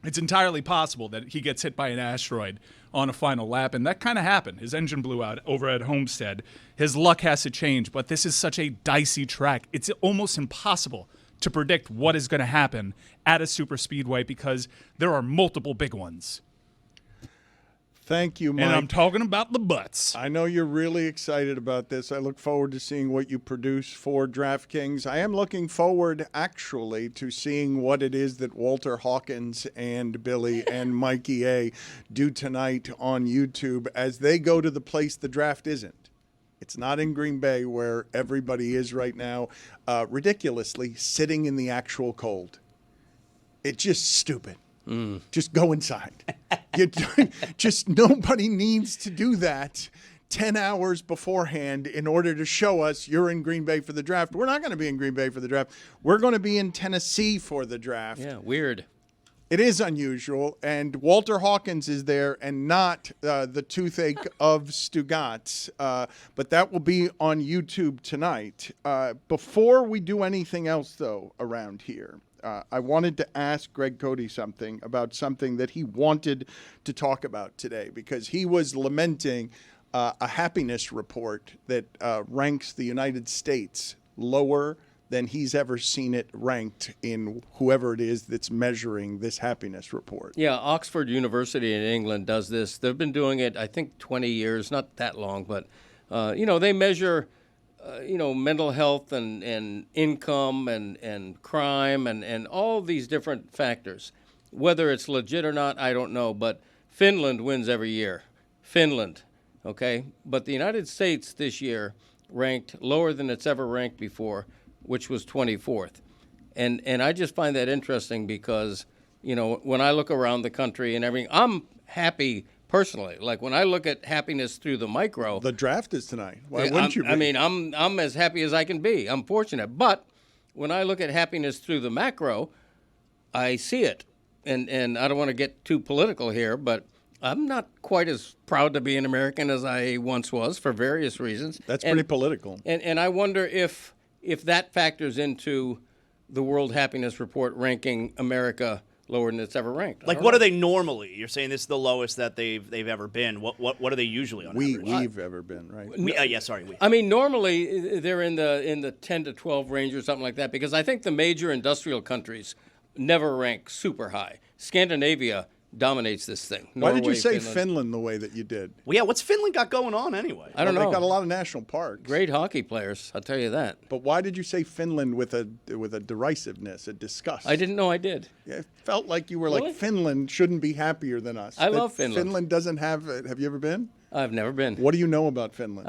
Speaker 6: it's entirely possible that he gets hit by an asteroid on a final lap, and that kind of happened. His engine blew out over at Homestead. His luck has to change, but this is such a dicey track. It's almost impossible to predict what is going to happen at a super speedway because there are multiple big ones.
Speaker 2: Thank you, Mike.
Speaker 6: And I'm talking about the butts.
Speaker 2: I know you're really excited about this. I look forward to seeing what you produce for DraftKings. I am looking forward, actually, to seeing what it is that Walter Hawkins and Billy and Mikey A do tonight on YouTube as they go to the place the draft isn't. It's not in Green Bay where everybody is right now, ridiculously sitting in the actual cold. It's just stupid. Just go inside. Just nobody needs to do that 10 hours beforehand in order to show us you're in Green Bay for the draft. We're not going to be in Green Bay for the draft. We're going to be in Tennessee for the draft.
Speaker 4: Yeah, weird.
Speaker 2: It is unusual, and Walter Hawkins is there and not the toothache of Stugotz, but that will be on YouTube tonight. Before we do anything else, though, around here, I wanted to ask Greg Cote something about something that he wanted to talk about today because he was lamenting a happiness report that ranks the United States lower than he's ever seen it ranked in whoever it is that's measuring this happiness report.
Speaker 4: Yeah, Oxford University in England does this. They've been doing it, I think, 20 years, not that long, but, they measure mental health and income and crime and all these different factors. Whether it's legit or not, I don't know, but Finland wins every year. Finland, okay? But the United States this year ranked lower than it's ever ranked before, which was 24th. And I just find that interesting because, when I look around the country and everything, I'm happy personally. Like when I look at happiness through the micro.
Speaker 2: The draft is tonight. Why wouldn't you be?
Speaker 4: I mean, I'm as happy as I can be. I'm fortunate. But when I look at happiness through the macro, I see it. And I don't want to get too political here, but I'm not quite as proud to be an American as I once was for various reasons.
Speaker 2: That's pretty political.
Speaker 4: And I wonder if that factors into the World Happiness Report ranking America lower than it's ever ranked.
Speaker 5: Like, what are they normally? You're saying this is the lowest that they've ever been. What are they usually on?
Speaker 2: We've ever been, right?
Speaker 5: We.
Speaker 4: I mean, normally they're in the 10 to 12 range or something like that because I think the major industrial countries never rank super high. Scandinavia dominates this thing.
Speaker 2: Why did you
Speaker 4: Norway,
Speaker 2: say
Speaker 4: Finland.
Speaker 2: Finland the way that you did?
Speaker 5: Well, yeah, what's Finland got going on anyway?
Speaker 4: I don't know.
Speaker 2: They've got a lot of national parks.
Speaker 4: Great hockey players, I'll tell you that.
Speaker 2: But why did you say Finland with a derisiveness, a disgust?
Speaker 4: I didn't know I did.
Speaker 2: Yeah, it felt like you were
Speaker 4: Really?
Speaker 2: like, Finland shouldn't be happier than us.
Speaker 4: I love Finland.
Speaker 2: Finland doesn't have it. Have you ever been?
Speaker 4: I've never been.
Speaker 2: What do you know about Finland?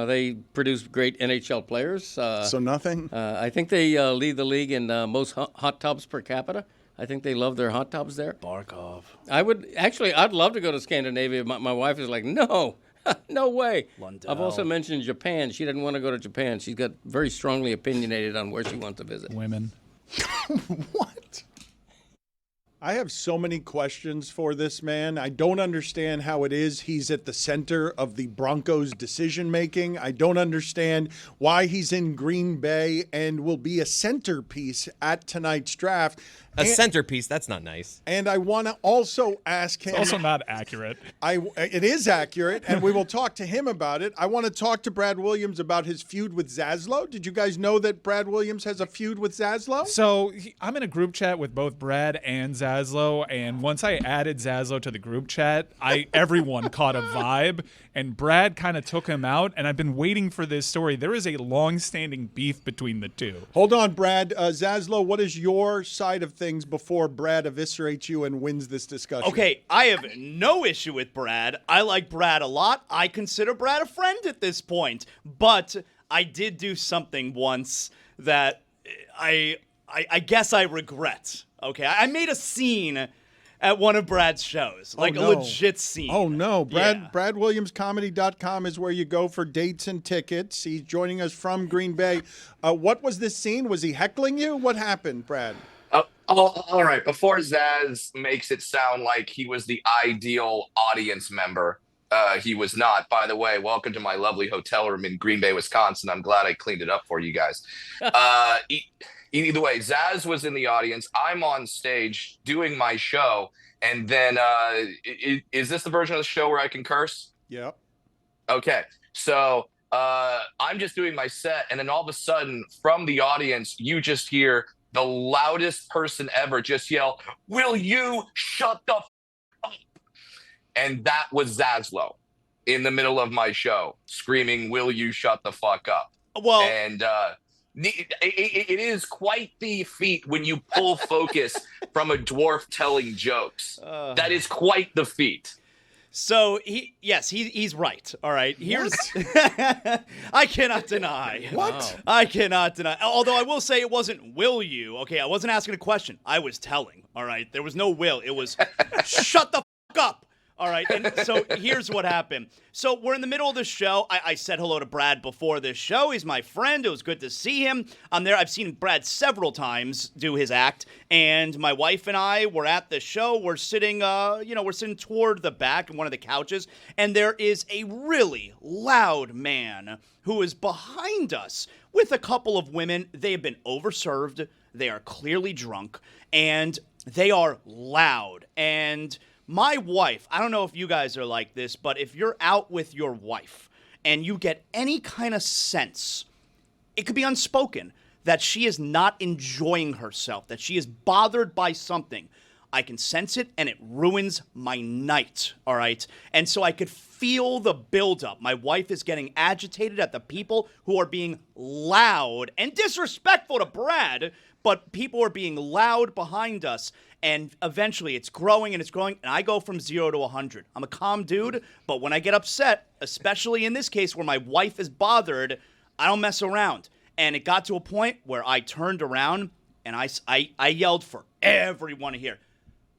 Speaker 4: They produce great NHL players.
Speaker 2: So nothing?
Speaker 4: I think they lead the league in most hot tubs per capita. I think they love their hot tubs there.
Speaker 5: Barkov.
Speaker 4: I'd love to go to Scandinavia. My wife is like, no, no way.
Speaker 5: Lundell.
Speaker 4: I've also mentioned Japan. She doesn't want to go to Japan. She's got very strongly opinionated on where she wants to visit.
Speaker 6: Women.
Speaker 2: What? I have so many questions for this man. I don't understand how it is he's at the center of the Broncos' decision-making. I don't understand why he's in Green Bay and will be a centerpiece at tonight's draft.
Speaker 8: A centerpiece? That's not nice.
Speaker 2: And I want to also ask him.
Speaker 6: It's also not accurate.
Speaker 2: It is accurate, and we will talk to him about it. I want to talk to Brad Williams about his feud with Zaslow. Did you guys know that Brad Williams has a feud with Zaslow?
Speaker 6: So I'm in a group chat with both Brad and Zaslow, and once I added Zaslow to the group chat, everyone caught a vibe, and Brad kind of took him out, and I've been waiting for this story. There is a long-standing beef between the two.
Speaker 2: Hold on, Brad. Zaslow, what is your side of things things before Brad eviscerates you and wins this discussion.
Speaker 5: Okay, I have no issue with Brad. I like Brad a lot. I consider Brad a friend at this point. But I did do something once that I guess I regret. Okay, I made a scene at one of Brad's shows, a legit scene.
Speaker 2: Oh, no. BradWilliamsComedy.com is where you go for dates and tickets. He's joining us from Green Bay. What was this scene? Was he heckling you? What happened, Brad?
Speaker 17: All right. Before Zaz makes it sound like he was the ideal audience member, he was not. By the way, welcome to my lovely hotel room in Green Bay, Wisconsin. I'm glad I cleaned it up for you guys. Either way, Zaz was in the audience. I'm on stage doing my show. And then is this the version of the show where I can curse?
Speaker 2: Yep.
Speaker 17: Okay. So I'm just doing my set. And then all of a sudden from the audience, you just hear the loudest person ever just yell, "Will you shut the f up?" And that was Zaslow in the middle of my show screaming, "Will you shut the fuck up?"
Speaker 5: Well,
Speaker 17: and it is quite the feat when you pull focus from a dwarf telling jokes. That is quite the feat.
Speaker 5: So he's right. All right. Here's I cannot deny.
Speaker 2: What?
Speaker 5: Wow. I cannot deny. Although I will say it wasn't will you. Okay, I wasn't asking a question. I was telling. All right. There was no will. It was shut the fuck up. All right, and so here's what happened. So we're in the middle of the show. I said hello to Brad before this show. He's my friend. It was good to see him. I'm there. I've seen Brad several times do his act, and my wife and I were at the show. We're sitting, we're sitting toward the back in one of the couches, and there is a really loud man who is behind us with a couple of women. They have been overserved. They are clearly drunk, and they are loud. And my wife, I don't know if you guys are like this, but if you're out with your wife and you get any kind of sense, it could be unspoken, that she is not enjoying herself, that she is bothered by something, I can sense it and it ruins my night, all right? And so I could feel the buildup. My wife is getting agitated at the people who are being loud and disrespectful to Brad, but people are being loud behind us. And eventually it's growing and it's growing, and I go from 0 to 100. I'm a calm dude, but when I get upset, especially in this case where my wife is bothered, I don't mess around. And it got to a point where I turned around and I yelled for everyone to hear,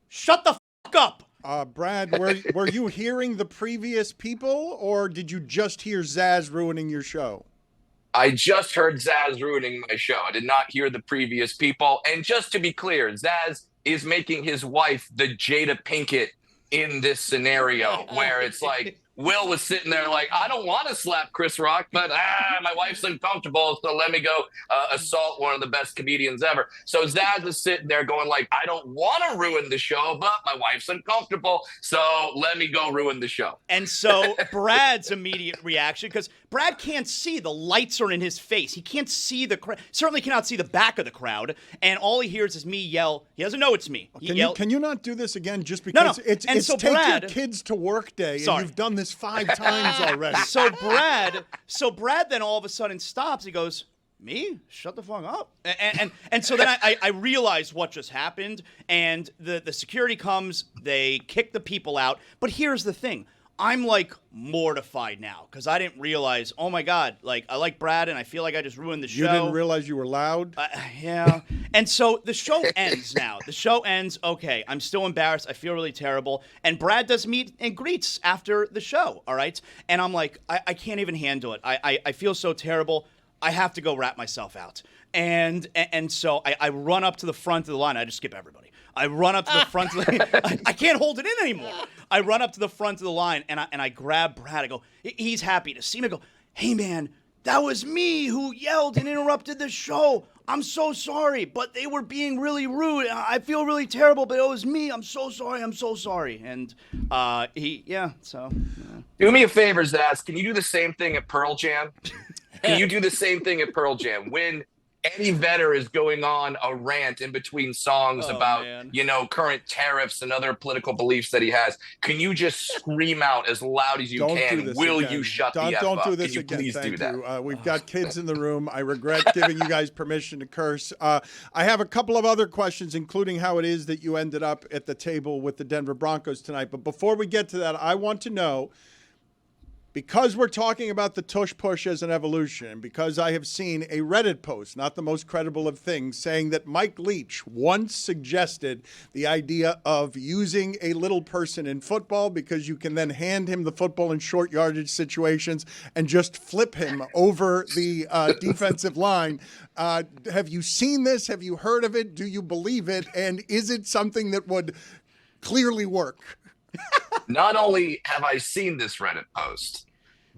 Speaker 5: "Shut the fuck up!"
Speaker 2: Brad, were you hearing the previous people, or did you just hear Zaz ruining your show?
Speaker 17: I just heard Zaz ruining my show. I did not hear the previous people. And just to be clear, Zaz is making his wife the Jada Pinkett in this scenario where it's like Will was sitting there like, I don't want to slap Chris Rock, but my wife's uncomfortable, so let me go assault one of the best comedians ever. So Zaz is sitting there going like, I don't want to ruin the show, but my wife's uncomfortable, so let me go ruin the show.
Speaker 5: And so Brad's immediate reaction, because Brad can't see, the lights are in his face. He can't see the crowd, certainly cannot see the back of the crowd, and all he hears is me yell. He doesn't know it's me.
Speaker 2: Can you not do this again just because it's so take Brad, your kids to work day, and you've done this 5 times already.
Speaker 5: So Brad then all of a sudden stops. He goes, "Me? Shut the fuck up." And so then I realized what just happened, and the security comes, they kick the people out. But here's the thing. I'm like mortified now because I didn't realize, oh my God, like I like Brad and I feel like I just ruined the show.
Speaker 2: You didn't realize you were loud?
Speaker 5: Yeah. And so the show ends now. The show ends. Okay, I'm still embarrassed. I feel really terrible. And Brad does meet and greets after the show, all right? And I'm like, I can't even handle it. I feel so terrible. I have to go wrap myself out. And so I run up to the front of the line. I just skip everybody. I run up to the front of the I can't hold it in anymore. I run up to the front of the line and I grab Brad. I go, he's happy to see me. I go, "Hey man, that was me who yelled and interrupted the show. I'm so sorry, but they were being really rude. I feel really terrible, but it was me. I'm so sorry. I'm so sorry." And
Speaker 17: Do me a favor, Zaz. Can you do the same thing at Pearl Jam? Can you do the same thing at Pearl Jam? When Eddie Vedder is going on a rant in between songs about, current tariffs and other political beliefs that he has. Can you just scream out as loud as you can? Will you shut the F
Speaker 2: Don't
Speaker 17: up?
Speaker 2: do this
Speaker 17: Can you
Speaker 2: again.
Speaker 17: please
Speaker 2: Thank
Speaker 17: do that?
Speaker 2: you. We've got kids in the room. I regret giving you guys permission to curse. I have a couple of other questions, including how it is that you ended up at the table with the Denver Broncos tonight. But before we get to that, I want to know, because we're talking about the tush push as an evolution, because I have seen a Reddit post, not the most credible of things, saying that Mike Leach once suggested the idea of using a little person in football because you can then hand him the football in short yardage situations and just flip him over the defensive line. Have you seen this? Have you heard of it? Do you believe it? And is it something that would clearly work?
Speaker 17: Not only have I seen this Reddit post,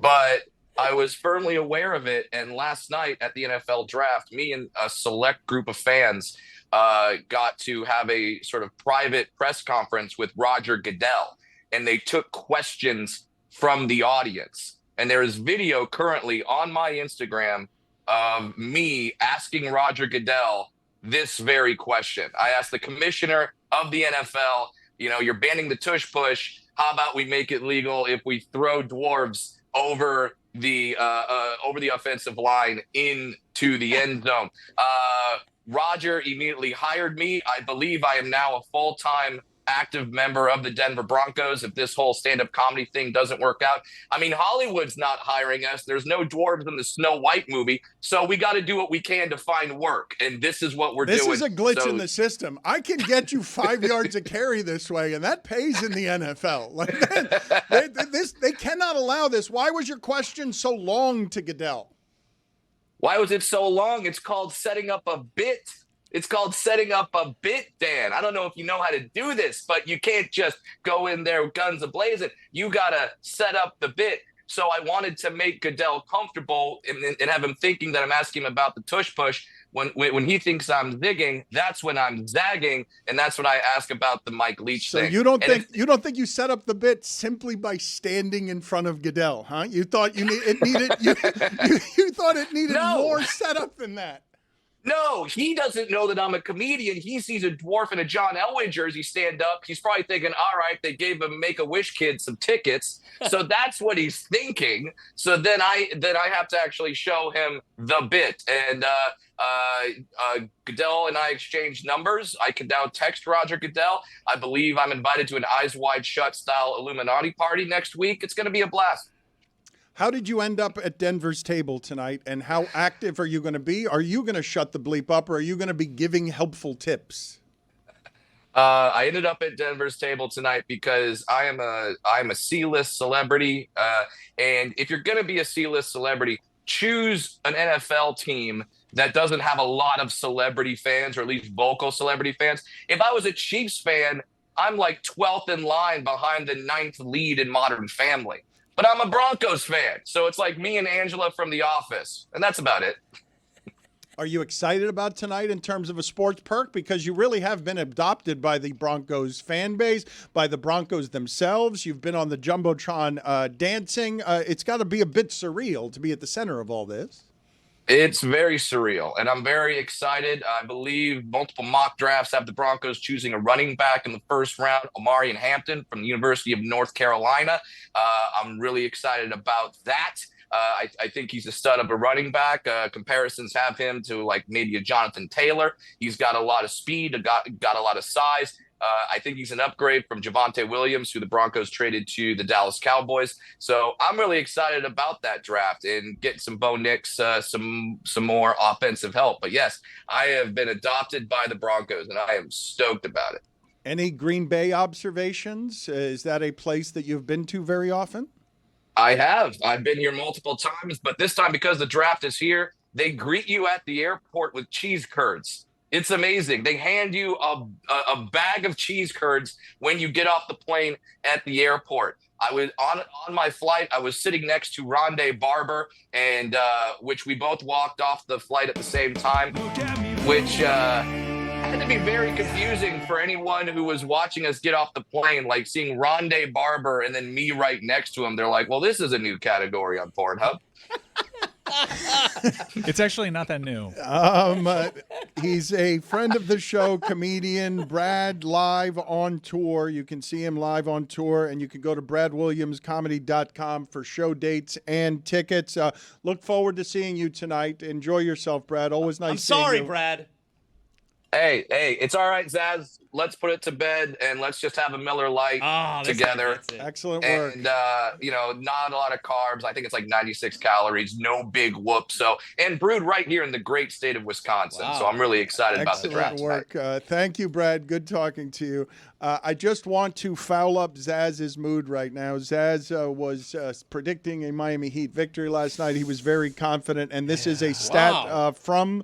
Speaker 17: but I was firmly aware of it. And last night at the NFL draft, me and a select group of fans got to have a sort of private press conference with Roger Goodell. And they took questions from the audience. And there is video currently on my Instagram of me asking Roger Goodell this very question. I asked the commissioner of the NFL, you're banning the tush push. How about we make it legal if we throw dwarves over the offensive line into the end zone? Roger immediately hired me. I believe I am now a full-time active member of the Denver Broncos if this whole stand-up comedy thing doesn't work out. I mean, Hollywood's not hiring us. There's no dwarves in the Snow White movie, so we got to do what we can to find work, and this is what we're doing.
Speaker 2: This is a glitch in the system. I can get you 5 yards of carry this way, and that pays in the NFL. They cannot allow this. Why was your question so long to Goodell?
Speaker 17: Why was it so long? It's called setting up a bit. It's called setting up a bit, Dan. I don't know if you know how to do this, but you can't just go in there guns a-blazing. You got to set up the bit. So I wanted to make Goodell comfortable and have him thinking that I'm asking him about the tush push. When he thinks I'm zigging, that's when I'm zagging, and that's when I ask about the Mike Leach thing.
Speaker 2: So you don't think you set up the bit simply by standing in front of Goodell, huh? You thought you thought it needed more setup than that.
Speaker 17: No, he doesn't know that I'm a comedian. He sees a dwarf in a John Elway jersey stand up. He's probably thinking, all right, they gave a Make-A-Wish kid some tickets. So that's what he's thinking. So then I have to actually show him the bit. And Goodell and I exchanged numbers. I can now text Roger Goodell. I believe I'm invited to an Eyes Wide Shut style Illuminati party next week. It's going to be a blast.
Speaker 2: How did you end up at Denver's table tonight, and how active are you going to be? Are you going to shut the bleep up, or are you going to be giving helpful tips?
Speaker 17: I ended up at Denver's table tonight because I'm a C-list celebrity, and if you're going to be a C-list celebrity, choose an NFL team that doesn't have a lot of celebrity fans, or at least vocal celebrity fans. If I was a Chiefs fan, I'm like 12th in line behind the 9th lead in Modern Family. But I'm a Broncos fan, so it's like me and Angela from The Office, and that's about it.
Speaker 2: Are you excited about tonight in terms of a sports perk? Because you really have been adopted by the Broncos fan base, by the Broncos themselves. You've been on the Jumbotron dancing. It's got to be a bit surreal to be at the center of all this.
Speaker 17: It's very surreal, and I'm very excited. I believe multiple mock drafts have the Broncos choosing a running back in the first round, Omarion Hampton from the University of North Carolina. I'm really excited about that. I think he's a stud of a running back. Comparisons have him to like maybe a Jonathan Taylor. He's got a lot of speed, got a lot of size. I think he's an upgrade from Javonte Williams, who the Broncos traded to the Dallas Cowboys. So I'm really excited about that draft and getting some Bo Nix, some more offensive help. But yes, I have been adopted by the Broncos, and I am stoked about it.
Speaker 2: Any Green Bay observations? Is that a place that you've been to very often?
Speaker 17: I have. I've been here multiple times, but this time because the draft is here, they greet you at the airport with cheese curds. It's amazing. They hand you a bag of cheese curds when you get off the plane at the airport. I was on my flight. I was sitting next to Rondé Barber, and which we both walked off the flight at the same time, which had to be very confusing for anyone who was watching us get off the plane, like seeing Rondé Barber and then me right next to him. They're like, well, this is a new category on Pornhub.
Speaker 6: It's actually not that new.
Speaker 2: He's a friend of the show, comedian Brad, live on tour. You can see him live on tour, and you can go to bradwilliamscomedy.com for show dates and tickets. Look forward to seeing you tonight. Enjoy yourself, Brad. Always nice.
Speaker 5: I'm sorry,
Speaker 2: seeing you.
Speaker 5: Brad.
Speaker 17: Hey, it's all right, Zaz. Let's put it to bed and let's just have a Miller Lite together.
Speaker 2: Excellent work.
Speaker 17: And not a lot of carbs. I think it's like 96 calories. No big whoop. So, and brewed right here in the great state of Wisconsin.
Speaker 2: Wow.
Speaker 17: So I'm really excited about the draft.
Speaker 2: Excellent work. Thank you, Brad. Good talking to you. I just want to foul up Zaz's mood right now. Zaz was predicting a Miami Heat victory last night. He was very confident, and this is a stat from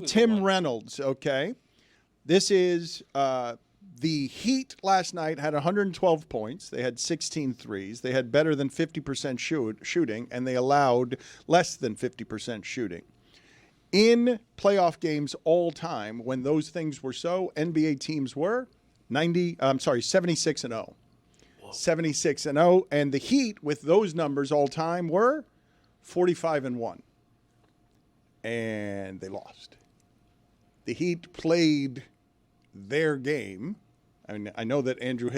Speaker 2: Tim Reynolds. Okay, this is the Heat last night had 112 points. They had 16 threes. They had better than 50% shooting, and they allowed less than 50% shooting. In playoff games all time, when those things were so, NBA teams were 76-0. 76-0. And the Heat, with those numbers all time, were 45-1. And they lost. The Heat played their game. I mean, I know that Andrew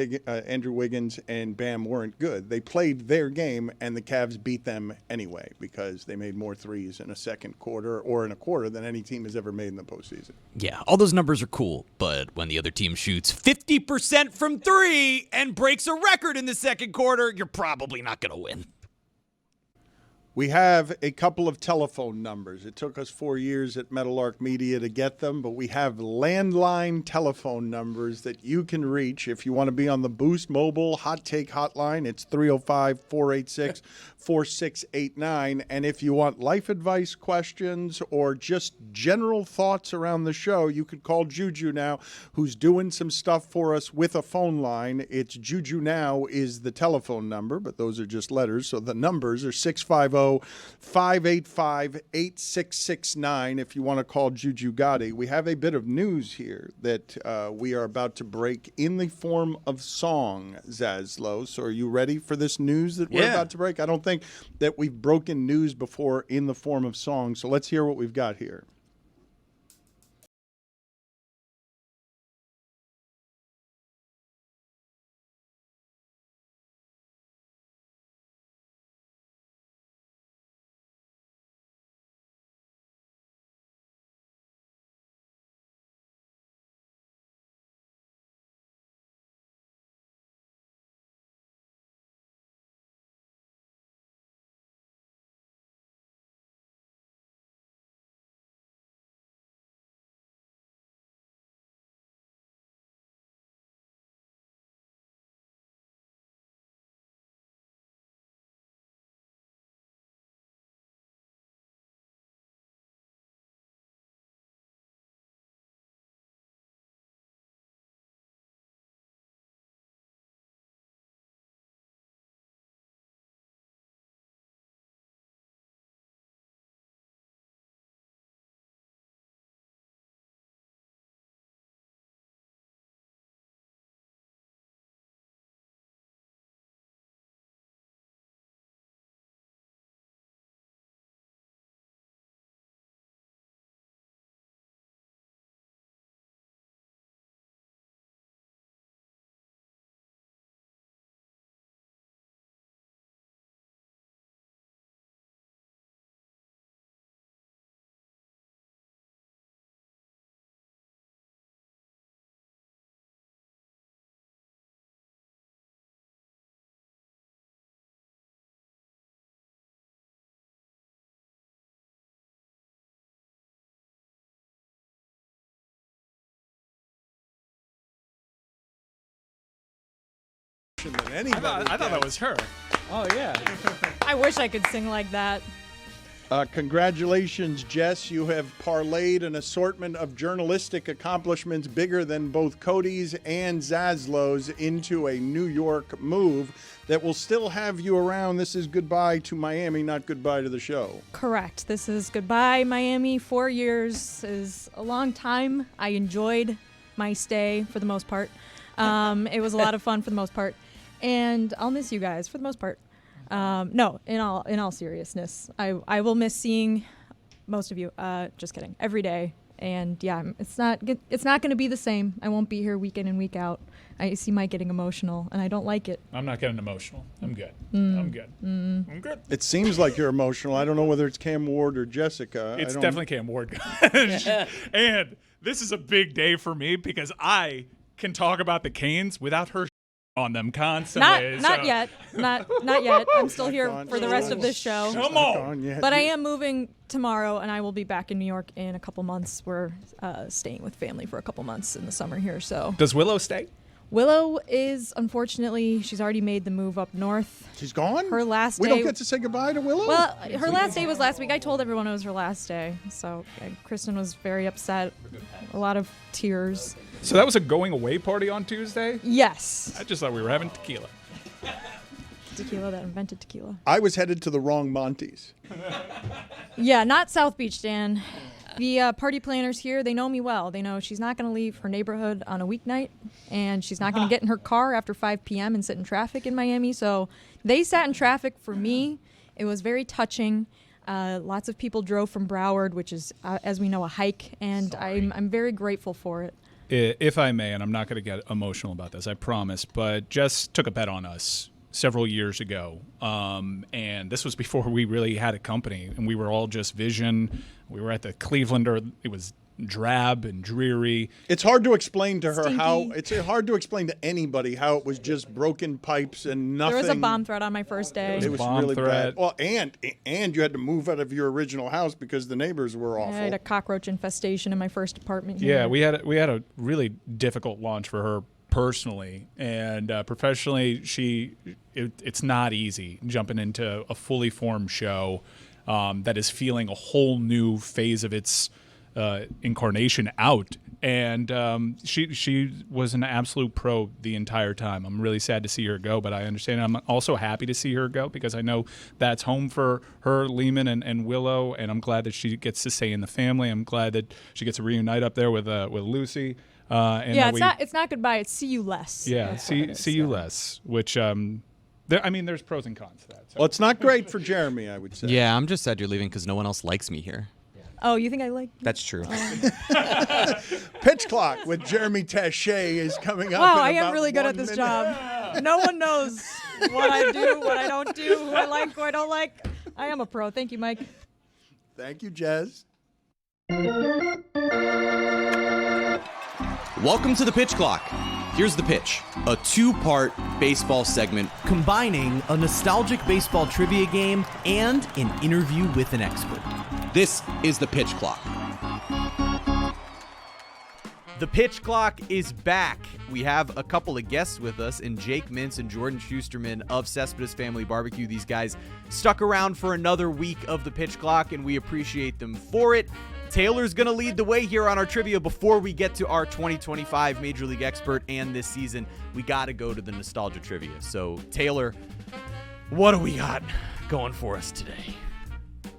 Speaker 2: Wiggins and Bam weren't good. They played their game, and the Cavs beat them anyway because they made more threes in a second quarter or in a quarter than any team has ever made in the postseason.
Speaker 3: Yeah, all those numbers are cool, but when the other team shoots 50% from three and breaks a record in the second quarter, you're probably not going to win.
Speaker 2: We have a couple of telephone numbers. It took us 4 years at Meadowlark Media to get them, but we have landline telephone numbers that you can reach if you want to be on the Boost Mobile Hot Take Hotline. It's 305-486-4689. And if you want life advice questions or just general thoughts around the show, you could call Juju now, who's doing some stuff for us with a phone line. It's Juju Now is the telephone number, but those are just letters. So the numbers are 650-585-8669 if you want to call Juju Gotti. We have a bit of news here that we are about to break in the form of song, Zaslow. So are you ready for this news that we're about to break? I don't think that we've broken news before in the form of song, so let's hear what we've got here. Than anybody.
Speaker 6: I thought that was her. Oh, yeah.
Speaker 7: I wish I could sing like that.
Speaker 2: Congratulations, Jess. You have parlayed an assortment of journalistic accomplishments bigger than both Cody's and Zaslow's into a New York move that will still have you around. This is goodbye to Miami, not goodbye to the show.
Speaker 7: Correct. This is goodbye, Miami. 4 years is a long time. I enjoyed my stay for the most part. It was a lot of fun for the most part. And I'll miss you guys for the most part. No, in all seriousness, I will miss seeing most of you. Just kidding. Every day. And yeah, it's not going to be the same. I won't be here week in and week out. I see Mike getting emotional, and I don't like it.
Speaker 6: I'm not getting emotional. I'm good. I'm good. I'm good.
Speaker 2: It seems like you're emotional. I don't know whether it's Cam Ward or Jessica.
Speaker 6: It's definitely Cam Ward. And this is a big day for me because I can talk about the Canes without her on them constantly.
Speaker 7: Not yet. Not yet. I'm still here for the rest of this show.
Speaker 6: Come on.
Speaker 7: But I am moving tomorrow, and I will be back in New York in a couple months. We're staying with family for a couple months in the summer here. So
Speaker 6: does Willow stay?
Speaker 7: Willow is, unfortunately, she's already made the move up north.
Speaker 2: She's gone?
Speaker 7: Her last
Speaker 2: We
Speaker 7: day.
Speaker 2: don't get to say goodbye to Willow?
Speaker 7: Well, her last day was last week. I told everyone it was her last day. So Kristen was very upset. A lot of tears.
Speaker 6: So that was a going away party on Tuesday?
Speaker 7: Yes.
Speaker 6: I just thought we were having tequila.
Speaker 7: Tequila that invented tequila.
Speaker 2: I was headed to the wrong Monty's.
Speaker 7: Yeah, not South Beach, Dan. The party planners here, they know me well. They know she's not going to leave her neighborhood on a weeknight, and she's not going to get in her car after 5 p.m. and sit in traffic in Miami. So they sat in traffic for me. It was very touching. Lots of people drove from Broward, which is, as we know, a hike, and I'm very grateful for it.
Speaker 6: If I may, and I'm not going to get emotional about this, I promise, but Jess took a bet on us several years ago, and this was before we really had a company, and we were all just vision. We were at the Clevelander. It was drab and dreary.
Speaker 2: It's hard to explain to her
Speaker 7: Stinky.
Speaker 2: how. It's hard to explain to anybody how it was just broken pipes and nothing.
Speaker 7: There was a bomb threat on my first day.
Speaker 2: It was really bad. Well, and you had to move out of your original house because the neighbors were awful.
Speaker 7: I had a cockroach infestation in my first apartment.
Speaker 6: Yeah, we had a really difficult launch for her personally, and professionally, it's not easy jumping into a fully formed show that is feeling a whole new phase of its incarnation out. And she was an absolute pro the entire time. I'm really sad to see her go, but I understand. I'm also happy to see her go because I know that's home for her, Lehman, and Willow, and I'm glad that she gets to stay in the family. I'm glad that she gets to reunite up there with Lucy. And
Speaker 7: yeah, it's not goodbye. It's see you less.
Speaker 6: Yeah, see you less. Which there's pros and cons to that. So.
Speaker 2: Well, it's not great for Jeremy, I would say.
Speaker 3: Yeah, I'm just sad you're leaving because no one else likes me here.
Speaker 7: Oh, you think I like?
Speaker 3: That's true.
Speaker 2: Pitch Clock with Jeremy Taché is coming up.
Speaker 7: Wow,
Speaker 2: in
Speaker 7: I am
Speaker 2: about
Speaker 7: really good
Speaker 2: 1
Speaker 7: at this
Speaker 2: minute.
Speaker 7: job. No one knows what I do, what I don't do, who I like, who I don't like. I am a pro. Thank you, Mike.
Speaker 2: Thank you, Jess.
Speaker 3: Welcome to the Pitch Clock. Here's the pitch. A 2-part baseball segment
Speaker 18: combining a nostalgic baseball trivia game and an interview with an expert.
Speaker 3: This is the Pitch Clock. The Pitch Clock is back. We have a couple of guests with us in Jake Mintz and Jordan Schusterman of Cespedes Family Barbecue. These guys stuck around for another week of the Pitch Clock, and we appreciate them for it. Taylor's going to lead the way here on our trivia before we get to our 2025 Major League expert, and this season we got to go to the nostalgia trivia. So, Taylor, what do we got going for us today?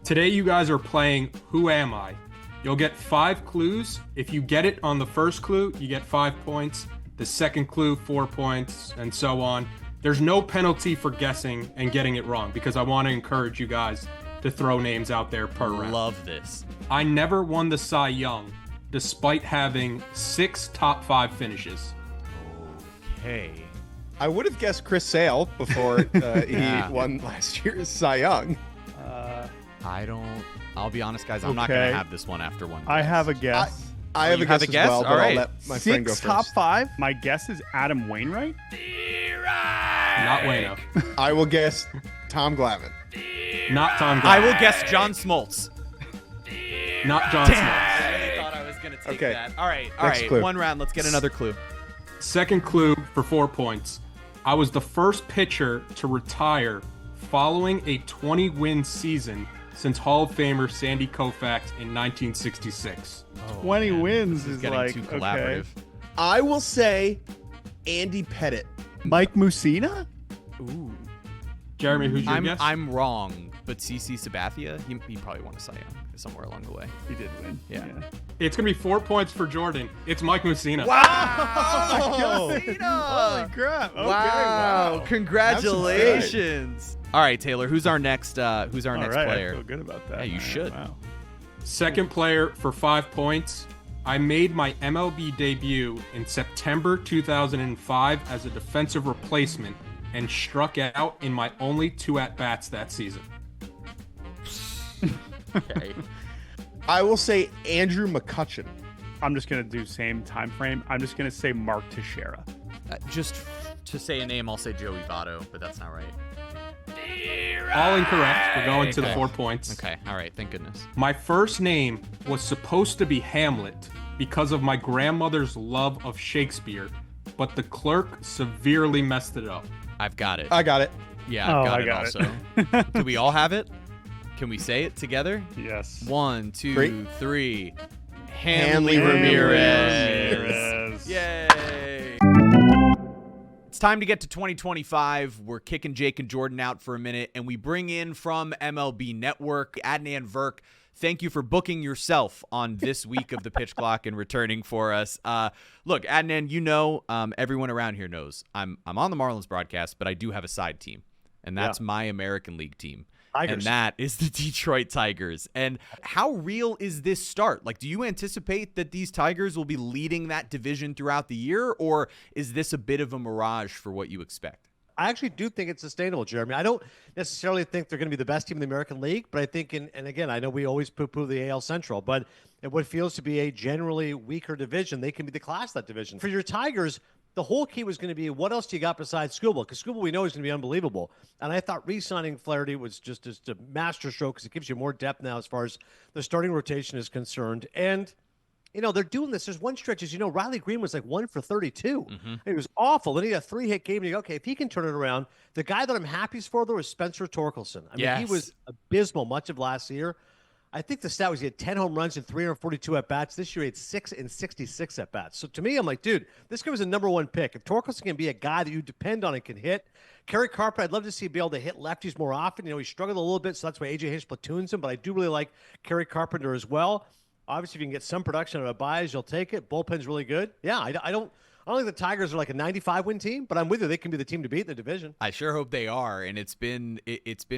Speaker 19: Today you guys are playing Who Am I? You'll get 5 clues. If you get it on the first clue, you get 5 points. The second clue, 4 points, and so on. There's no penalty for guessing and getting it wrong because I want to encourage you guys to throw names out there per round.
Speaker 3: Love this.
Speaker 19: I never won the Cy Young, despite having 6 top 5 finishes.
Speaker 3: Okay.
Speaker 20: I would have guessed Chris Sale before he won last year's Cy Young.
Speaker 3: I'll be honest, guys, I'm not going to have this one after one.
Speaker 21: I have a guess.
Speaker 20: I have a guess as well, but I'll let my friend go
Speaker 21: 6
Speaker 20: first.
Speaker 21: top 5? My guess is Adam Wainwright.
Speaker 19: Not Waino.
Speaker 20: I will guess Tom Glavine.
Speaker 19: Not Tom Glavine.
Speaker 3: I will guess John Smoltz.
Speaker 19: Not John
Speaker 3: Damn.
Speaker 19: Smoltz.
Speaker 3: I really thought I was going to take
Speaker 20: Okay.
Speaker 3: that. All right.
Speaker 20: Next clue.
Speaker 3: One round. Let's get another clue.
Speaker 19: Second clue for 4 points. I was the first pitcher to retire following a 20-win season since Hall of Famer Sandy Koufax in 1966.
Speaker 21: 20 wins is
Speaker 3: getting
Speaker 21: like,
Speaker 3: too
Speaker 21: okay.
Speaker 3: collaborative.
Speaker 20: I will say Andy Pettit.
Speaker 21: Mike Mussina?
Speaker 3: Ooh.
Speaker 19: Jeremy, who's your guess?
Speaker 3: I'm wrong, but CC Sabathia, he probably won a Cy Young somewhere along the way.
Speaker 21: He did win.
Speaker 3: Yeah.
Speaker 19: It's going to be 4 points for Jordan. It's Mike Mussina.
Speaker 3: Wow!
Speaker 21: Holy crap. Okay,
Speaker 3: Wow. Congratulations. All right, Taylor. Who's our next? Who's our
Speaker 21: All
Speaker 3: next
Speaker 21: right,
Speaker 3: player?
Speaker 21: I feel good about that.
Speaker 3: Yeah, you
Speaker 21: man.
Speaker 3: should.
Speaker 21: Wow.
Speaker 19: Second player for 5 points. I made my MLB debut in September 2005 as a defensive replacement and struck out in my only 2 at-bats that season.
Speaker 3: Okay.
Speaker 20: I will say Andrew McCutcheon.
Speaker 21: I'm just gonna do same time frame. I'm just gonna say Mark Teixeira.
Speaker 3: Just to say a name, I'll say Joey Votto, but that's not right.
Speaker 19: All incorrect. We're going to the 4 points.
Speaker 3: Okay. All right. Thank goodness.
Speaker 19: My first name was supposed to be Hamlet because of my grandmother's love of Shakespeare, but the clerk severely messed it up.
Speaker 3: I've got it.
Speaker 20: I got it.
Speaker 3: Yeah, I've got
Speaker 21: I
Speaker 3: it
Speaker 21: got
Speaker 3: also. Do we all have it? Can we say it together?
Speaker 21: Yes.
Speaker 3: 1, 2,
Speaker 20: Three.
Speaker 3: 3.
Speaker 20: Hanley
Speaker 3: Ramirez. Yay! It's time to get to 2025. We're kicking Jake and Jordan out for a minute, and we bring in from MLB Network, Adnan Virk. Thank you for booking yourself on this week of the Pitch Clock and returning for us. Look, Adnan, you know, everyone around here knows I'm on the Marlins broadcast, but I do have a side team, and that's my American League team.
Speaker 1: Tigers.
Speaker 3: And that is the Detroit Tigers. And how real is this start? Like, do you anticipate that these Tigers will be leading that division throughout the year, or is this a bit of a mirage for what you expect?
Speaker 1: I actually do think it's sustainable, Jeremy. I don't necessarily think they're going to be the best team in the American League, but I think, and again, I know we always poo-poo the AL Central, but in what feels to be a generally weaker division, they can be the class of that division. For your Tigers, the whole key was going to be, what else do you got besides Skubal? Because Skubal we know is going to be unbelievable. And I thought re-signing Flaherty was just a master stroke because it gives you more depth now as far as the starting rotation is concerned. And, you know, they're doing this. There's one stretch, as you know, Riley Green was like 1 for 32. It was awful. Then he had a 3-hit game. And you go, okay, if he can turn it around. The guy that I'm happiest for, though, is Spencer Torkelson. I mean, he was abysmal much of last year. I think the stat was he had 10 home runs and 342 at-bats. This year he had 6 in 66 at-bats. So to me, I'm like, dude, this guy was a number 1 pick. If Torkelson can be a guy that you depend on and can hit. Kerry Carpenter, I'd love to see him be able to hit lefties more often. You know, he struggled a little bit, so that's why A.J. Hinch platoons him. But I do really like Kerry Carpenter as well. Obviously, if you can get some production out of Baez, you'll take it. Bullpen's really good. Yeah, I don't think the Tigers are like a 95-win team, but I'm with you. They can be the team to beat in the division.
Speaker 3: I sure hope they are, and it's been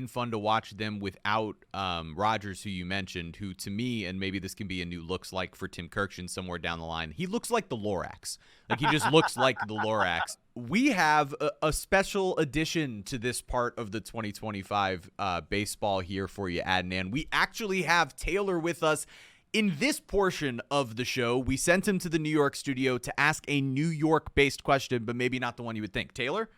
Speaker 3: fun to watch them without Rogers, who you mentioned, who to me, and maybe this can be a new looks like for Tim Kirkshin somewhere down the line, he looks like the Lorax. Like, he just looks like the Lorax. We have a special addition to this part of the 2025 baseball here for you, Adnan. We actually have Taylor with us. In this portion of the show, we sent him to the New York studio to ask a New York-based question, but maybe not the one you would think. Taylor?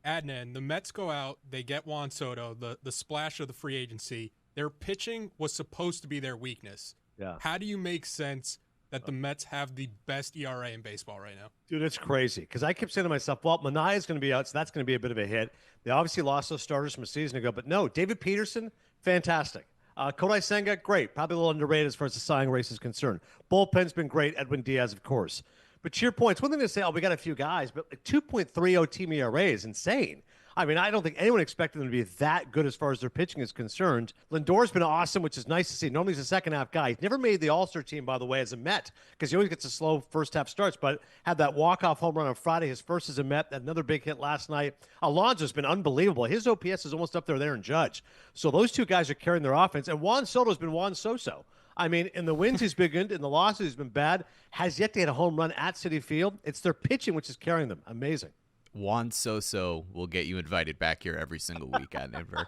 Speaker 19: Adnan, the Mets go out, they get Juan Soto, the splash of the free agency. Their pitching was supposed to be their weakness.
Speaker 1: Yeah.
Speaker 19: How do you make sense that the Mets have the best ERA in baseball right now?
Speaker 1: Dude, it's crazy because I kept saying to myself, well, Manaea is going to be out, so that's going to be a bit of a hit. They obviously lost those starters from a season ago, but no, David Peterson, fantastic. Kodai Senga, great. Probably a little underrated as far as the Cy Young race is concerned. Bullpen's been great. Edwin Diaz, of course. But to your point, it's one thing to say, we got a few guys, but like 2.30 team ERA is insane. I mean, I don't think anyone expected them to be that good as far as their pitching is concerned. Lindor's been awesome, which is nice to see. Normally he's a second-half guy. He's never made the All-Star team, by the way, as a Met, because he always gets a slow first-half starts, but had that walk-off home run on Friday, his first as a Met, another big hit last night. Alonso's been unbelievable. His OPS is almost up there and Judge. So those two guys are carrying their offense, and Juan Soto's been Juan Soso. I mean, in the wins he's been good, in the losses he's been bad, has yet to hit a home run at Citi Field. It's their pitching which is carrying them. Amazing.
Speaker 3: Juan Soso will get you invited back here every single week at Network.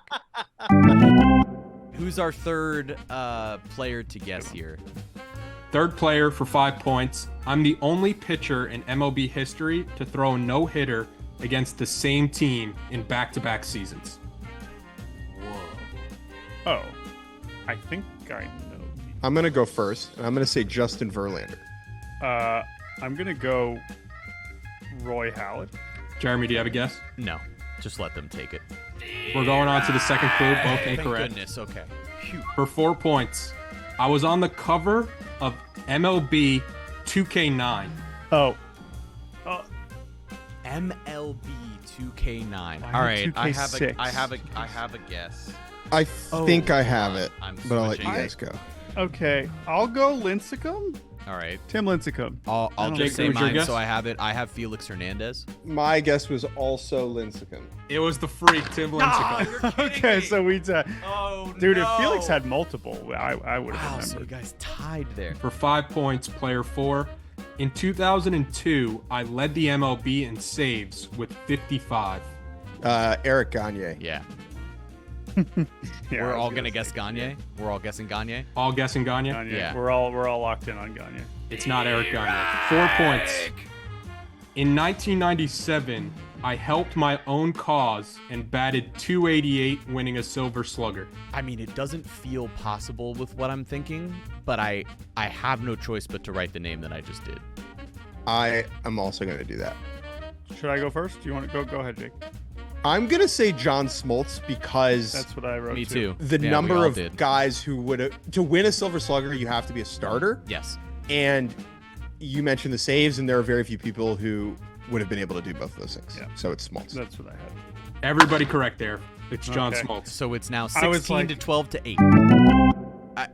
Speaker 3: Who's our third player to guess here?
Speaker 19: Third player for 5 points. I'm the only pitcher in MLB history to throw a no-hitter against the same team in back-to-back seasons.
Speaker 21: Whoa. Oh, I think I know.
Speaker 20: I'm going to go first, and I'm going to say Justin Verlander.
Speaker 21: I'm going to go Roy Halladay.
Speaker 19: Jeremy, do you have a guess?
Speaker 3: No. Just let them take it.
Speaker 19: We're going on to the second clue, both
Speaker 3: Thank
Speaker 19: incorrect.
Speaker 3: goodness. Okay. Phew.
Speaker 19: For 4 points, I was on the cover of MLB 2K9.
Speaker 21: Oh.
Speaker 3: MLB 2K9.
Speaker 21: Why
Speaker 3: All right,
Speaker 21: 2K6?
Speaker 3: I have a guess.
Speaker 20: I think I have it,
Speaker 3: I'm
Speaker 20: but I'll let you
Speaker 3: switching.
Speaker 20: guys go.
Speaker 21: Okay, I'll go Lincecum.
Speaker 3: All right.
Speaker 21: Tim Lincecum.
Speaker 3: I'll just say mine so I have it. I have Felix Hernandez.
Speaker 20: My guess was also Lincecum.
Speaker 19: It was the freak, Tim Lincecum.
Speaker 21: Okay, so we
Speaker 3: Oh,
Speaker 21: dude,
Speaker 3: no.
Speaker 21: if Felix had multiple, I would have
Speaker 3: Wow, so you
Speaker 21: remembered.
Speaker 3: guys tied there.
Speaker 19: For 5 points, player 4. In 2002, I led the MLB in saves with 55.
Speaker 20: Eric Gagne.
Speaker 3: Yeah.
Speaker 21: Yeah,
Speaker 3: We're
Speaker 21: I was
Speaker 3: all
Speaker 21: gonna
Speaker 3: gonna guess Gagne. We're all guessing Gagne.
Speaker 19: All guessing Gagne?
Speaker 21: Gagne.
Speaker 3: Yeah.
Speaker 21: We're all locked in on Gagne.
Speaker 19: It's not Eric Gagne. 4 points. In 1997, I helped my own cause and batted .288, winning a Silver Slugger.
Speaker 3: I mean, it doesn't feel possible with what I'm thinking, but I have no choice but to write the name that I just did.
Speaker 20: I am also going to do that.
Speaker 21: Should I go first? Do you want to go? Go ahead, Jake.
Speaker 20: I'm going to say John Smoltz because
Speaker 21: That's what I wrote.
Speaker 3: Me too.
Speaker 20: the
Speaker 3: Yeah, we
Speaker 20: number
Speaker 3: all
Speaker 20: of
Speaker 3: did.
Speaker 20: guys who would to win a Silver Slugger, you have to be a starter.
Speaker 3: Yes.
Speaker 20: And you mentioned the saves, and there are very few people who would have been able to do both of those things.
Speaker 21: Yeah.
Speaker 20: So it's Smoltz.
Speaker 21: That's what I had.
Speaker 19: Everybody correct there. It's John
Speaker 21: Okay.
Speaker 19: Smoltz.
Speaker 3: So it's now
Speaker 21: I was
Speaker 3: 16 to
Speaker 21: like-
Speaker 3: 12 to 8.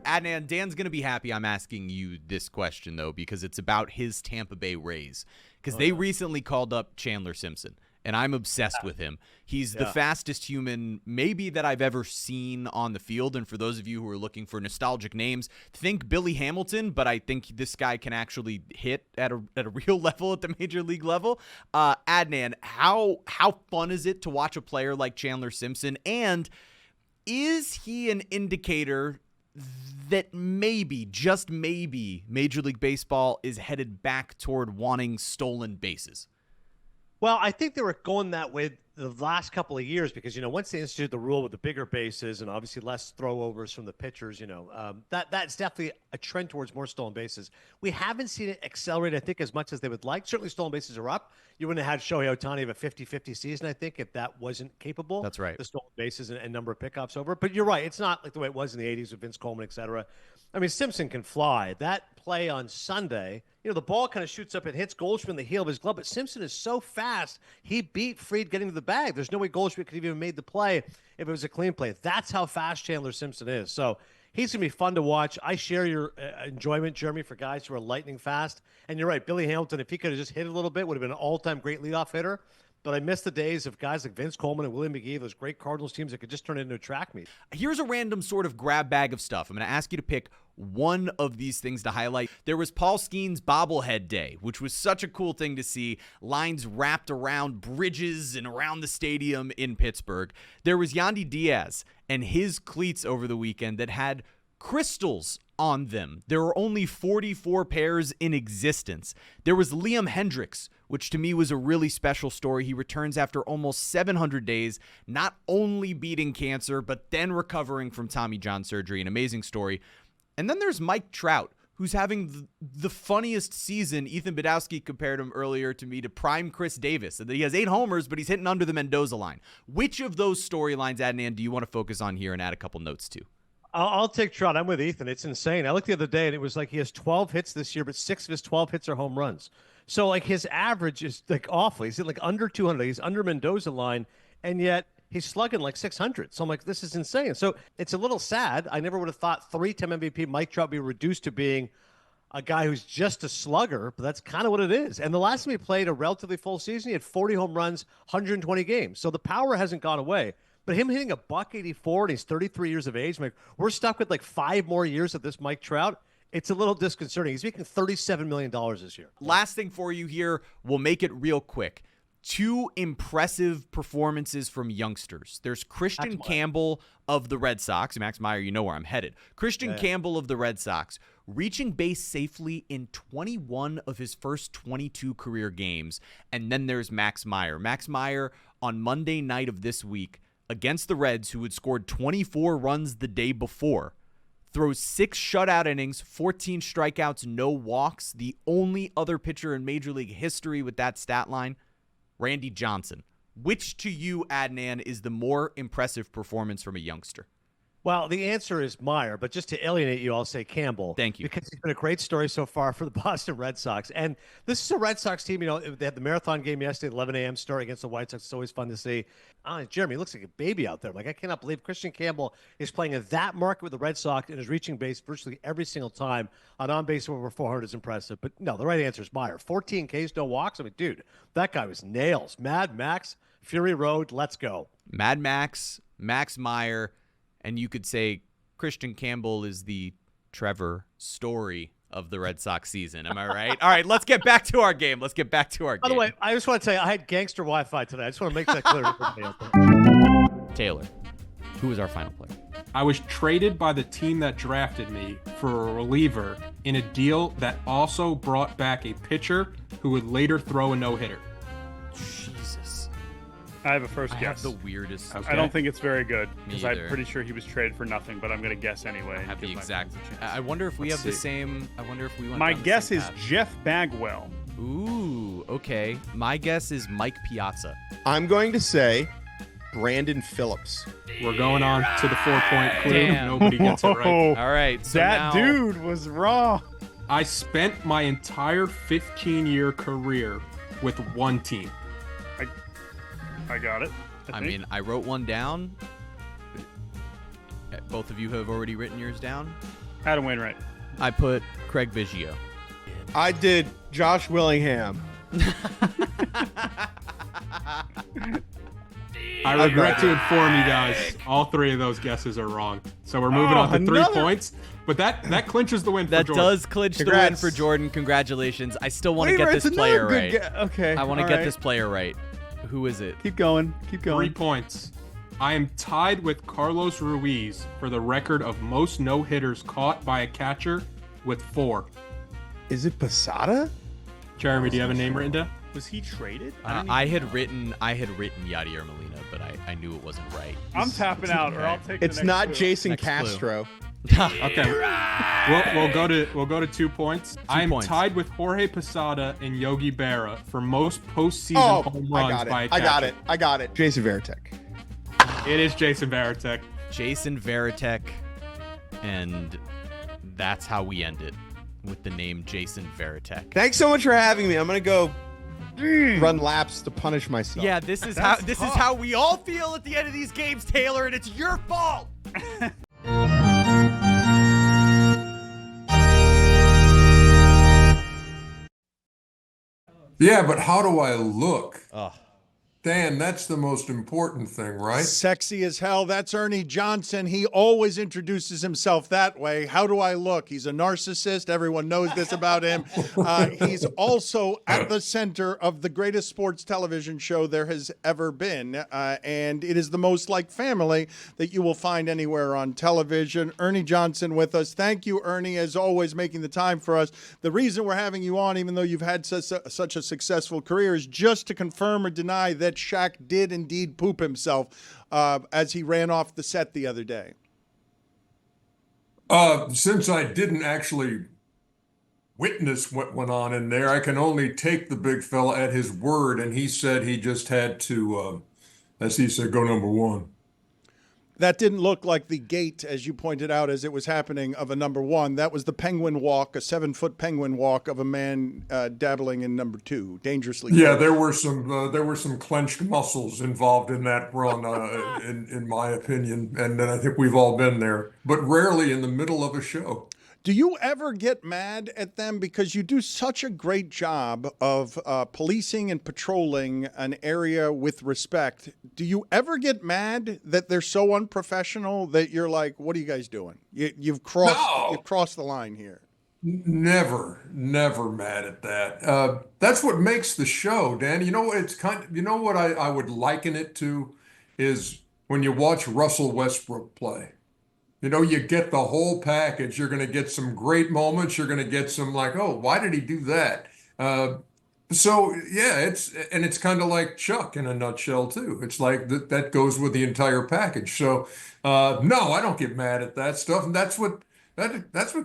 Speaker 3: Adnan, Dan's going to be happy I'm asking you this question, though, because it's about his Tampa Bay Rays. Because they recently called up Chandler Simpson, and I'm obsessed with him. He's the fastest human maybe that I've ever seen on the field. And for those of you who are looking for nostalgic names, think Billy Hamilton, but I think this guy can actually hit at a real level at the major league level. Adnan, how fun is it to watch a player like Chandler Simpson? And is he an indicator that maybe, just maybe, Major League Baseball is headed back toward wanting stolen bases?
Speaker 1: Well, I think they were going that way the last couple of years because, once they instituted the rule with the bigger bases and obviously less throwovers from the pitchers, that's definitely a trend towards more stolen bases. We haven't seen it accelerate, I think, as much as they would like. Certainly stolen bases are up. You wouldn't have had Shohei Ohtani have a 50-50 season, I think, if that wasn't capable.
Speaker 3: That's right.
Speaker 1: The stolen bases and number of pickoffs over. But you're right. It's not like the way it was in the 80s with Vince Coleman, et cetera. I mean, Simpson can fly. That play on Sunday, the ball kind of shoots up and hits Goldschmidt in the heel of his glove, but Simpson is so fast, he beat Fried getting to the bag. There's no way Goldschmidt could have even made the play if it was a clean play. That's how fast Chandler Simpson is. So he's going to be fun to watch. I share your enjoyment, Jeremy, for guys who are lightning fast. And you're right, Billy Hamilton, if he could have just hit a little bit, would have been an all-time great leadoff hitter. But I miss the days of guys like Vince Coleman and Willie McGee, those great Cardinals teams that could just turn it into a track meet.
Speaker 3: Here's a random sort of grab bag of stuff. I'm going to ask you to pick one of these things to highlight. There was Paul Skeen's bobblehead day, which was such a cool thing to see. Lines wrapped around bridges and around the stadium in Pittsburgh. There was Yandy Diaz and his cleats over the weekend that had crystals on them. There were only 44 pairs in existence. There was Liam Hendriks, which to me was a really special story. He returns after almost 700 days, not only beating cancer, but then recovering from Tommy John surgery. An amazing story. And then there's Mike Trout, who's having the funniest season. Ethan Badowski compared him earlier to me to prime Chris Davis. He has 8 homers, but he's hitting under the Mendoza line. Which of those storylines, Adnan, do you want to focus on here and add a couple notes to?
Speaker 1: I'll take Trout. I'm with Ethan. It's insane. I looked the other day, and it was like he has 12 hits this year, but 6 of his 12 hits are home runs. So, his average is, awful. He's at, under 200. He's under Mendoza line, and yet he's slugging like 600. So, I'm like, this is insane. So, it's a little sad. I never would have thought 3-time MVP Mike Trout be reduced to being a guy who's just a slugger, but that's kind of what it is. And the last time he played a relatively full season, he had 40 home runs, 120 games. So, the power hasn't gone away. But him hitting a $184 and he's 33 years of age, we're stuck with 5 more years of this Mike Trout. It's a little disconcerting. He's making $37 million this year.
Speaker 3: Last thing for you here, we'll make it real quick. 2 impressive performances from youngsters. There's Christian Campbell of the Red Sox. Max Meyer, you know where I'm headed. Christian Campbell of the Red Sox, reaching base safely in 21 of his first 22 career games. And then there's Max Meyer. Max Meyer on Monday night of this week against the Reds, who had scored 24 runs the day before, throws 6 shutout innings, 14 strikeouts, no walks. The only other pitcher in Major League history with that stat line, Randy Johnson. Which to you, Adnan, is the more impressive performance from a youngster?
Speaker 1: Well, the answer is Meyer, but just to alienate you, I'll say Campbell.
Speaker 3: Thank you.
Speaker 1: Because he's been a great story so far for the Boston Red Sox. And this is a Red Sox team, they had the marathon game yesterday, 11 a.m. start against the White Sox. It's always fun to see. Jeremy looks like a baby out there. Like, I cannot believe Christian Campbell is playing in that market with the Red Sox and is reaching base virtually every single time. On base over 400 is impressive. But no, the right answer is Meyer. 14 Ks, no walks. I mean, dude, that guy was nails. Mad Max, Fury Road, let's go.
Speaker 3: Mad Max, Max Meyer, and you could say Christian Campbell is the Trevor Story of the Red Sox season. Am I right? All right, let's get back to our game. By the
Speaker 1: way, I just want to tell you, I had gangster Wi-Fi today. I just want to make that clear.
Speaker 3: Taylor, who was our final player?
Speaker 19: I was traded by the team that drafted me for a reliever in a deal that also brought back a pitcher who would later throw a no-hitter.
Speaker 3: Jesus.
Speaker 21: I have a first guess.
Speaker 3: I have the weirdest.
Speaker 21: Okay. I don't think it's very good
Speaker 3: Me
Speaker 21: because I'm
Speaker 3: either.
Speaker 21: pretty sure he was traded for nothing, but I'm going to guess anyway.
Speaker 3: I have the
Speaker 21: give my
Speaker 3: exact.
Speaker 21: friends a chance.
Speaker 3: I wonder if we
Speaker 21: Let's
Speaker 3: have the
Speaker 21: see.
Speaker 3: same. I wonder if we went.
Speaker 21: My
Speaker 3: down the
Speaker 21: guess
Speaker 3: same
Speaker 21: is
Speaker 3: path.
Speaker 21: Jeff Bagwell.
Speaker 3: Ooh, okay. My guess is Mike Piazza.
Speaker 20: I'm going to say Brandon Phillips.
Speaker 19: We're going on to the 4-point clue.
Speaker 3: Damn.
Speaker 19: Nobody gets it right.
Speaker 3: All right, so
Speaker 21: that
Speaker 3: now,
Speaker 21: dude was wrong.
Speaker 19: I spent my entire 15-year career with one team.
Speaker 21: I got it.
Speaker 3: I mean, I wrote one down. Both of you have already written yours down.
Speaker 21: Adam Wainwright.
Speaker 3: I put Craig Biggio.
Speaker 20: I did Josh Willingham.
Speaker 19: I regret to inform you guys, all three of those guesses are wrong. So we're moving on to 3 points. But that clinches the win for
Speaker 3: That
Speaker 19: Jordan.
Speaker 3: does clinch the win for Jordan. Congratulations. I still want to get this player right.
Speaker 20: Okay.
Speaker 3: I want to get this player right. Who is it?
Speaker 21: Keep going.
Speaker 19: 3 points. I am tied with Carlos Ruiz for the record of most no-hitters caught by a catcher with 4.
Speaker 20: Is it Posada?
Speaker 19: Jeremy, do you have a name written down?
Speaker 21: Was he traded?
Speaker 3: I had written Yadier Molina, but I knew it wasn't right.
Speaker 21: I'm tapping out, or I'll take.
Speaker 20: It's
Speaker 21: the next
Speaker 20: not
Speaker 21: clue.
Speaker 20: Jason
Speaker 3: Next clue.
Speaker 20: Castro.
Speaker 19: Okay. We'll go to 2 points. I am tied with Jorge Posada and Yogi Berra for most postseason home runs by a catcher.
Speaker 20: I got it. Jason Varitek.
Speaker 19: It is Jason Varitek.
Speaker 3: Jason Varitek, and that's how we end it with the name Jason Varitek.
Speaker 20: Thanks so much for having me. I'm gonna go run laps to punish myself.
Speaker 3: Yeah, this is how we all feel at the end of these games, Taylor, and it's your fault.
Speaker 9: Yeah, but how do I look?
Speaker 3: Oh.
Speaker 9: Dan, that's the most important thing, right?
Speaker 2: Sexy as hell. That's Ernie Johnson. He always introduces himself that way. How do I look? He's a narcissist. Everyone knows this about him. He's also at the center of the greatest sports television show there has ever been. And it is the most like family that you will find anywhere on television. Ernie Johnson with us. Thank you, Ernie, as always, making the time for us. The reason we're having you on, even though you've had such a successful career, is just to confirm or deny that Shaq did indeed poop himself as he ran off the set the other day.
Speaker 9: Since I didn't actually witness what went on in there, I can only take the big fella at his word, and he said he just had to, as he said, go number 1.
Speaker 2: That didn't look like the gait, as you pointed out, as it was happening, of a number 1. That was the penguin walk, a 7-foot penguin walk of a man dabbling in number 2, dangerously.
Speaker 9: Yeah, there were some clenched muscles involved in that run, in my opinion, and I think we've all been there, but rarely in the middle of a show.
Speaker 2: Do you ever get mad at them because you do such a great job of policing and patrolling an area with respect? Do you ever get mad that they're so unprofessional that you're like, what are you guys doing? You've crossed the line here.
Speaker 9: Never mad at that. That's what makes the show, Dan. You know, what I would liken it to is when you watch Russell Westbrook play. You know, you get the whole package. You're going to get some great moments. You're going to get some like, oh, why did he do that? So yeah, it's kind of like Chuck in a nutshell too. It's like that goes with the entire package. So no, I don't get mad at that stuff, and that's what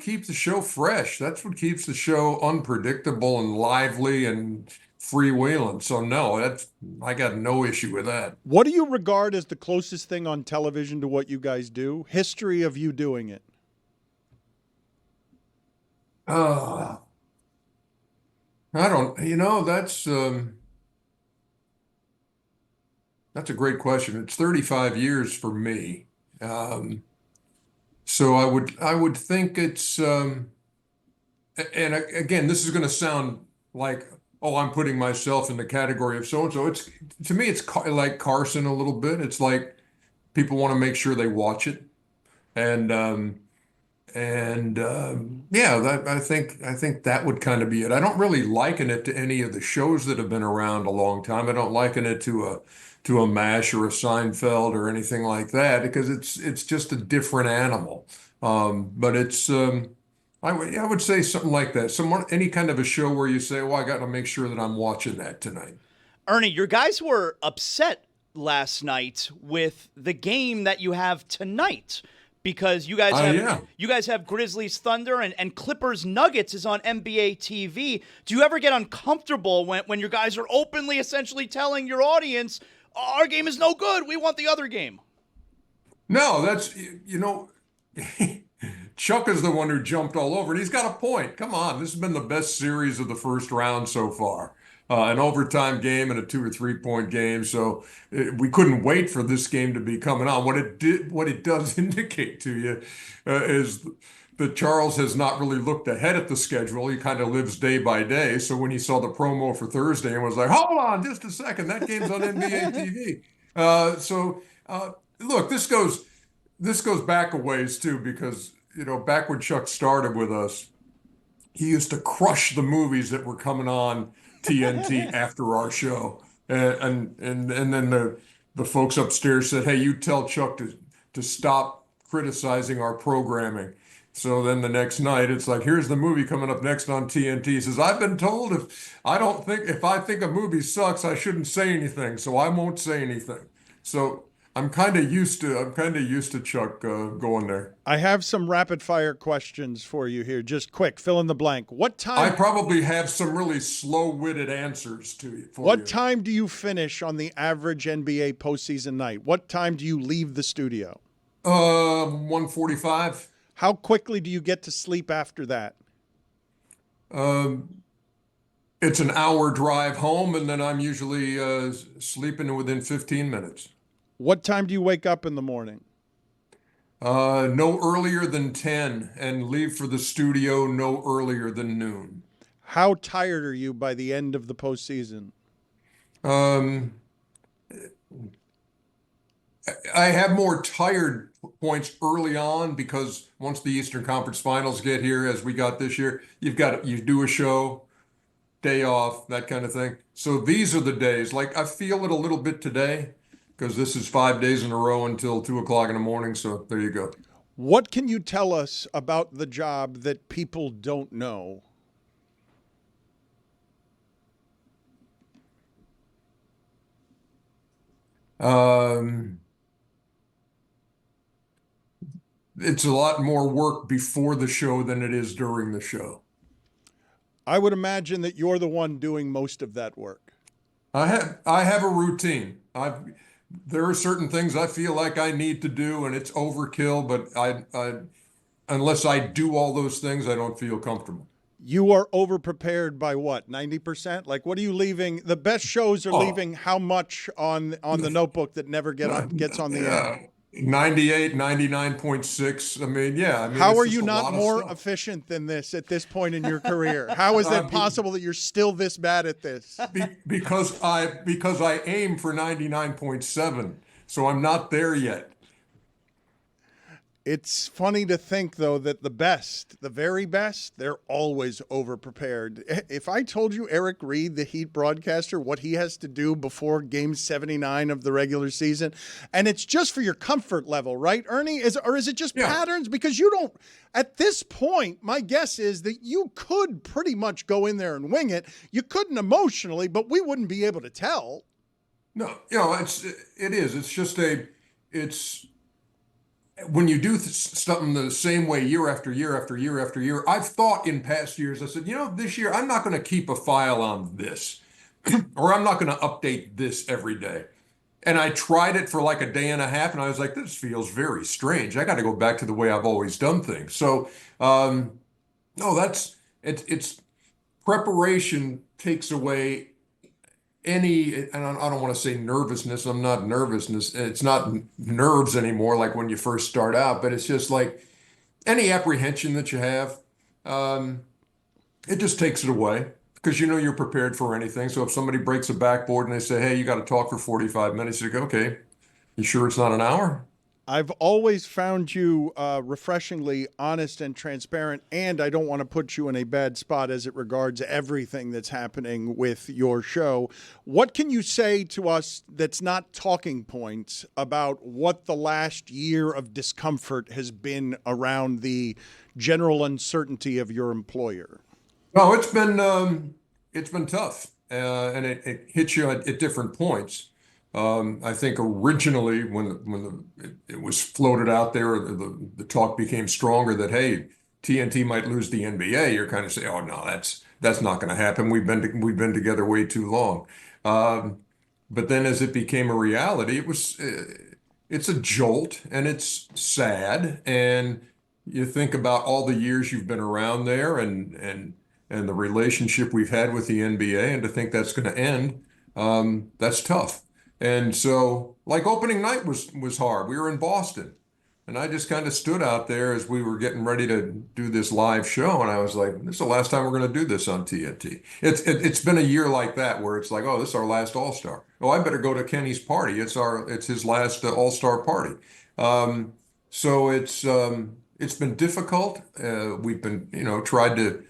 Speaker 9: keeps the show fresh. That's what keeps the show unpredictable and lively, and freewheeling. So no, I got no issue with that.
Speaker 2: What do you regard as the closest thing on television to what you guys do? History of you doing it.
Speaker 9: I don't, that's a great question. It's 35 years for me. So I would think it's, and again, this is going to sound like, oh, I'm putting myself in the category of so-and-so. To me, it's like Carson a little bit. It's like people want to make sure they watch it. Yeah, I think that would kind of be it. I don't really liken it to any of the shows that have been around a long time. I don't liken it to a MASH or a Seinfeld or anything like that, because it's just a different animal. But it's I would say something like that. Any kind of a show where you say, well, I got to make sure that I'm watching that tonight.
Speaker 5: Ernie, your guys were upset last night with the game that you have tonight, because you guys have Grizzlies Thunder and Clippers Nuggets is on NBA TV. Do you ever get uncomfortable when your guys are openly essentially telling your audience, our game is no good, we want the other game?
Speaker 9: No, that's, Chuck is the one who jumped all over, and he's got a point. Come on, this has been the best series of the first round so far. An overtime game and a 2 or 3 point game. So we couldn't wait for this game to be coming on. What it does indicate to you is that Charles has not really looked ahead at the schedule. He kind of lives day by day. So when he saw the promo for Thursday and was like, hold on just a second, that game's on NBA TV. Look, this goes back a ways too, because, back when Chuck started with us, he used to crush the movies that were coming on TNT after our show, and then the folks upstairs said, hey, you tell Chuck to stop criticizing our programming. So then the next night it's like, here's the movie coming up next on TNT. He says, I've been told if I think a movie sucks, I shouldn't say anything, so I won't say anything. So I'm kind of used to Chuck going there.
Speaker 2: I have some rapid fire questions for you here. Just quick, fill in the blank. What time?
Speaker 9: I probably have some really slow-witted answers to you.
Speaker 2: What time do you finish on the average NBA postseason night? What time do you leave the studio?
Speaker 9: 1:45.
Speaker 2: How quickly do you get to sleep after that?
Speaker 9: It's an hour drive home, and then I'm usually sleeping within 15 minutes.
Speaker 2: What time do you wake up in the morning?
Speaker 9: No earlier than 10, and leave for the studio no earlier than noon.
Speaker 2: How tired are you by the end of the postseason?
Speaker 9: I have more tired points early on, because once the Eastern Conference Finals get here, as we got this year, you do a show, day off, that kind of thing. So these are the days, like I feel it a little bit today, because this is 5 days in a row until 2 o'clock in the morning. So there you go.
Speaker 2: What can you tell us about the job that people don't know?
Speaker 9: It's a lot more work before the show than it is during the show.
Speaker 2: I would imagine that you're the one doing most of that work.
Speaker 9: I have a routine. There are certain things I feel like I need to do, and it's overkill, but unless I do all those things, I don't feel comfortable.
Speaker 2: You are overprepared by what, 90%? Like, what are you leaving? The best shows are leaving how much on the notebook that never gets on the air?
Speaker 9: 98, 99.6. I mean,
Speaker 2: how are you not more efficient than this at this point in your career? How is it possible that you're still this bad at this?
Speaker 9: Because I aim for 99.7, so I'm not there yet.
Speaker 2: It's funny to think, though, that the very best, they're always over-prepared. If I told you Eric Reed, the Heat broadcaster, what he has to do before Game 79 of the regular season, and it's just for your comfort level, right, Ernie? Or is it just patterns? Because you don't, at this point, my guess is that you could pretty much go in there and wing it. You couldn't emotionally, but we wouldn't be able to tell.
Speaker 9: No, it is. It's just when you do something the same way year after year after year after year, I've thought in past years, I said, this year I'm not going to keep a file on this, or I'm not going to update this every day. And I tried it for like a day and a half, and I was like, this feels very strange. I got to go back to the way I've always done things. So, no, it's preparation takes away any, and I don't want to say nervousness. I'm not nervousness. It's not nerves anymore, like when you first start out, but it's just like any apprehension that you have. It just takes it away because you know you're prepared for anything. So if somebody breaks a backboard and they say, hey, you got to talk for 45 minutes, you go, okay, you sure it's not an hour?
Speaker 2: I've always found you refreshingly honest and transparent, and I don't want to put you in a bad spot as it regards everything that's happening with your show. What can you say to us that's not talking points about what the last year of discomfort has been around the general uncertainty of your employer?
Speaker 9: No, it's been tough, and it hits you at different points. I think originally when it was floated out there, the talk became stronger that, hey, TNT might lose the NBA. You're kind of saying, oh no, that's not going to happen. We've been together way too long. But then as it became a reality, it's a jolt and it's sad. And you think about all the years you've been around there and the relationship we've had with the NBA, and to think that's going to end, that's tough. And so, like, opening night was hard. We were in Boston, and I just kind of stood out there as we were getting ready to do this live show, and I was like, this is the last time we're going to do this on TNT. It's been a year like that where it's like, oh, this is our last All-Star. Oh, I better go to Kenny's party. It's his last All-Star party. So it's been difficult. We've been, tried to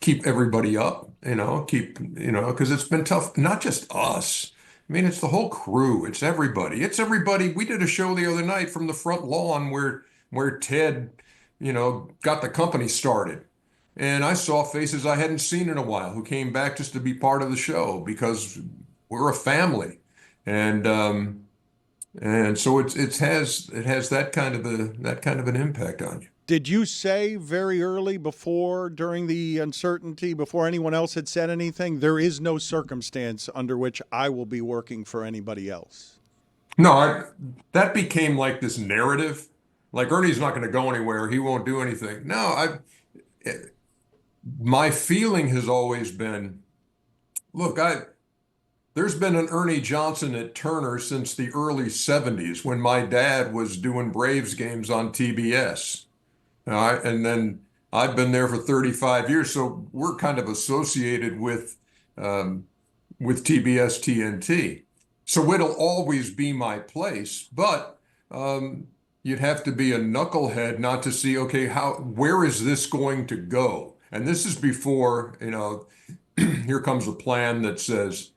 Speaker 9: keep everybody up, because it's been tough, not just us. I mean, it's the whole crew. It's everybody. We did a show the other night from the front lawn where Ted, got the company started. And I saw faces I hadn't seen in a while who came back just to be part of the show because we're a family. And so it has that kind of an impact on you.
Speaker 2: Did you say very early during the uncertainty, before anyone else had said anything, there is no circumstance under which I will be working for anybody else?
Speaker 9: No, that became like this narrative. Like, Ernie's not going to go anywhere. He won't do anything. No, my feeling has always been, look, there's been an Ernie Johnson at Turner since the early 70s when my dad was doing Braves games on TBS. And then I've been there for 35 years, so we're kind of associated with TBS TNT. So it'll always be my place, but you'd have to be a knucklehead not to see, okay, where is this going to go? And this is before, here comes a plan that says,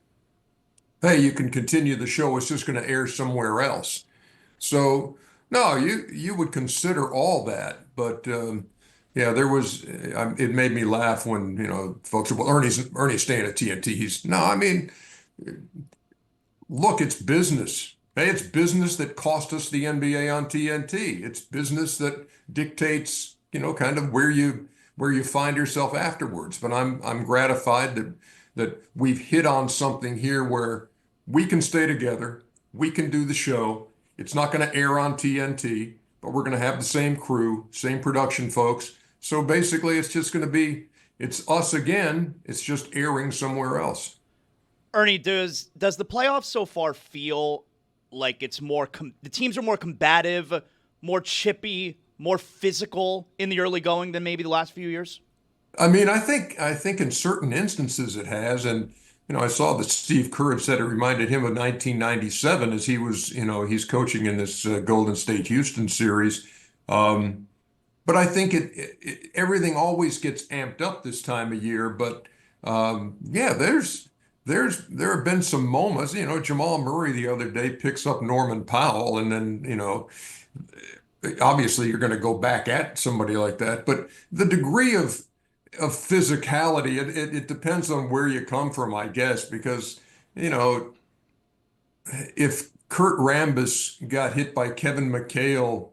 Speaker 9: hey, you can continue the show, it's just going to air somewhere else. So no, you would consider all that, but there was. It made me laugh when folks said, "Well, Ernie's staying at TNT." Look, it's business. Hey, it's business that cost us the NBA on TNT. It's business that dictates, kind of where you find yourself afterwards. But I'm gratified that we've hit on something here where we can stay together, we can do the show. It's not going to air on TNT, but we're going to have the same crew, same production folks. So basically, it's just going to be, it's us again. It's just airing somewhere else.
Speaker 5: Ernie, does the playoffs so far feel like it's more, the teams are more combative, more chippy, more physical in the early going than maybe the last few years?
Speaker 9: I mean, I think in certain instances it has. And I saw that Steve Kerr said it reminded him of 1997 as he was, he's coaching in this Golden State Houston series. But I think everything always gets amped up this time of year. But there have been some moments. Jamal Murray the other day picks up Norman Powell, and then obviously you're going to go back at somebody like that. But the degree of physicality, it depends on where you come from, I guess, because, if Kurt Rambis got hit by Kevin McHale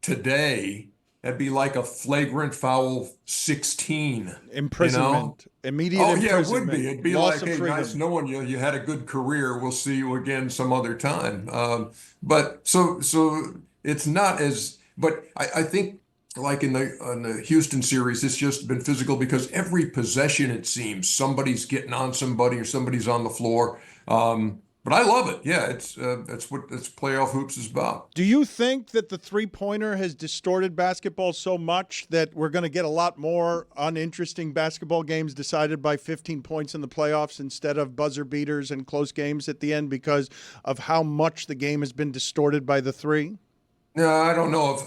Speaker 9: today, That'd be like a flagrant foul 16.
Speaker 2: Imprisonment. Immediate
Speaker 9: Oh, yeah, it
Speaker 2: imprisonment.
Speaker 9: would be. It'd be
Speaker 2: Loss
Speaker 9: like,
Speaker 2: of
Speaker 9: hey,
Speaker 2: freedom.
Speaker 9: nice knowing you. You had a good career. We'll see you again some other time. But so it's not as, but I think like in the Houston series, it's just been physical because every possession, it seems, somebody's getting on somebody or somebody's on the floor. But I love it. Yeah, that's what playoff hoops is about.
Speaker 2: Do you think that the three-pointer has distorted basketball so much that we're going to get a lot more uninteresting basketball games decided by 15 points in the playoffs instead of buzzer beaters and close games at the end because of how much the game has been distorted by the three?
Speaker 9: No, I don't know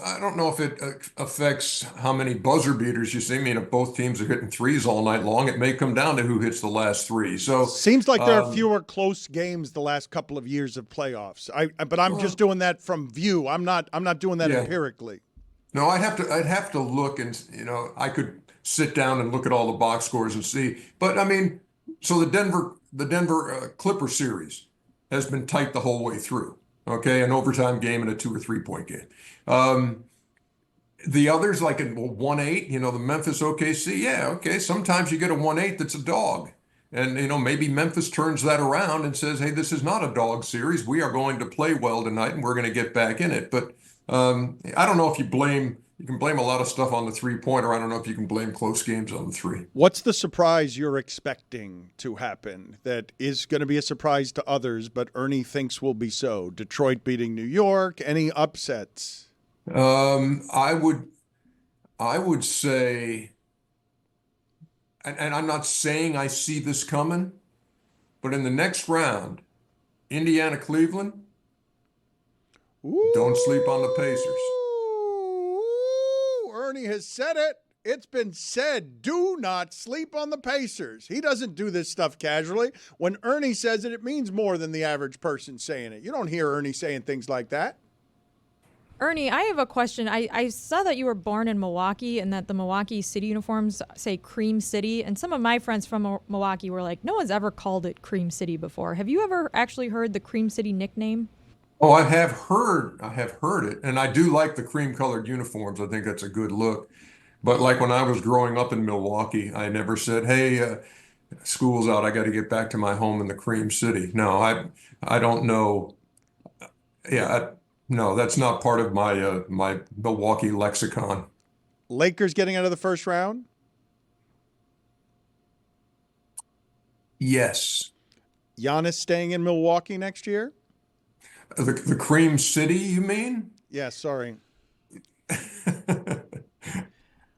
Speaker 9: if it affects how many buzzer beaters you see. I mean, if both teams are hitting threes all night long, it may come down to who hits the last three. So
Speaker 2: seems like there are fewer close games the last couple of years of playoffs. But I'm just doing that from view. I'm not doing that empirically.
Speaker 9: No, I'd have to look, and I could sit down and look at all the box scores and see. But I mean, so the Denver Clipper series has been tight the whole way through. Okay, an overtime game and a 2 or 3 point game. The others, like in 1-8, the Memphis OKC, yeah, okay. Sometimes you get a 1-8 that's a dog. And, maybe Memphis turns that around and says, hey, this is not a dog series. We are going to play well tonight and we're going to get back in it. But I don't know if you can blame a lot of stuff on the three-pointer. I don't know if you can blame close games on the three.
Speaker 2: What's the surprise you're expecting to happen that is going to be a surprise to others, but Ernie thinks will be so? Detroit beating New York? Any upsets?
Speaker 9: I would say, and I'm not saying I see this coming, but in the next round, Indiana, Cleveland, don't sleep on the Pacers.
Speaker 2: Ernie has said it. It's been said. Do not sleep on the Pacers. He doesn't do this stuff casually. When Ernie says it, it means more than the average person saying it. You don't hear Ernie saying things like that.
Speaker 7: Ernie, I have a question. I saw that you were born in Milwaukee and that the Milwaukee City uniforms say Cream City. And some of my friends from Milwaukee were like, no one's ever called it Cream City before. Have you ever actually heard the Cream City nickname?
Speaker 9: Oh, I have heard it, and I do like the cream-colored uniforms. I think that's a good look. But like when I was growing up in Milwaukee, I never said, "Hey, school's out. I got to get back to my home in the Cream City." No, I don't know. Yeah, no, that's not part of my my Milwaukee lexicon.
Speaker 2: Lakers getting out of the first round?
Speaker 9: Yes.
Speaker 2: Giannis staying in Milwaukee next year?
Speaker 9: The Cream City, you mean?
Speaker 2: Yeah, sorry.
Speaker 9: I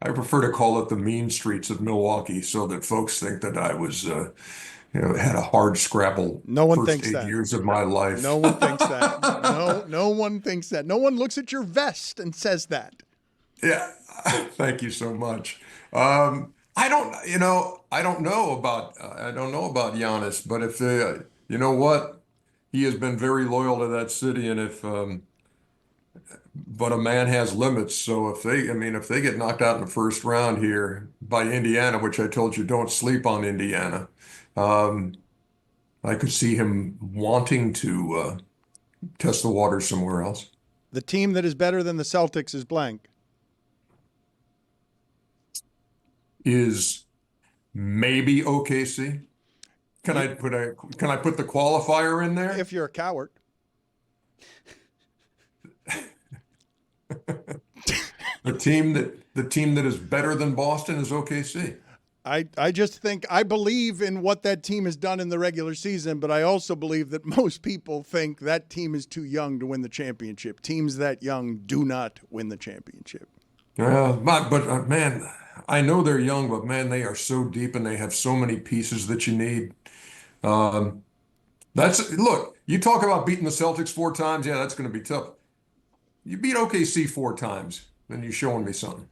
Speaker 9: prefer to call it the mean streets of Milwaukee so that folks think that I was, had a hard scrabble
Speaker 2: No one
Speaker 9: first
Speaker 2: thinks
Speaker 9: 8
Speaker 2: that.
Speaker 9: years of my life.
Speaker 2: No one thinks that. No one thinks that. No one looks at your vest and says that.
Speaker 9: Yeah, thank you so much. I don't know about Giannis, but if you know what, he has been very loyal to that city, and but a man has limits. So if they get knocked out in the first round here by Indiana, which I told you don't sleep on Indiana, I could see him wanting to test the waters somewhere else.
Speaker 2: The team that is better than the Celtics is blank.
Speaker 9: Is maybe OKC. Can I put the qualifier in there?
Speaker 2: If you're a coward.
Speaker 9: The team that is better than Boston is OKC.
Speaker 2: I just think I believe in what that team has done in the regular season, but I also believe that most people think that team is too young to win the championship. Teams that young do not win the championship.
Speaker 9: But man, I know they're young, but man, they are so deep and they have so many pieces that you need. Look, you talk about beating the Celtics 4 times. Yeah, that's going to be tough. You beat OKC 4 times, then you're showing me something.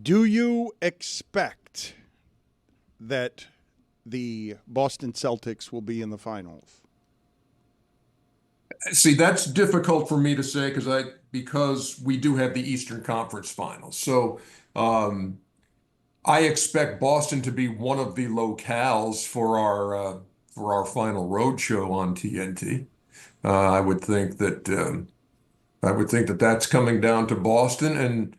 Speaker 2: Do you expect that the Boston Celtics will be in the finals?
Speaker 9: See, that's difficult for me to say because we do have the Eastern Conference Finals. So I expect Boston to be one of the locales for our final road show on TNT. I would think that that's coming down to Boston, and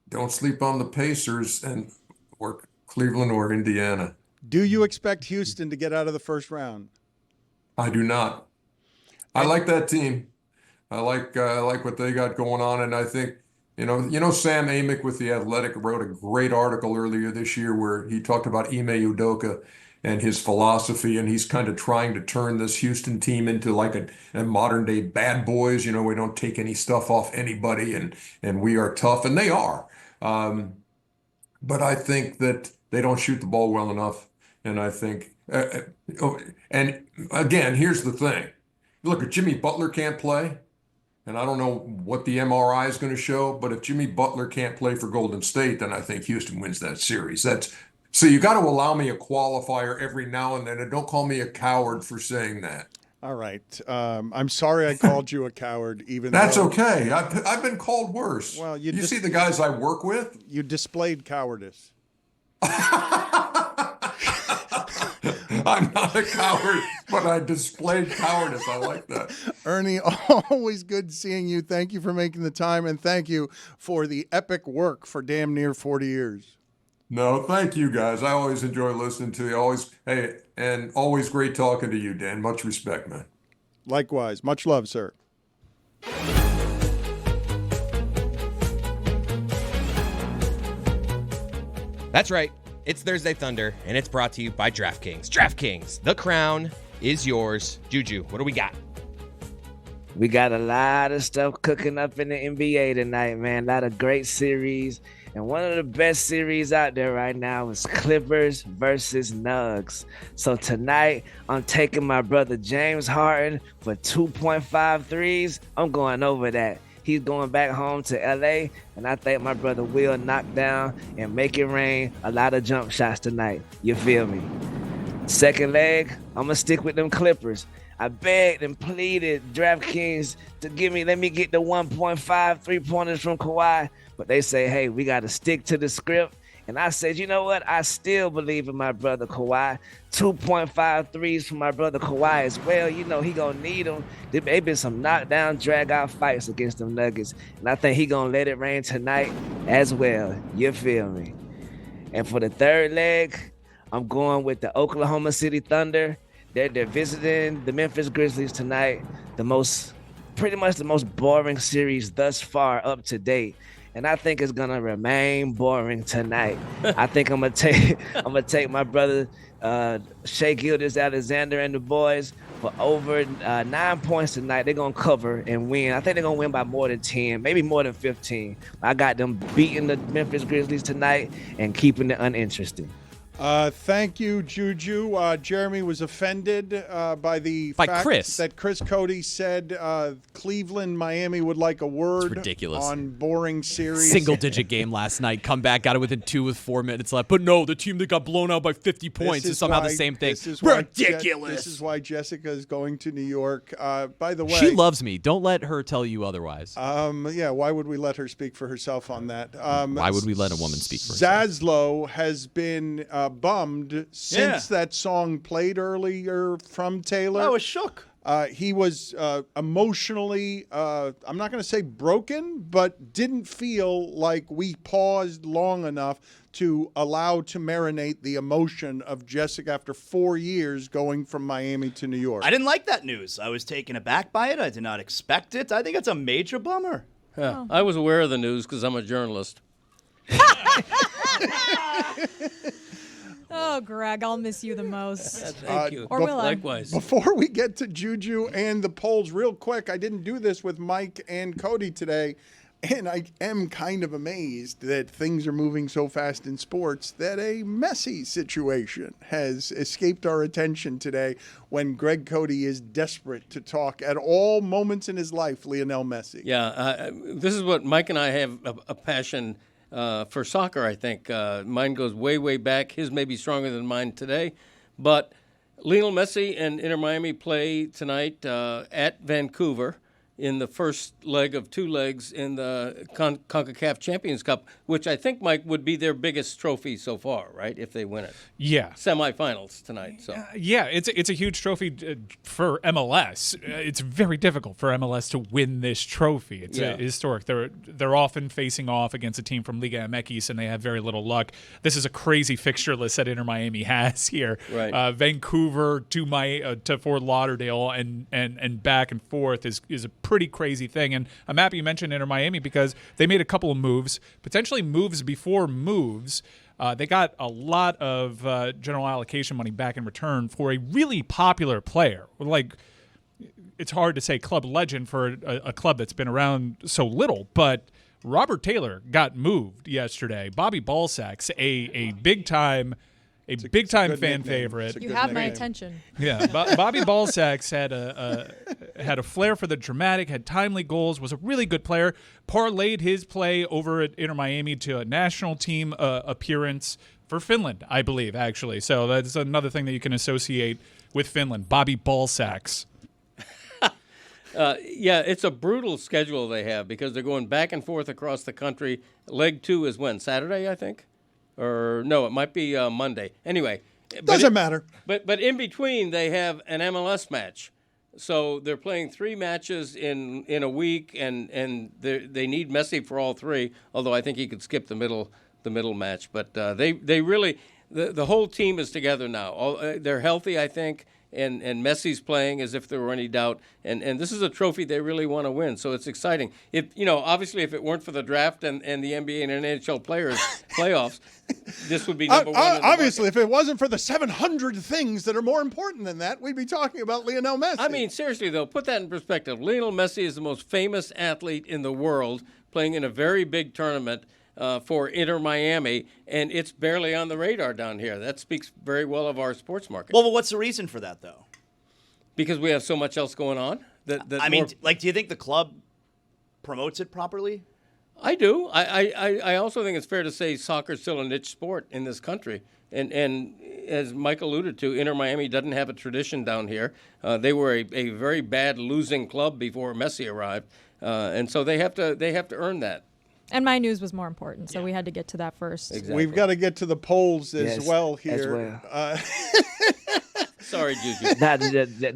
Speaker 9: don't sleep on the Pacers or Cleveland or Indiana.
Speaker 2: Do you expect Houston to get out of the first round?
Speaker 9: I do not. I like that team. I like what they got going on, and I think Sam Amick with The Athletic wrote a great article earlier this year where he talked about Ime Udoka and his philosophy, and he's kind of trying to turn this Houston team into like a modern day Bad Boys. We don't take any stuff off anybody, and we are tough, and they are. But I think that they don't shoot the ball well enough, and I think, and again, here's the thing. Look, if Jimmy Butler can't play, and I don't know what the MRI is going to show, but if Jimmy Butler can't play for Golden State, then I think Houston wins that series. So you got to allow me a qualifier every now and then, and don't call me a coward for saying that.
Speaker 2: All right. I'm sorry I called you a coward, even
Speaker 9: That's
Speaker 2: though...
Speaker 9: okay. I've been called worse.
Speaker 2: Well,
Speaker 9: you see the guys I work with?
Speaker 2: You displayed cowardice.
Speaker 9: I'm not a coward, but I displayed cowardice. I like that.
Speaker 2: Ernie, always good seeing you. Thank you for making the time, and thank you for the epic work for damn near 40 years.
Speaker 9: No, thank you, guys. I always enjoy listening to you. And always great talking to you, Dan. Much respect, man.
Speaker 2: Likewise. Much love, sir.
Speaker 8: That's right. It's Thursday Thunder, and it's brought to you by DraftKings. DraftKings, the crown is yours. Juju, what do we got?
Speaker 10: We got a lot of stuff cooking up in the NBA tonight, man. A lot of great series. And one of the best series out there right now is Clippers versus Nuggets. So tonight, I'm taking my brother James Harden for 2.5 threes. I'm going over that. He's going back home to LA, and I think my brother will knock down and make it rain a lot of jump shots tonight. You feel me? Second leg, I'm going to stick with them Clippers. I begged and pleaded DraftKings to let me get the 1.5 3-pointers from Kawhi, but they say, hey, we got to stick to the script. And I said, you know what? I still believe in my brother Kawhi. 2.5 threes for my brother Kawhi as well. He going to need them. There been some knockdown, drag-out fights against them Nuggets. And I think he going to let it rain tonight as well. You feel me? And for the third leg, I'm going with the Oklahoma City Thunder. They're visiting the Memphis Grizzlies tonight. Pretty much the most boring series thus far up to date. And I think it's gonna remain boring tonight. I think I'm gonna take my brother Shai Gilgeous-Alexander and the boys for over 9 points tonight. They're gonna cover and win. I think they're gonna win by more than 10, maybe more than 15. I got them beating the Memphis Grizzlies tonight and keeping it uninteresting.
Speaker 2: Thank you, Juju. Jeremy was offended by fact
Speaker 3: Chris.
Speaker 2: that Chris Cody said Cleveland, Miami would like a word.
Speaker 3: It's ridiculous.
Speaker 2: On boring series.
Speaker 3: Single-digit game last night. Come back, got it within 2 with 4 minutes left. But no, the team that got blown out by 50 points is somehow the same thing. Ridiculous.
Speaker 2: This is why Jessica is going to New York. By the way,
Speaker 3: she loves me. Don't let her tell you otherwise.
Speaker 2: Yeah, why would we let her speak for herself on that?
Speaker 3: Why would we let a woman speak for herself?
Speaker 2: Zaslow has been bummed since that song played earlier from Taylor.
Speaker 5: I was shook.
Speaker 2: He was emotionally, I'm not going to say broken, but didn't feel like we paused long enough to allow to marinate the emotion of Jessica after 4 years going from Miami to New York.
Speaker 5: I didn't like that news. I was taken aback by it. I did not expect it. I think it's a major bummer.
Speaker 4: Yeah, I was aware of the news because I'm a journalist.
Speaker 7: Oh, Greg, I'll miss you the most.
Speaker 4: Thank you.
Speaker 7: Or will I?
Speaker 4: Likewise.
Speaker 2: Before we get to Juju and the polls real quick, I didn't do this with Mike and Cody today, and I am kind of amazed that things are moving so fast in sports that a messy situation has escaped our attention today when Greg Cody is desperate to talk at all moments in his life, Lionel Messi.
Speaker 4: Yeah, this is what Mike and I have a passion for soccer, I think. Mine goes way, way back. His may be stronger than mine today. But Lionel Messi and Inter Miami play tonight at Vancouver. in the first leg of 2 legs in the CONCACAF Champions Cup, which I think, Mike, would be their biggest trophy so far, right, if they win it.
Speaker 6: Yeah.
Speaker 4: Semifinals tonight. So
Speaker 6: yeah, it's a huge trophy for MLS. It's very difficult for MLS to win this trophy. It's historic. They're often facing off against a team from Liga MX, and they have very little luck. This is a crazy fixture list that Inter Miami has here.
Speaker 4: Right.
Speaker 6: Vancouver to Fort Lauderdale and back and forth is a pretty crazy thing. And I'm happy you mentioned Inter Miami because they made a couple of moves, potentially moves before moves. They got a lot of general allocation money back in return for a really popular player. Like, it's hard to say club legend for a club that's been around so little, but Robert Taylor got moved yesterday. Bobby Ballsack's a big time fan favorite.
Speaker 7: You have my attention.
Speaker 6: Yeah, Bobby Ballsack had a flair for the dramatic, had timely goals, was a really good player. Parlayed his play over at Inter Miami to a national team appearance for Finland, I believe, actually. So that's another thing that you can associate with Finland. Bobby Ballsacks.
Speaker 4: Yeah, it's a brutal schedule they have because they're going back and forth across the country. Leg 2 is when? Saturday, I think? Or no, it might be Monday. Anyway.
Speaker 2: Doesn't matter.
Speaker 4: But in between, they have an MLS match. So they're playing 3 matches in a week, and they need Messi for all 3, although I think he could skip the middle match. But they really – the whole team is together now. They're healthy, I think. And Messi's playing as if there were any doubt. And this is a trophy they really want to win, so it's exciting. Obviously, if it weren't for the draft and the NBA and NHL playoffs, this would be number one.
Speaker 2: Obviously, if it wasn't for the 700 things that are more important than that, we'd be talking about Lionel Messi.
Speaker 4: I mean, seriously, though, put that in perspective. Lionel Messi is the most famous athlete in the world, playing in a very big tournament for Inter Miami, and it's barely on the radar down here. That speaks very well of our sports market.
Speaker 5: Well, but what's the reason for that, though?
Speaker 4: Because we have so much else going on. Do you think the club promotes it properly? I do. I also think it's fair to say soccer's still a niche sport in this country. And as Mike alluded to, Inter Miami doesn't have a tradition down here. They were a very bad losing club before Messi arrived, and so they have to earn that.
Speaker 7: And my news was more important, so we had to get to that first.
Speaker 4: Exactly.
Speaker 2: We've got to get to the polls as well here.
Speaker 4: Sorry, Juju.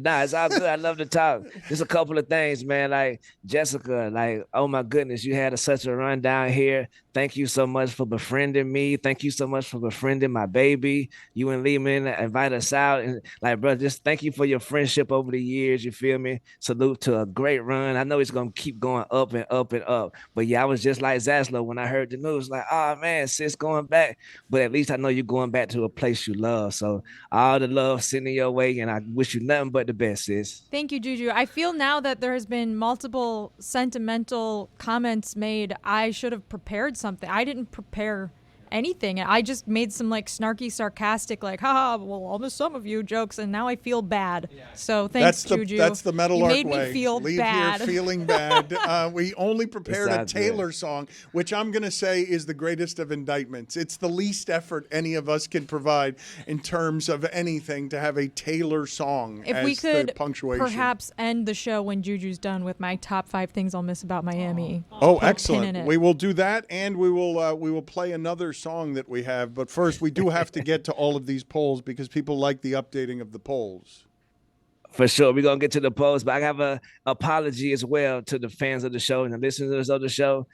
Speaker 10: Nah, it's all good. I love to talk. Just a couple of things, man. Like, Jessica, like, oh my goodness, you had such a run down here. Thank you so much for befriending me. Thank you so much for befriending my baby. You and Lehman invite us out. And like, bro, just thank you for your friendship over the years. You feel me? Salute to a great run. I know it's going to keep going up and up and up. But yeah, I was just like Zaslow when I heard the news. Like, oh man, sis going back. But at least I know you're going back to a place you love. So all the love sending your way. And I wish you nothing but the best, sis.
Speaker 7: Thank you, Juju. I feel now that there has been multiple sentimental comments made. I should have prepared something. I didn't prepare anything. I just made some like snarky, sarcastic, like, haha, well, I'll miss some of you jokes, and now I feel bad. So thanks, Juju.
Speaker 2: That's the Meadowlark way.
Speaker 7: You made me feel
Speaker 2: Leave
Speaker 7: bad.
Speaker 2: Here feeling bad. We only prepared a Taylor song, which I'm going to say is the greatest of indictments. It's the least effort any of us can provide in terms of anything to have a Taylor song
Speaker 7: if
Speaker 2: as
Speaker 7: we could
Speaker 2: the punctuation.
Speaker 7: Perhaps end the show when Juju's done with my top 5 things I'll miss about Miami.
Speaker 2: Oh, excellent. We will do that, and we will play another song that we have. But first, we do have to get to all of these polls because people like the updating of the polls.
Speaker 10: For sure. We're going to get to the polls, but I have an apology as well to the fans of the show and the listeners of the show.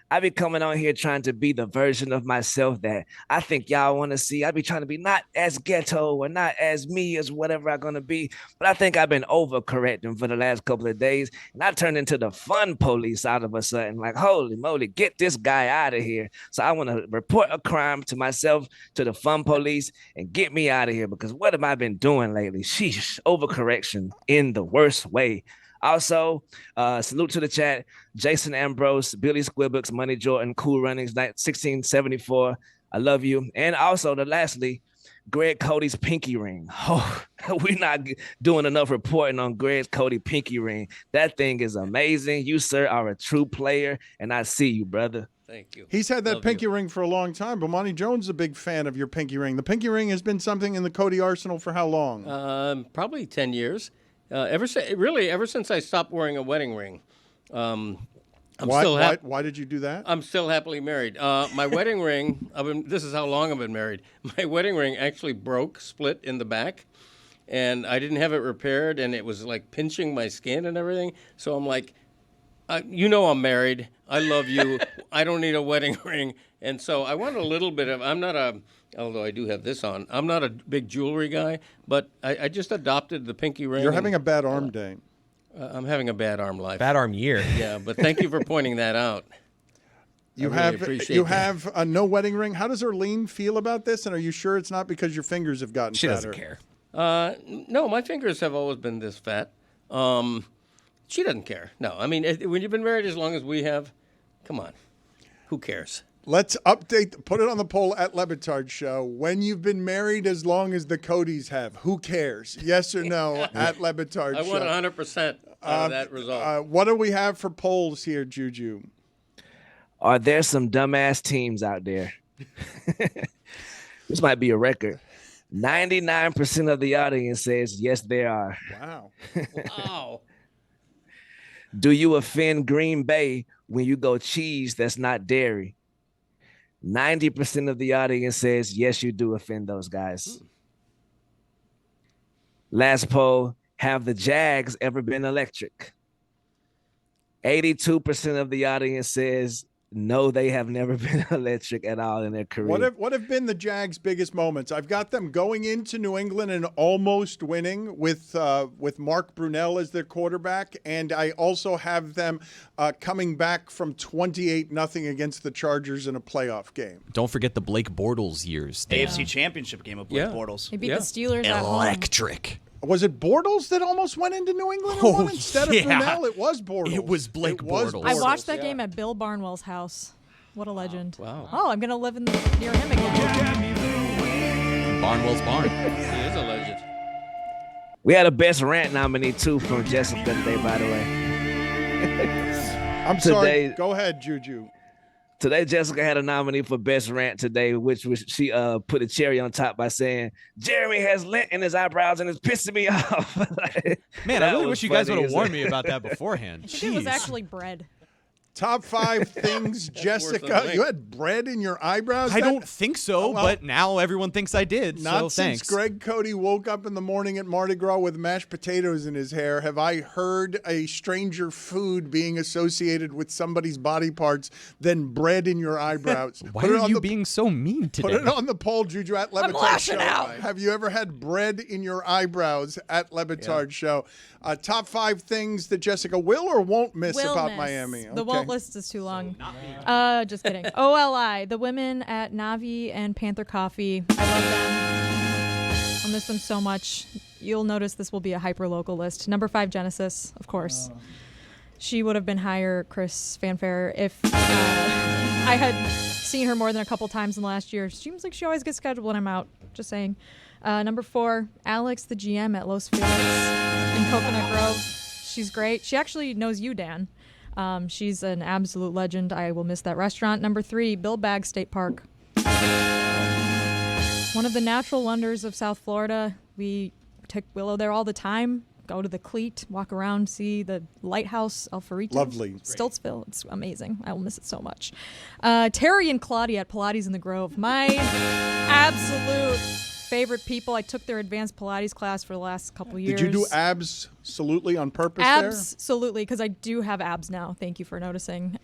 Speaker 10: I be coming on here trying to be the version of myself that I think y'all want to see. I be trying to be not as ghetto or not as me as whatever I'm going to be. But I think I've been overcorrecting for the last couple of days. And I turned into the fun police out of a sudden. Like, holy moly, get this guy out of here. So I want to report a crime to myself, to the fun police, and get me out of here. Because what have I been doing lately? Sheesh, overcorrection in the worst way. Also, salute to the chat. Jason Ambrose, Billy Squibbooks, Money Jordan, Cool Runnings, 1674. I love you. And also, lastly, Greg Cody's pinky ring. Oh, we're not doing enough reporting on Greg Cody pinky ring. That thing is amazing. You, sir, are a true player, and I see you, brother.
Speaker 4: Thank you.
Speaker 2: He's had that pinky ring for a long time. But Monty Jones is a big fan of your pinky ring. The pinky ring has been something in the Cody arsenal for how long?
Speaker 4: Probably 10 years. Ever since I stopped wearing a wedding ring.
Speaker 2: Why did you do that?
Speaker 4: I'm still happily married. My wedding ring, this is how long I've been married. My wedding ring actually split in the back, and I didn't have it repaired, and it was like pinching my skin and everything. So I'm like, I'm married. I love you. I don't need a wedding ring. And so I want a little bit of, although I do have this on, I'm not a big jewelry guy, but I just adopted the pinky ring.
Speaker 2: You're having a bad arm day.
Speaker 4: I'm having a bad arm life.
Speaker 8: Bad arm year.
Speaker 4: Yeah, but thank you for pointing that out.
Speaker 2: You have a no wedding ring. How does Erlene feel about this? And are you sure it's not because your fingers have gotten fatter?
Speaker 8: She doesn't care.
Speaker 4: No, my fingers have always been this fat. She doesn't care. No, I mean, when you've been married as long as we have, come on, who cares?
Speaker 2: Let's put it on the poll at Le Batard Show. When you've been married as long as the Codys have, who cares? Yes or no at Le Batard Show.
Speaker 4: I want 100% of that result.
Speaker 2: What do we have for polls here, Juju?
Speaker 10: Are there some dumbass teams out there? This might be a record. 99% of the audience says yes, there are.
Speaker 2: Wow.
Speaker 4: Wow.
Speaker 10: Do you offend Green Bay when you go cheese that's not dairy? 90% of the audience says yes, you do offend those guys. Last poll, have the Jags ever been electric? 82% of the audience says no, they have never been electric at all in their career.
Speaker 2: What have been the Jags' biggest moments? I've got them going into New England and almost winning with Mark Brunell as their quarterback, and I also have them coming back from 28-0 against the Chargers in a playoff game.
Speaker 3: Don't forget the Blake Bortles years.
Speaker 5: AFC Championship game of Blake Bortles.
Speaker 7: They beat the Steelers at home.
Speaker 3: Electric.
Speaker 2: Was it Bortles that almost went into New England and won instead of Brunell? It was Bortles.
Speaker 3: It was Blake Bortles.
Speaker 7: I watched that game at Bill Barnwell's house. What a legend. Wow. Oh, I'm going to live near him again.
Speaker 3: Barnwell's barn.
Speaker 4: He is a legend.
Speaker 10: We had a best rant nominee, too, from Jessica today, by the way.
Speaker 2: I'm sorry. Go ahead, Juju.
Speaker 10: Today, Jessica had a nominee for best rant today, which was she put a cherry on top by saying, Jeremy has lint in his eyebrows and it's pissing me off.
Speaker 3: Man, I really wish you guys would have warned me about that beforehand.
Speaker 7: I think it was actually bread.
Speaker 2: Top 5 things, Jessica. You had bread in your eyebrows?
Speaker 3: I don't think so, but now everyone thinks I did.
Speaker 2: Not
Speaker 3: so
Speaker 2: since
Speaker 3: thanks.
Speaker 2: Greg Cody woke up in the morning at Mardi Gras with mashed potatoes in his hair have I heard a stranger food being associated with somebody's body parts than bread in your eyebrows.
Speaker 3: Why are you being so mean today?
Speaker 2: Put it on the poll, Juju, at Le Batard Show. Have you ever had bread in your eyebrows at Le Batard Show? Top 5 things that Jessica will or won't miss about Miami.
Speaker 7: The won't list is too long. Just kidding. OLI, the women at Navi and Panther Coffee. I love them. I'll miss them so much. You'll notice this will be a hyper-local list. Number 5, Genesis, of course. She would have been higher, Chris Fanfare, if I had seen her more than a couple times in the last year. Seems like she always gets scheduled when I'm out. Just saying. Number 4, Alex, the GM at Los Feliz in Coconut Grove. She's great. She actually knows you, Dan. She's an absolute legend. I will miss that restaurant. Number 3, Bill Bagg State Park. One of the natural wonders of South Florida. We take Willow there all the time. Go to the Cleat, walk around, see the lighthouse, El Ferrito.
Speaker 2: Lovely.
Speaker 7: Stiltsville. It's amazing. I will miss it so much. Terry and Claudia at Pilates in the Grove. My absolute favorite people. I took their advanced Pilates class for the last couple years.
Speaker 2: Did you do absolutely on purpose there?
Speaker 7: Absolutely, because I do have abs now. Thank you for noticing.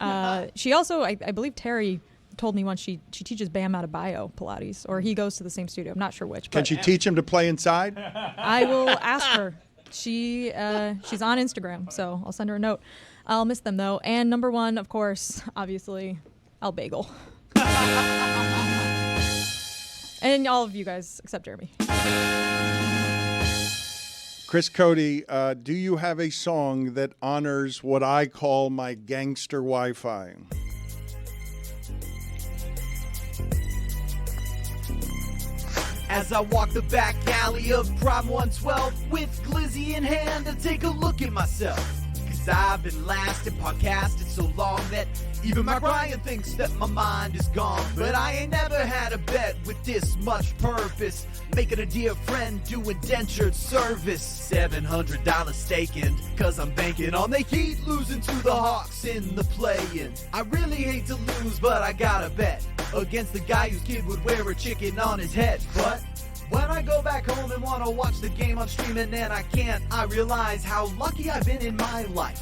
Speaker 7: She also, I believe Terry told me once she teaches Bam out of bio Pilates, or he goes to the same studio. I'm not sure which.
Speaker 2: Can she teach him to play inside?
Speaker 7: I will ask her. She's on Instagram, so I'll send her a note. I'll miss them, though. And number 1, of course, obviously, Al Bagel. And all of you guys, except Jeremy.
Speaker 2: Chris Cody, do you have a song that honors what I call my gangster Wi-Fi?
Speaker 11: As I walk the back alley of Prime 112 with Glizzy in hand to take a look at myself. 'Cause 'cause I've been lasting podcasting so long that even Mike Ryan thinks that my mind is gone. But I ain't never had a bet with this much purpose, making a dear friend do indentured service. $700 staking, 'cause I'm banking on the Heat losing to the Hawks in the play-in. I really hate to lose, but I gotta bet against the guy whose kid would wear a chicken on his head. But when I go back home and want to watch the game I'm streaming and I can't, I realize how lucky I've been in my life.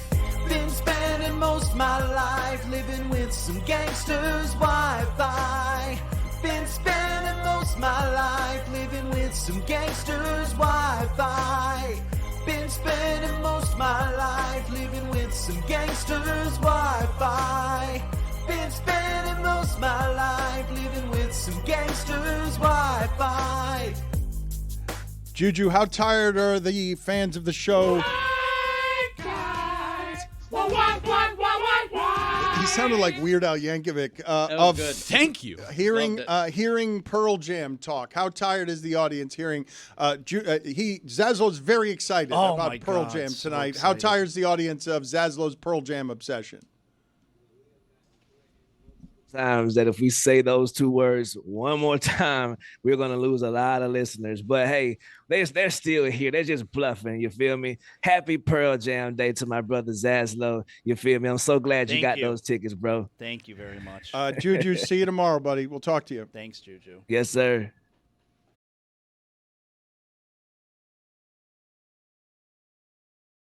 Speaker 11: Been spending most my life living with some gangsters' Wi-Fi. Been spending most my life living with some gangsters' Wi-Fi. Been spending most my life living with some gangsters' Wi-Fi. Been spending most my life living with some gangsters' Wi-Fi.
Speaker 2: Juju, how tired are the fans of the show? He sounded like Weird Al Yankovic. Of
Speaker 4: good.
Speaker 3: Thank you.
Speaker 2: Hearing Pearl Jam talk. How tired is the audience hearing? Zaslo's very excited about Pearl Jam tonight. How tired is the audience of Zaslo's Pearl Jam obsession?
Speaker 10: Times that if we say those two words one more time, we're going to lose a lot of listeners. But hey, they're still here. They're just bluffing. You feel me? Happy Pearl Jam Day to my brother Zaslow. You feel me? I'm so glad you got those tickets, bro.
Speaker 5: Thank you very much.
Speaker 2: Juju, see you tomorrow, buddy. We'll talk to you.
Speaker 5: Thanks, Juju.
Speaker 10: Yes, sir.